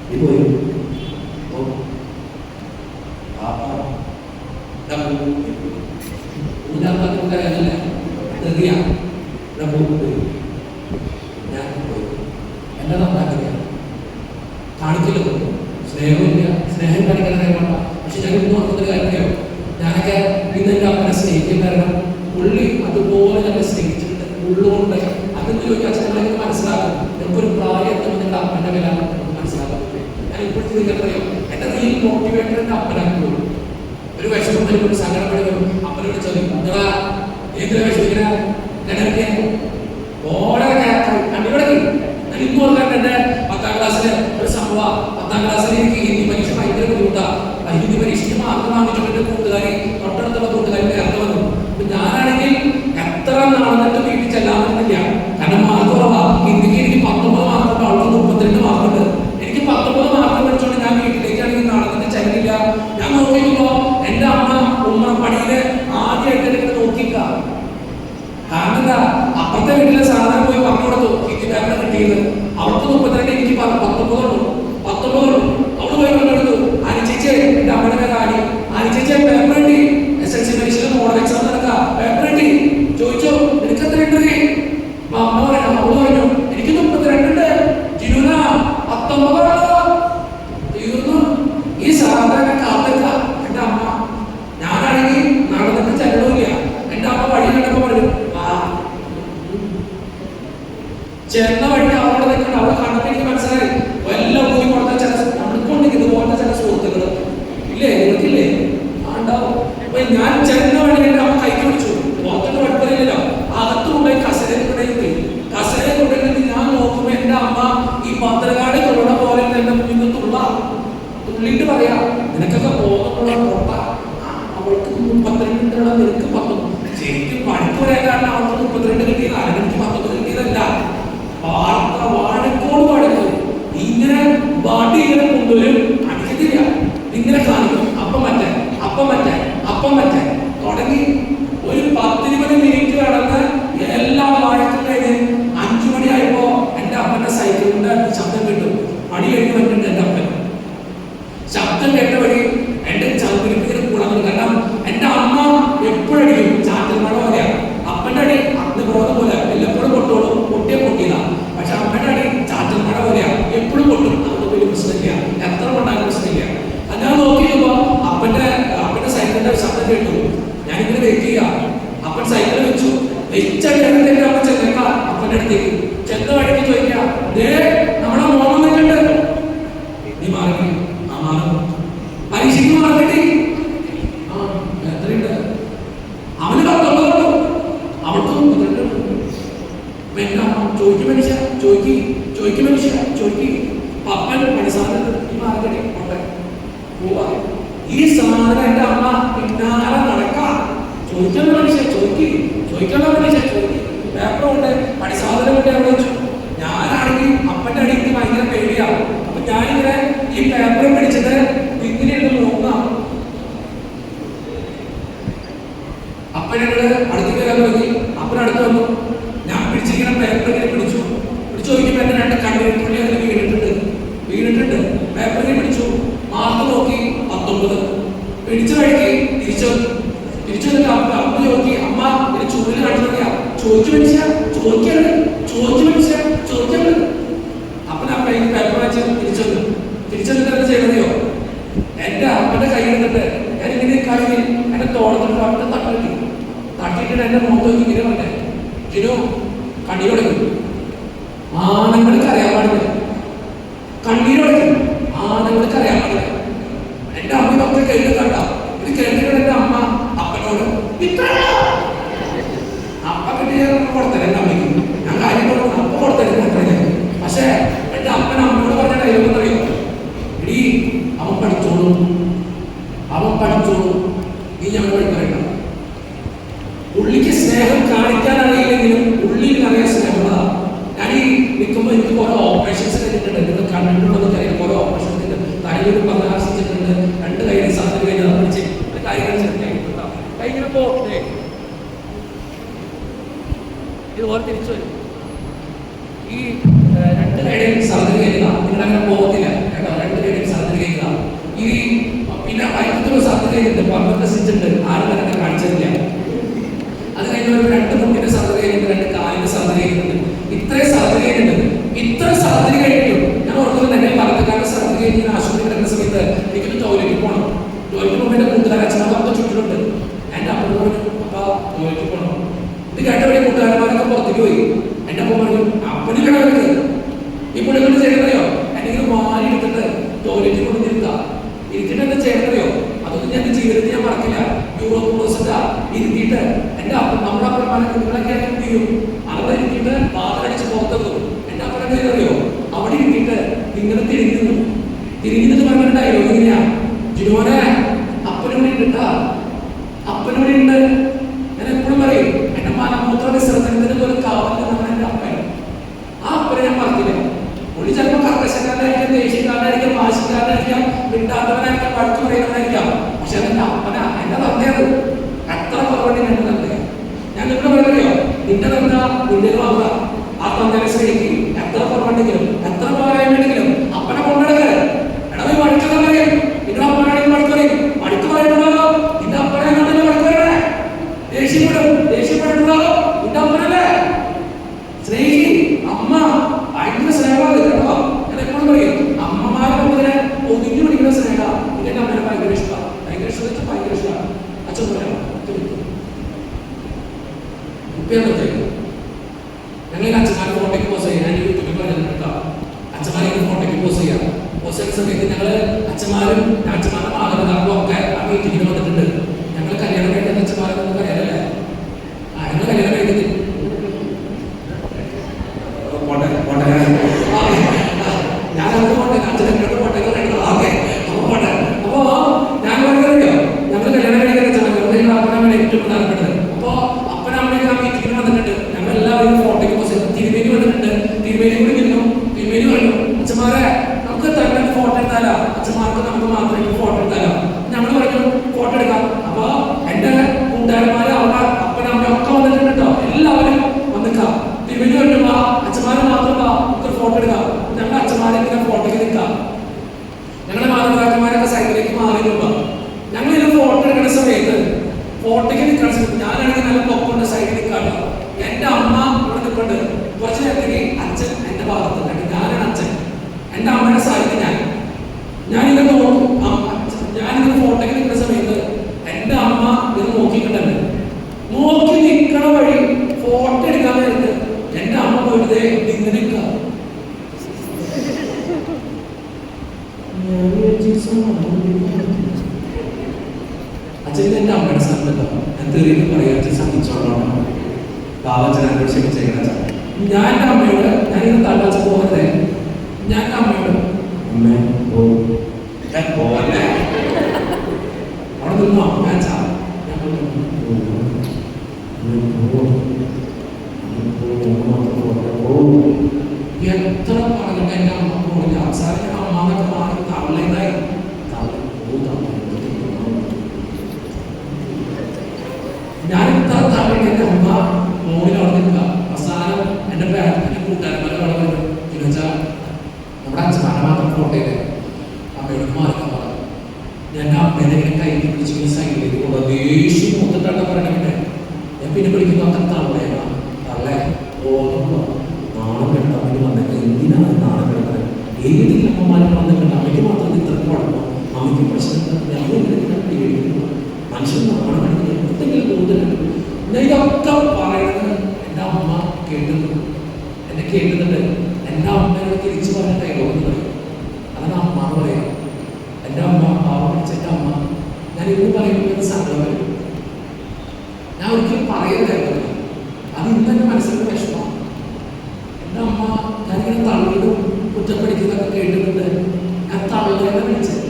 നീ പോയി എന്റെ നന്നാക്കില്ല കാണിക്കില്ല. സ്നേഹമില്ല, സ്നേഹം കാണിക്കാൻ വേണ്ട. പക്ഷെ ഞാൻ ഇന്ന് ഓർക്കുന്നൊരു കാര്യമോ, ഞാനൊക്കെ ഇന്ന് എൻ്റെ അപ്പനെ സ്നേഹിക്കും. കാരണം പുള്ളി അതുപോലെ തന്നെ സ്നേഹിച്ചിട്ടുണ്ട് ഉള്ളുകൊണ്ട്. അതെന്ന് ചോദിച്ചാൽ അച്ഛനെ മനസ്സിലാക്കും. എനിക്കൊരു പ്രായം എത്തുമ്പോൾ നിങ്ങളുടെ അപ്പൻ്റെ വില നമുക്ക് മനസ്സിലാക്കാൻ പറ്റും. ഞാൻ ഇപ്പോഴത്തെ നിങ്ങൾക്കറിയാം, എൻ്റെ റിയൽ മോട്ടിവേറ്റർ എൻ്റെ അപ്പനാക്കുള്ളൂ. ഒരു വിഷമം വരുമ്പോൾ, ഒരു സങ്കടം വരുമ്പോൾ അപ്പനോട് ചോദിക്കും, നിങ്ങളാ എന്തിനാ വിഷമിക്കണ? ഞാനൊക്കെ ഓരോ കണ്ടുപിടക്കി. ഞാൻ ഇന്ന് ഓർക്കാൻ എൻ്റെ 10ാം ക്ലാസ്സിലെ ഒരു സംഭവം. 10ാം ക്ലാസ്സിൽ എനിക്ക് ഹിന്ദി പരീക്ഷ ഭയങ്കര ബുദ്ധിമുട്ടാണ്. ഹിന്ദി പരീക്ഷയ്ക്ക് മാർക്ക് വാങ്ങിച്ചിട്ട് എൻ്റെ കൂട്ടുകാരി, തൊട്ടടുത്തുള്ള കൂട്ടുകാരി നേരത്തെ വന്നു. അപ്പൊ ഞാനാണെങ്കിൽ എത്ര നാളെന്നിട്ട് വീട്ടിൽ ചെല്ലാൻ പറ്റുന്നില്ല. കാരണം മാർക്ക് കുറവാ. ഹിന്ദിക്ക് എനിക്ക് 19 മാർക്കുണ്ട്, അവൾക്ക് 32 മാർക്കുണ്ട്. എനിക്ക് 19 മാർക്ക് പഠിച്ചോണ്ട് ഞാൻ വീട്ടിലേക്കാണെങ്കിൽ നടന്നിട്ട് ചെല്ലില്ല. ഞാൻ നോക്കിയപ്പോ എൻ്റെ ഉമ്മ പണിയില് ആദ്യമായിട്ട് എനിക്ക് നോക്കിക്ക. കാരണം എന്താ, അപ്പുറത്തെ വീട്ടിലെ സാധനം പോയി പറഞ്ഞു കൊടുത്തു. ഹിന്ദി പേപ്പർ കിട്ടിയത് അവൾക്ക് 32, എനിക്ക് 19 ഉള്ളൂ. അവള് പോയി കൊണ്ടെടുത്തു. അനുചേച്ചി, എന്റെ അമ്മയുടെ പേര് അനുചേച്ചി പേപ്പർ കിട്ടി. SSLC പരീക്ഷയിൽ മോഡൽ എക്സാം നടക്കുക, പേപ്പർ കിട്ടി. ചോദിച്ചോ നിനക്ക് എത്ര കിട്ടി? അമ്മ പറയാം, അവള് പറഞ്ഞു എനിക്ക് 32 ഉണ്ട്. ജിനുന 19 തീർന്നു. ഈ സാധാരണ കാത്തില്ല എന്റെ അമ്മ. ഞാനാണെങ്കിൽ നടന്നിട്ട് ചെല്ലണില്ല. എന്റെ അമ്മ വഴി കണ്ടപ്പോ പറഞ്ഞു ചെന്ന വഴി അവളോട് നിൽക്കണം. അവളെ കണ്ടപ്പോ എനിക്ക് മനസ്സിലായി എല്ലാം പോയി കൊടുത്ത ചില നമ്മൾക്കുണ്ടെങ്കിൽ ഇതുപോലത്തെ ചില സുഹൃത്തുക്കൾ ഇല്ലേ, നിങ്ങൾക്കില്ലേ? ഉണ്ടാവും. അപ്പൊ ഞാൻ ചെന്ന വഴി എന്റെ അമ്മ കൈക്ക് പിടിച്ചു. പുറത്തോട്ട് പഠിപ്പില്ലല്ലോ, അകത്ത് കൊണ്ടുപോയി കസേരയിൽ കൊണ്ടുപോയി. കസേരയിൽ കൊണ്ടുപോയി ഞാൻ നോക്കുമ്പോ എന്റെ അമ്മ ഈ പത്രകാട് തുള്ള പോലെ തന്നെ മുന്നിൽ തുള്ളിട്ട് പറയാ, നിനക്കൊക്കെ പോകുന്നുള്ള പൊട്ട. അവൾക്ക് 32, നിനക്ക് 19. ശരിക്കും പഠിപ്പ് പറയാൻ കാരണം അവൾക്ക് 32 കിട്ടിയതാണ്, എനിക്ക് 19 കിട്ടിയതല്ല. വാഴക്കോട് വഴക്ക് ഇങ്ങനെ വാട്ടി ഇങ്ങനെ കൊണ്ടുവരും. അടിക്കത്തില്ല, ഇങ്ങനെ കാണിക്കും. അപ്പം മറ്റേ തുടങ്ങി ഒരു 10-20 മിനിറ്റ് കടന്ന് എല്ലാ വാഴക്കും കഴിഞ്ഞ് 5 മണിയായപ്പോ എന്റെ അപ്പന്റെ സൈക്കിളിന്റെ ശബ്ദം കേട്ടു. അടി കഴിഞ്ഞ് വന്നിട്ടുണ്ട് എന്റെ അപ്പൻ. ശബ്ദം കേട്ട വഴി എന്റെ ചവിട്ടിങ്ങനെ കൂടാൻ. കാരണം എന്റെ അമ്മ എപ്പോഴടിക്കും ചാറ്റൽ മഴ പോലെയാണ്. അപ്പന്റെ അടി അഗ്നിപ്രവോധം പോലെ എല്ലപ്പോഴും പൊട്ടോളും, പൊട്ടിയതാ. പക്ഷെ അമ്മയുടെ അടി ചാറ്റൽ മഴ പോലെയാണ്, എപ്പോഴും പൊട്ടും. അത് വലിയ പ്രശ്നമില്ല, എത്ര കൊണ്ടാലും പ്രശ്നമില്ല. ഞാൻ നോക്കിയപ്പോ അപ്പന്റെ സൈക്കിളിന്റെ ശബ്ദം കേട്ടു. ഞാനിങ്ങനെ വെയിറ്റ് ചെയ്യാം. അപ്പൻ സൈക്കിൾ വെച്ചു. വെച്ചെടുത്തിട്ട് അമ്മ ചെന്നേക്ക അപ്പന്റെ അടുത്തേക്ക് ചെന്ന വഴിക്ക് ചോദിക്കാം, നമ്മുടെ മോൻ വന്നിട്ടുണ്ട്, നീ മാറി. ആ മാറും. പരീക്ഷയ്ക്ക് മാറിക്കിട്ടി. എത്രയുണ്ട്? അവന് 19 അവൾക്ക് 32. പിന്നെ ചോദിക്കും മനുഷ്യ പപ്പൻ പണിസാധനം മാർക്കറ്റി പോവാ. ഈ സാധനം എന്റെ അമ്മ പിന്നാലെ നടക്കാം. ചോദിക്കുന്ന മനുഷ്യ പേപ്പർ കൊണ്ട് പണിസാധനം കൊണ്ട് അവിടെ വെച്ചു. ഞാനാണെങ്കിൽ അപ്പന്റെ അടി എനിക്ക് ഭയങ്കര പേടിയാണ്. അപ്പൊ ഞാനിങ്ങനെ ഈ പേപ്പർ പിടിച്ചിട്ട് ഇങ്ങനെ എടുത്ത് നോക്കാം. അപ്പനോട് അടുത്തേക്ക് വരാൻ തുടങ്ങി. അപ്പനടുത്ത് വന്നു. ഞാൻ പിടിച്ചിരിക്കുന്ന പേപ്പർ ഇങ്ങനെ പിടിച്ചു നോക്കിയപ്പോ എന്റെ 2 കണ്ണുപുള്ളി അതിൽ വീണിട്ടുണ്ട്. പേപ്പറിനെ പിടിച്ചു. മാർക്ക് നോക്കി 19. പിടിച്ച വഴിക്ക് തിരിച്ചു വന്നിട്ട് അമ്മ നോക്കി. അമ്മ ഇങ്ങനെ ചൂടിൽ കാണിച്ചു. ചോദിക്കരുത്. അപ്പന അപ്പ ഈ പേപ്പർ വെച്ച് തിരിച്ചെന്നിട്ട് എന്താ ചെയ്യണതെയോ, എന്റെ അപ്പന്റെ കൈ എടുത്തിട്ട് ഞാൻ ഇങ്ങനെ കളിയിൽ എന്റെ തോളത്തിട്ട് അവിടെ തട്ടിയിട്ട് എന്റെ മുഖത്ത് നോക്കി ഇങ്ങനെ പറഞ്ഞേ, ജിനു കണ്ണീരൊടക്കും. ആണുങ്ങൾക്ക് അറിയാൻ പാടില്ല. ആണുങ്ങൾക്ക് അറിയാൻ പാടില്ല. എന്റെ അമ്മ ഇതൊക്കെ കേൾക്കണ്ട. ഇത് കേട്ടിട്ട് എന്റെ അമ്മ അപ്പനോട് അപ്പ കിട്ടിയ കൊടുത്തല്ലേ എന്റെ അമ്മയ്ക്ക്. ഞാൻ കാര്യം കൊടുക്കണം, അപ്പ കൊടുത്തല്ലേ. പക്ഷെ എന്റെ അപ്പൻ അമ്മയോട് പറഞ്ഞ ഡയലോഗ് അറിയോ, എടീ അവൻ പഠിച്ചോളൂ, നീ ഞങ്ങൾ പഠിക്കണ്ട. ഉള്ളിക്ക് സ്നേഹം കാണിക്കാൻ അറിയില്ലെങ്കിലും ഉള്ളിൽ നിറയെ സ്നേഹമുള്ളതാ. ഞാൻ ഈ നിൽക്കുമ്പോൾ എനിക്ക് ഓരോ ഓപ്പറേഷൻസ് കഴിഞ്ഞിട്ടുണ്ട്. നിങ്ങൾ കണ്ടിട്ടുണ്ടെന്ന് കാര്യം ഓരോ ഓപ്പറേഷൻ തലയിൽ പരാമർശിച്ചിട്ടുണ്ട്. 2 കൈയിൽ സാധനം കഴിഞ്ഞാൽ പിടിച്ച് കാര്യങ്ങൾ കൈങ്ങനെ പോട്ടെ. ഇതുപോലെ തിരിച്ചു വരും. ഈ ചെയ്തിട്ടുണ്ട്, പമ്പൊക്കെ സ്റ്റിച്ചുണ്ട്, ആരും തന്നെ കാണിച്ചിട്ടില്ല. അത് കഴിഞ്ഞ ഒരു 2 മുട്ടിന്റെ സർജറി കഴിഞ്ഞിട്ട് 2 കാലിന്റെ സർജറി കഴിഞ്ഞിട്ടുണ്ട്. ഇത്രയും സർജറി കഴിഞ്ഞിട്ടുണ്ട്. ഇത്ര സർജറി കഴിഞ്ഞിട്ടും ഞാൻ ഓർക്കുന്നത് എന്നെ പലതരക്കാരുടെ സർജറി കഴിഞ്ഞ് ഞാൻ ആശുപത്രി കിടക്കുന്ന സമയത്ത് എനിക്കൊരു ടോയ്ലറ്റിൽ പോകണം. ടോയ്ലറ്റിൽ പോകുമ്പോൾ എൻ്റെ കൂട്ടുകാരൻ അച്ഛനൊക്കെ ചുറ്റിലുണ്ട്. എൻ്റെ അപ്പൻ പറഞ്ഞു അപ്പാ ടോയ്ലറ്റിൽ പോകണം. ഇത് കേട്ടവരെ കൂട്ടുകാരന്മാരൊക്കെ പുറത്തേക്ക് പോയി. എൻ്റെ അപ്പൻ പറഞ്ഞു അപ്പന് കിടക്കുന്നത് ഈ പുള്ളിക്കൊണ്ട് ചെയ്യണതറിയോ, എന്തെങ്കിലും വാരി എടുത്തിട്ട് ടോയ്ലറ്റിൽ കൊണ്ട് ഇരുത്തിട്ട് എന്താ ചെയ്യണതറിയോ, അതൊന്നും ഞാൻ ജീവിതത്തിൽ ഞാൻ മറക്കില്ല. യൂറോപ്പ് പ്രോസറ്റാ ഇരുത്തിയിട്ട് എൻ്റെ അപ്പൻ നമ്മുടെ അപ്പന്മാരെ കുട്ടികളൊക്കെ എന്ത് ചെയ്യും, അവിടെ ഇരുത്തിയിട്ട് വാതിലടിച്ച് പുറത്തെത്തും. എൻ്റെ അപ്പനൊക്കെ അറിയോ, അവിടെ ഇരുത്തിയിട്ട് നിങ്ങൾ തിരിഞ്ഞിട്ട് പറഞ്ഞ ഡയലോഗ് എങ്ങനെയാ, ജിനോനെ അപ്പനോട് ഇട്ടാ അപ്പനോട് ഉണ്ട്. ഞാൻ എപ്പോഴും പറയും എന്റെ മലമൂത്ര വിസർജനത്തിന് പോലും കാവലിൽ നിന്നാണ് എൻ്റെ അപ്പൻ. ആ അപ്പനെ ഞാൻ പറഞ്ഞില്ല. പുള്ളി ചിലപ്പോൾ കർക്കശക്കാരനായിരിക്കാം, ദേഷ്യക്കാരനായിരിക്കാം, വാശിക്കാരനായിരിക്കാം, മിണ്ടാത്തവനായിരിക്കാം, വഴക്ക് പറയുന്നവനായിരിക്കാം. പക്ഷെ അതെന്റെ അപ്പനാ, എന്റെ തന്നെയത്. എത്ര കുറവുണ്ട് എന്റെ തന്നെ. ഞാൻ നിങ്ങളുടെ പറയുകയോ നിന്റെ തന്നെ നിന്റെ വാങ്ങുക, ആ തന്നെ സ്നേഹിക്കും. എത്ര കുറവുണ്ടെങ്കിലും എത്ര പോരായ്മയുണ്ടെങ്കിലും അപ്പനെ കൊണ്ടെടുക്കുക. എടാ നീ വഴക്കൊക്കെ പറയും, നിങ്ങളുടെ അപ്പനാണെങ്കിൽ വഴക്ക് പറയും. വഴക്ക് പറയുന്നുണ്ടോ നിന്റെ അപ്പനെ കണ്ടല്ലേ വഴക്ക് പറയണേ. ദേഷ്യപ്പെടുന്നുണ്ടോ നിന്റെ അപ്പനല്ലേ. സ്നേഹി അമ്മ ഭയങ്കര സ്നേഹമാണ് കേട്ടോ. ഞാൻ എപ്പോഴും പറയും അമ്മമാരെ മുതലേ ഒതുങ്ങി പിടിക്കുന്ന സ്നേഹ ഇതെന്റെ അമ്മനെ ഭയങ്കര ഇഷ്ടമാണ്. ഭയങ്കര ഇഷ്ടം, ഭയങ്കര ഇഷ്ടമാണ്. അച്ഛൻ പറയാം ഞങ്ങൾ അച്ഛന്മാരെ ഫോട്ടോയ്ക്ക് പോസ് ചെയ്യാം. ഞാൻ യൂട്യൂബിൽ പറഞ്ഞിട്ടോ അച്ഛന്മാരെ ഫോട്ടോയ്ക്ക് പോസ് ചെയ്യാം. പോസ് ചെയ്യുന്ന സമയത്ത് ഞങ്ങൾ അച്ഛന്മാരും അച്ഛന്മാരുടെ മാതാപിതാക്കളും ഒക്കെ ആ മീറ്റിങ്ങിന് വന്നിട്ടുണ്ട്. ഞങ്ങൾ കല്യാണം കഴിക്കുന്ന അച്ഛന്മാരെ നമുക്ക് അറിയാലല്ലേ. ഞങ്ങൾ കല്യാണം കഴിക്കുന്നത് ഞാൻ അവിടെ പോട്ടെ, അച്ഛനോട് പോട്ടെ ഓക്കെ. അപ്പൊ പോട്ടെ. അപ്പോ ഞാൻ പറയുകയോ ഞങ്ങൾ കല്യാണം കഴിക്കുന്ന അച്ഛന്മാർ അപ്പനാണ് ഏറ്റവും പ്രധാനപ്പെട്ടത്. അപ്പോ അപ്പനമ്മയൊക്കെ ആ മീറ്റിങ്ങിന് വന്നിട്ടുണ്ട്. ഞങ്ങൾ എല്ലാവരും ഫോട്ടോയ്ക്ക് പോസ് ചെയ്തു. തിരുമേനി വന്നിട്ടുണ്ട്. തിരുമേനി വിളിക്കുന്നു. തിരുമേനി പറഞ്ഞു അച്ഛന്മാരെ നമുക്ക് തന്നെ ഫോട്ടോ എടുത്താലോ, അച്ഛന്മാർക്ക് നമുക്ക് മാത്രമേ ഫോട്ടോ എടുത്താലോ. ഞങ്ങൾ പറഞ്ഞു ഫോട്ടോ എടുക്കാം. അപ്പൊ എന്റെ കൂട്ടുകാരന്മാര് അവരുടെ അപ്പനമ്മയും ഒക്കെ വന്നിട്ടുണ്ട് കേട്ടോ. എല്ലാവരും വന്നിക്കാം. തിരുമേനി പറഞ്ഞു അച്ഛന്മാര് മാത്രം നമുക്ക് ഫോട്ടോ എടുക്കാം. ഞങ്ങൾ അച്ഛന്മാരെ ഇങ്ങനെ ഫോട്ടോയ്ക്ക് നിൽക്കാം. ഞങ്ങളുടെ മാതാപിതാക്കന്മാരൊക്കെ സൈഡിലേക്ക് മാറി നിൽക്കാം. ഞങ്ങൾ ഇതിന് ഫോട്ടോ എടുക്കുന്ന സമയത്ത് ഫോട്ടോയ്ക്ക് നിൽക്കുന്ന സമയത്ത് ഞാനാണെങ്കിൽ നല്ല പൊക്കൊണ്ട് സൈഡിൽ നിൽക്കാട്ടോ. എന്റെ അമ്മ ഇവിടെ നിൽപ്പുണ്ട്. കുറച്ച് നേരത്തേക്ക് അച്ഛൻ എന്റെ ഭാഗത്ത് കണ്ടു. ഞാനാണ് അച്ഛൻ, എന്റെ അമ്മയുടെ സൈഡിൽ ഞാനിങ്ങനെ നോക്കും. ഞാനിങ്ങനെ ഫോട്ടോയ്ക്ക് നിൽക്കുന്ന സമയത്ത് എന്റെ അമ്മ ഇത് നോക്കിയിട്ടുണ്ടല്ലോ. നോക്കി നിൽക്കണ വഴി ഫോട്ടോ എടുക്കാൻ നേരത്ത് എന്റെ അമ്മ പോയിട്ട് ഇങ്ങനെ നിൽക്കുക. അച്ഛൻ എന്റെ അമ്മയുടെ സ്ഥലത്തല്ലോ എന്തെങ്കിലും പറയാ അച്ഛൻ സഹിച്ചോളാം. പാവച്ചനെ ക്ഷമിച്ചേക്കണം. ഞാൻ എന്റെ അമ്മയോട് ഞാനിത് തള്ളാച്ച പോകരുതേ. ഞാൻ എന്റെ അമ്മയോട് അവിടെ നിന്നോ ഞാൻ എത്ര പറഞ്ഞിട്ട് എന്റെ അമ്മ പോയില്ല. അവസാനം അമ്മാന്നൊക്കെ മാറി തള്ളേതായി ഞാൻ ഇത്ര തള്ളിട്ട് എന്റെ അമ്മ മോളിൽ അവിടെ നിൽക്കുക. അവസാനം എന്റെ എന്റെ കൂട്ടുകാരന്മാരെ അവിടെ വരും. എന്നുവെച്ചാൽ നമ്മുടെ അച്ഛന്മാരെ മാത്രം ഫോട്ടോ ചെയ്തേ അമ്മയോട് മാറിക്കാൻ പറഞ്ഞു. ഞാൻ അമ്മേനെ ഇങ്ങനെ കൈ പിടിച്ച് സൈഡിലേക്ക് പോകുക. ദേഷ്യം മൂത്തിട്ടാണ് പറയണേ. ഞാൻ പിന്നെ പിടിക്കുന്നു അത്ര തള്ളേനാ തള്ളേ ഓർമ്മ നാളെ കിട്ടാൻ വേണ്ടി വന്നിട്ട് എന്തിനാണ് നാളെ കിടക്കുന്നത്. ഏത് അമ്മമാരും വന്നിട്ടുണ്ട്. അമ്മയ്ക്ക് മാത്രം ഇത്ര കുഴപ്പം, അമ്മയ്ക്ക് പ്രശ്നം പേടിക്കുന്നു. മനുഷ്യൻ നാളെ കിടക്കുന്നത് എന്തെങ്കിലും കൂടുതലുണ്ട്. ഞാൻ ഇതൊക്കെ പറയുന്നത് എൻ്റെ അമ്മ കേട്ടിട്ടുണ്ട്. എന്നെ കേട്ടിട്ടുണ്ട്. എൻ്റെ അമ്മയോട് തിരിച്ചു പറഞ്ഞ ഡയലോഗ് എന്ന് പറയും. അതാണ് അമ്മ എന്ന് പറയാം. എൻ്റെ അമ്മ പാവ പിടിച്ചെൻ്റെ അമ്മ. ഞാൻ ഇന്ന് പറയുന്നത് സങ്കടം വരും. ഞാൻ ഒരിക്കലും പറയുന്നതായിരുന്നു. അത് ഇന്ന് എൻ്റെ മനസ്സിൻ്റെ വിഷമമാണ്. എൻ്റെ അമ്മ ഞാനിങ്ങനെ തള്ളിയതും കുറ്റപ്പെടുത്തിയതൊക്കെ കേട്ടിട്ടുണ്ട്. ഞാൻ തള്ളേനെ വിളിച്ചത്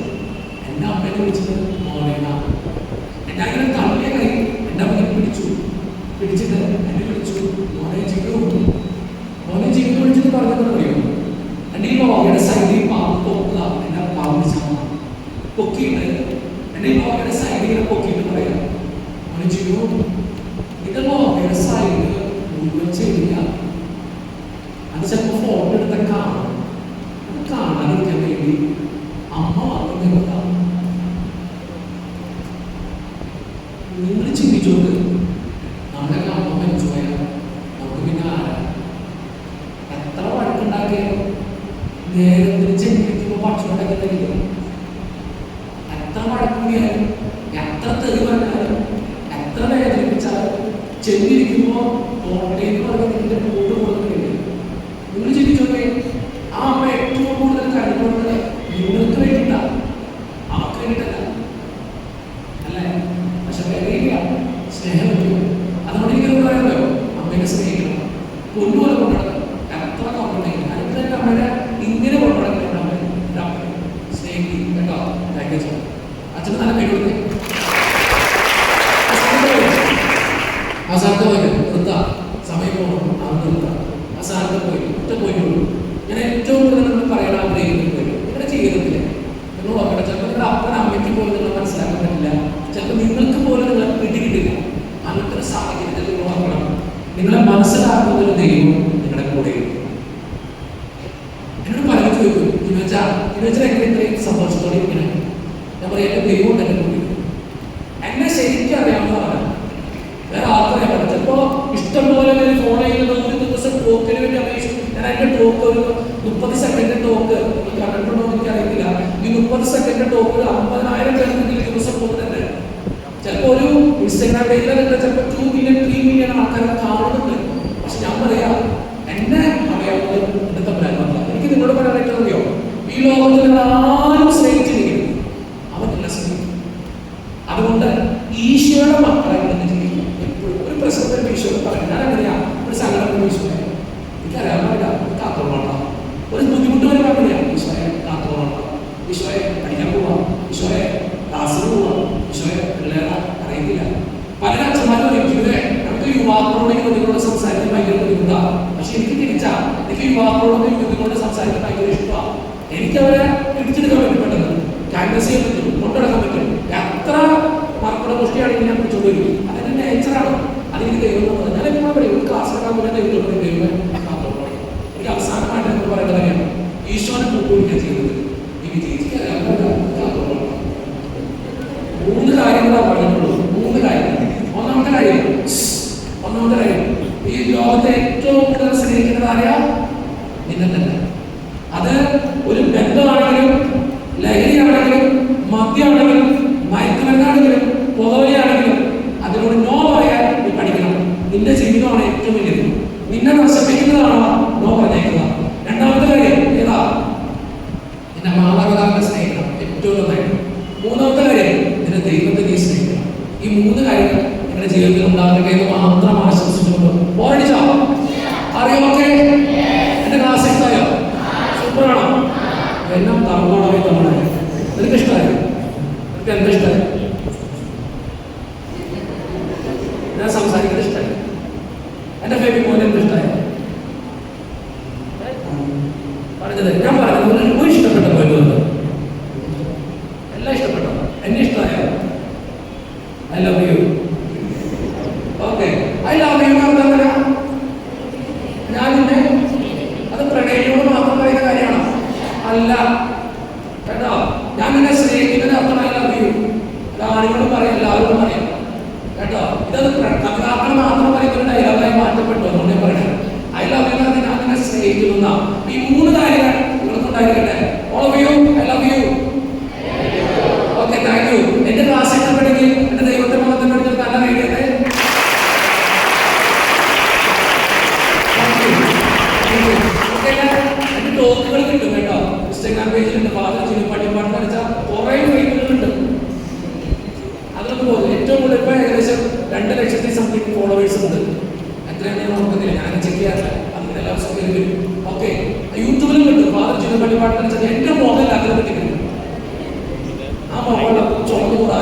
എൻ്റെ അമ്മേനെ വിളിച്ചത് മോനേന. ഞാനിങ്ങനെ തള്ളിയ കൈ എൻ്റെ അമ്മയെ പിടിച്ചിട്ട് എന്നെ വിളിച്ചു മോനെ ജീവിതം. മോനെ ജീവിതം വിളിച്ചിട്ട് പറഞ്ഞതെന്ന് അറിയോ, എൻ്റെ ഈ ലോകയുടെ സൈഡിൽ പാവം പൊക്കുക. എന്നെ പാവം പൊക്കിയിട്ട് എൻ്റെ ഈ ലോകയുടെ സൈഡിൽ പൊക്കിയിട്ട് പറയാം മോനെ ജീവിതം ഇത് ലോകയുടെ സൈഡിൽ മുഴുവൻ ചെയ്യില്ല. അത് ചിലപ്പോൾ ഫോട്ടോ എടുത്ത കാണാതിരിക്കാൻ വേണ്ടി അമ്മ വന്നു നിൽക്കാം. നിങ്ങൾ ചിന്തിച്ചോണ്ട് നമ്മളൊക്കെ അമ്മ മരിച്ചു പോയാൽ നമുക്ക് പിന്നെ ആരാ? എത്ര വഴക്കുണ്ടാക്കിയാലും നേരത്തിന് ചെന്നിരിക്കുമ്പോൾ ഭക്ഷണം ഉണ്ടാക്കിയിട്ടില്ല. എത്ര വഴക്കൂടിയാലും എത്ര തെറി പറഞ്ഞാലും എത്ര വേദനിപ്പിച്ചാലും ചെന്നിരിക്കുമ്പോൾ കോട്ടയെന്ന് പറഞ്ഞാൽ നിന്റെ കൂട് കൊടുക്കുന്നില്ല. നിങ്ങൾ ചിന്തിച്ചോണ്ടേ, ആ അമ്മ ഏറ്റവും കൂടുതൽ കരുതുന്നത് നിങ്ങൾക്ക് വേണ്ടിയിട്ട, അവർക്ക് വേണ്ടിയിട്ടല്ല അല്ലേ? പക്ഷെ വേറെയില്ല, സ്നേഹം. അതുകൊണ്ട് എനിക്കത് പറയാമല്ലോ, അമ്മയെ സ്നേഹിക്കണം, കൊണ്ടുപോലെ കൊണ്ടുനടക്കണം. എത്ര കൊണ്ടുണ്ടെങ്കിൽ അടുത്ത തന്നെ അമ്മയുടെ ഇങ്ങനെ കൊണ്ടുനടക്കണം. അമ്മ സ്നേഹിക്കും കേട്ടോ. Thank you so much. അച്ഛന് നല്ല പേര് കൊടുത്തേ. ആ സ്ഥലത്ത് പോയിട്ട് നിർത്താം, സമയം പോകണം, അവിടെ നിർത്താം. ആ സ്ഥലത്ത് പോയിട്ട് ഒറ്റ പോയിട്ടുള്ളൂ. ഞാൻ ഏറ്റവും കൂടുതൽ നിങ്ങൾ പറയാൻ ആഗ്രഹിക്കുന്നത് പോലും നിങ്ങളുടെ ജീവിതത്തിൽ നിങ്ങൾ നോക്കട്ടെ. ചിലപ്പോൾ നിങ്ങളുടെ അപ്പൻ അമ്മയ്ക്ക് പോലും നിങ്ങൾ മനസ്സിലാക്കാൻ പറ്റില്ല, ചിലപ്പോൾ നിങ്ങൾക്ക് പോലും നിങ്ങൾ പിടികിട്ടില്ല. അങ്ങനത്തെ ഒരു സാഹചര്യത്തിൽ നിങ്ങൾ നോക്കണം. നിങ്ങളെ മനസ്സിലാക്കുന്ന ഒരു ദൈവം നിങ്ങളുടെ കൂടെയുണ്ട്. എന്നോട് പലരും ചോദിക്കും, ഇന്നുവെച്ചാൽ എങ്ങനെ ഇത്രയും സന്തോഷത്തോടെ ഇരിക്കണം? ഞാൻ പറയാം, എൻ്റെ ദൈവം എൻ്റെ കൂടെ. എന്നെ ശരിക്കും അറിയാവുന്നതാണ്, വേറെ ആൾക്കറിയാൻ പറ്റും. ചിലപ്പോൾ ഇഷ്ടംപോലെ ഫോൺ ചെയ്യുന്നത് ഒരു ദിവസം ടോക്കിന് വേണ്ടി അപേക്ഷിച്ചു. ഞാൻ എൻ്റെ ടോക്ക് ഒരു 30 സെക്കൻഡ് ടോക്ക് കണ്ടിട്ടുണ്ടോ എന്ന് എനിക്കറിയില്ല. ഈ 30 സെക്കൻഡ് ടോക്ക് ഒരു 50,000 പേർക്ക് ദിവസം പോകുന്നുണ്ട്. ചിലപ്പോൾ ഒരു ഇൻസ്റ്റാഗ്രാം പേജിലൊക്കെ ചിലപ്പോൾ 2 മില്യൺ 3 മില്യൺ ആൾക്കാർ കാണുന്നുണ്ട്. പക്ഷെ ഞാൻ പറയാം, എന്നെ അറിയാവുന്നത് എൻ്റെ തമ്മിലല്ല. എനിക്ക് നിങ്ങളോട് പറയാനായിട്ട് അറിയോ, ഈ ലോകത്തിൽ നിങ്ങൾ ആരും സ്നേഹിച്ചിരിക്കും, അവനെല്ല സ്നേഹിക്കും. അതുകൊണ്ട് ഈശോയുടെ മക്കളെ ജീവിക്കും. എപ്പോഴും ഒരു പ്രശ്നത്തിൽ ഈശോയോട് പറയും, ഞാൻ അങ്ങനെയാ, ഒരു സങ്കടത്തിൽ ഈശോയെ എനിക്കറിയാൻ പാടില്ല, കാത്തോളണം. ഒരു ബുദ്ധിമുട്ട് വരെ പാടില്ല, ഈശോയെ കാത്തോളണം. ഈശോയെ പഠിക്കാൻ പോവാം, ഈശോയെ ക്ലാസ്സിൽ പോവാം, ഈശോയെ പിള്ളേരെ അറിയില്ല. പല അച്ഛന്മാരും അറിയിക്കൂലേ, നമുക്ക് യുവാക്കളോട് യുവതികളോട് സംസാരിക്കാൻ ഭയങ്കര ബുദ്ധിമുട്ടാണ്. പക്ഷെ എനിക്ക് തിരിച്ചാ, എനിക്ക് യുവാക്കളോട് യുവതികളോട് സംസാരിക്കാൻ ഭയങ്കര ഇഷ്ടമാണ്. എനിക്കവരെ പിടിച്ചെടുക്കാൻ പറ്റും, പെട്ടെന്ന് ക്യാൻവസ് ചെയ്യാൻ പറ്റും, കൊണ്ടുനടക്കാൻ പറ്റും. എത്ര മക്കളുടെ ദൃഷ്ടിയാണെങ്കിൽ ഞാൻ പിടിച്ചോണ്ട് വരും. അതെന്റെ നേച്ചറാണ്. അതെനിക്ക് ദൈവം തോന്നുന്നത്. ഞാൻ എപ്പോഴും പറയും, ഒരു ക്ലാസ് എടുക്കാൻ പോലെ ദൈവത്തോട് ദൈവം കാത്തോളണം. എനിക്ക് അവസാനമായിട്ട് എനിക്ക് പറയുന്ന കാര്യമാണ്, ഈശോനെ കൂട്ടുപിടിക്കാൻ ചെയ്യുന്നത് എനിക്ക് ജീവിക്കാൻ കാത്തോളണം. 3 കാര്യങ്ങളാണ് പറഞ്ഞിട്ടുള്ളൂ. 3 കാര്യങ്ങൾ. ഒന്നാമത്തെ കാര്യം, ഈ ലോകത്തെ ഏറ്റവും കൂടുതൽ സ്നേഹിക്കുന്നത് ആരെയാ? നിന്നെ തന്നെ. അത് ഒരു ബന്ധമാണെങ്കിലും, ലഹരിയാണെങ്കിലും, മദ്യമാണെങ്കിലും, മയക്കുമരുന്നാണെങ്കിലും, പുകവലിയാണെങ്കിലും, അതിനോട് നോ പറയാൻ നീ പഠിക്കണം. നിന്റെ ജീവിതമാണ് ഏറ്റവും വലിയത്. നിന്നെ നശിപ്പിക്കുന്നതാണോ നോ പറഞ്ഞേക്കുക. രണ്ടാമത്തെ കാര്യം ഏതാ? നിന്റെ മാതാപിതാക്കളെ സ്നേഹിക്കണം, ഏറ്റവും നന്നായിട്ട്. മൂന്നാമത്തെ കാര്യം, നിന്റെ ദൈവത്തെ നീ സ്നേഹിക്കണം. ഈ 3 കാര്യങ്ങൾ നിങ്ങളുടെ ജീവിതത്തിൽ ഉണ്ടാകട്ടെ എന്ന് മാത്രം ആശംസിച്ചുകൊണ്ട് പോരടിച്ചോ? അറിയാമൊക്കെ എന്റെ ക്ലാസ് ഇഷ്ടമായോ? സൂപ്പറാണോ? എല്ലാം തറവാടായി തവണ. നിനക്ക് ഇഷ്ടമായോ? നിനക്ക് എന്താ ഇഷ്ടമായി? ഞാൻ സംസാരിക്കുന്നത് ഇഷ്ടമായി. എന്റെ ഫേവറേറ്റ് മോനെ എന്താ ഇഷ്ടമായോ? പറഞ്ഞത് ഞാൻ പറഞ്ഞത് ഒരു ഇഷ്ടപ്പെട്ട പോലും എല്ലാം ഇഷ്ടപ്പെട്ടോ? എന്നെ ഇഷ്ടമായോ? I love you. Okay, I love U എന്താ? ഞാൻ നിന്നെ അത് പ്രണയിയോട് മാത്രം പറയുന്ന കാര്യമാണോ? അല്ല കേട്ടോ. ഞാൻ നിന്നെ സ്നേഹിക്കുന്നതിന് അർത്ഥം ഐ ലവ് യു. അത് ആളുകളോട് പറയാം, എല്ലാവരോടും പറയാം കേട്ടോ. ഇതത് കവിതാക്കൾ മാത്രം പറയുന്ന ഡയലോഗായി മാറ്റപ്പെട്ടു. അതുകൊണ്ട് ഞാൻ പറയണം, ഐ ലവ് യു എന്ന് ഞാൻ നിന്നെ സ്നേഹിക്കുന്ന ഈ 3 കാര്യങ്ങൾ നിങ്ങൾക്കുണ്ടായിരിക്കട്ടെ. All of you, I love you. Okay, thank you. എന്റെ ക്ലാസ് ഇഷ്ടപ്പെടുമെങ്കിൽ എന്റെ ദൈവത്തെ മുഖത്തിന്റെ അടുത്ത് നല്ല നേടിയത്. എന്റെ ടോക്കുകൾ കിട്ടും കേട്ടോ. ഇൻസ്റ്റാഗ്രാം പേജിലുണ്ട്, ഫാദർ ചില പട്ടിപ്പാട്ട് കളിച്ചാൽ കുറേ ഫൈലുകളുണ്ട്. അതൊന്നും പോകും. ഏറ്റവും കൂടുതൽ ഇപ്പൊ ഏകദേശം 2 ലക്ഷത്തി സംതിങ് ഫോളോവേഴ്സ് ഉണ്ട്. എത്രയാണ് ഞാൻ നോക്കുന്നില്ല, ഞാൻ ചെക്ക് ചെയ്യാറില്ല. അതിന് എല്ലാ സൗകര്യം വരും. ഓക്കെ, യൂട്യൂബിലും കിട്ടും. ഫാദർ ചില പട്ടിപ്പാട്ട് കളിച്ചാൽ എന്റെ മോഹൻ അതിനെ പറ്റിക്കുന്നു. ആ മോഹൻ ചുമന്നുകൂടാ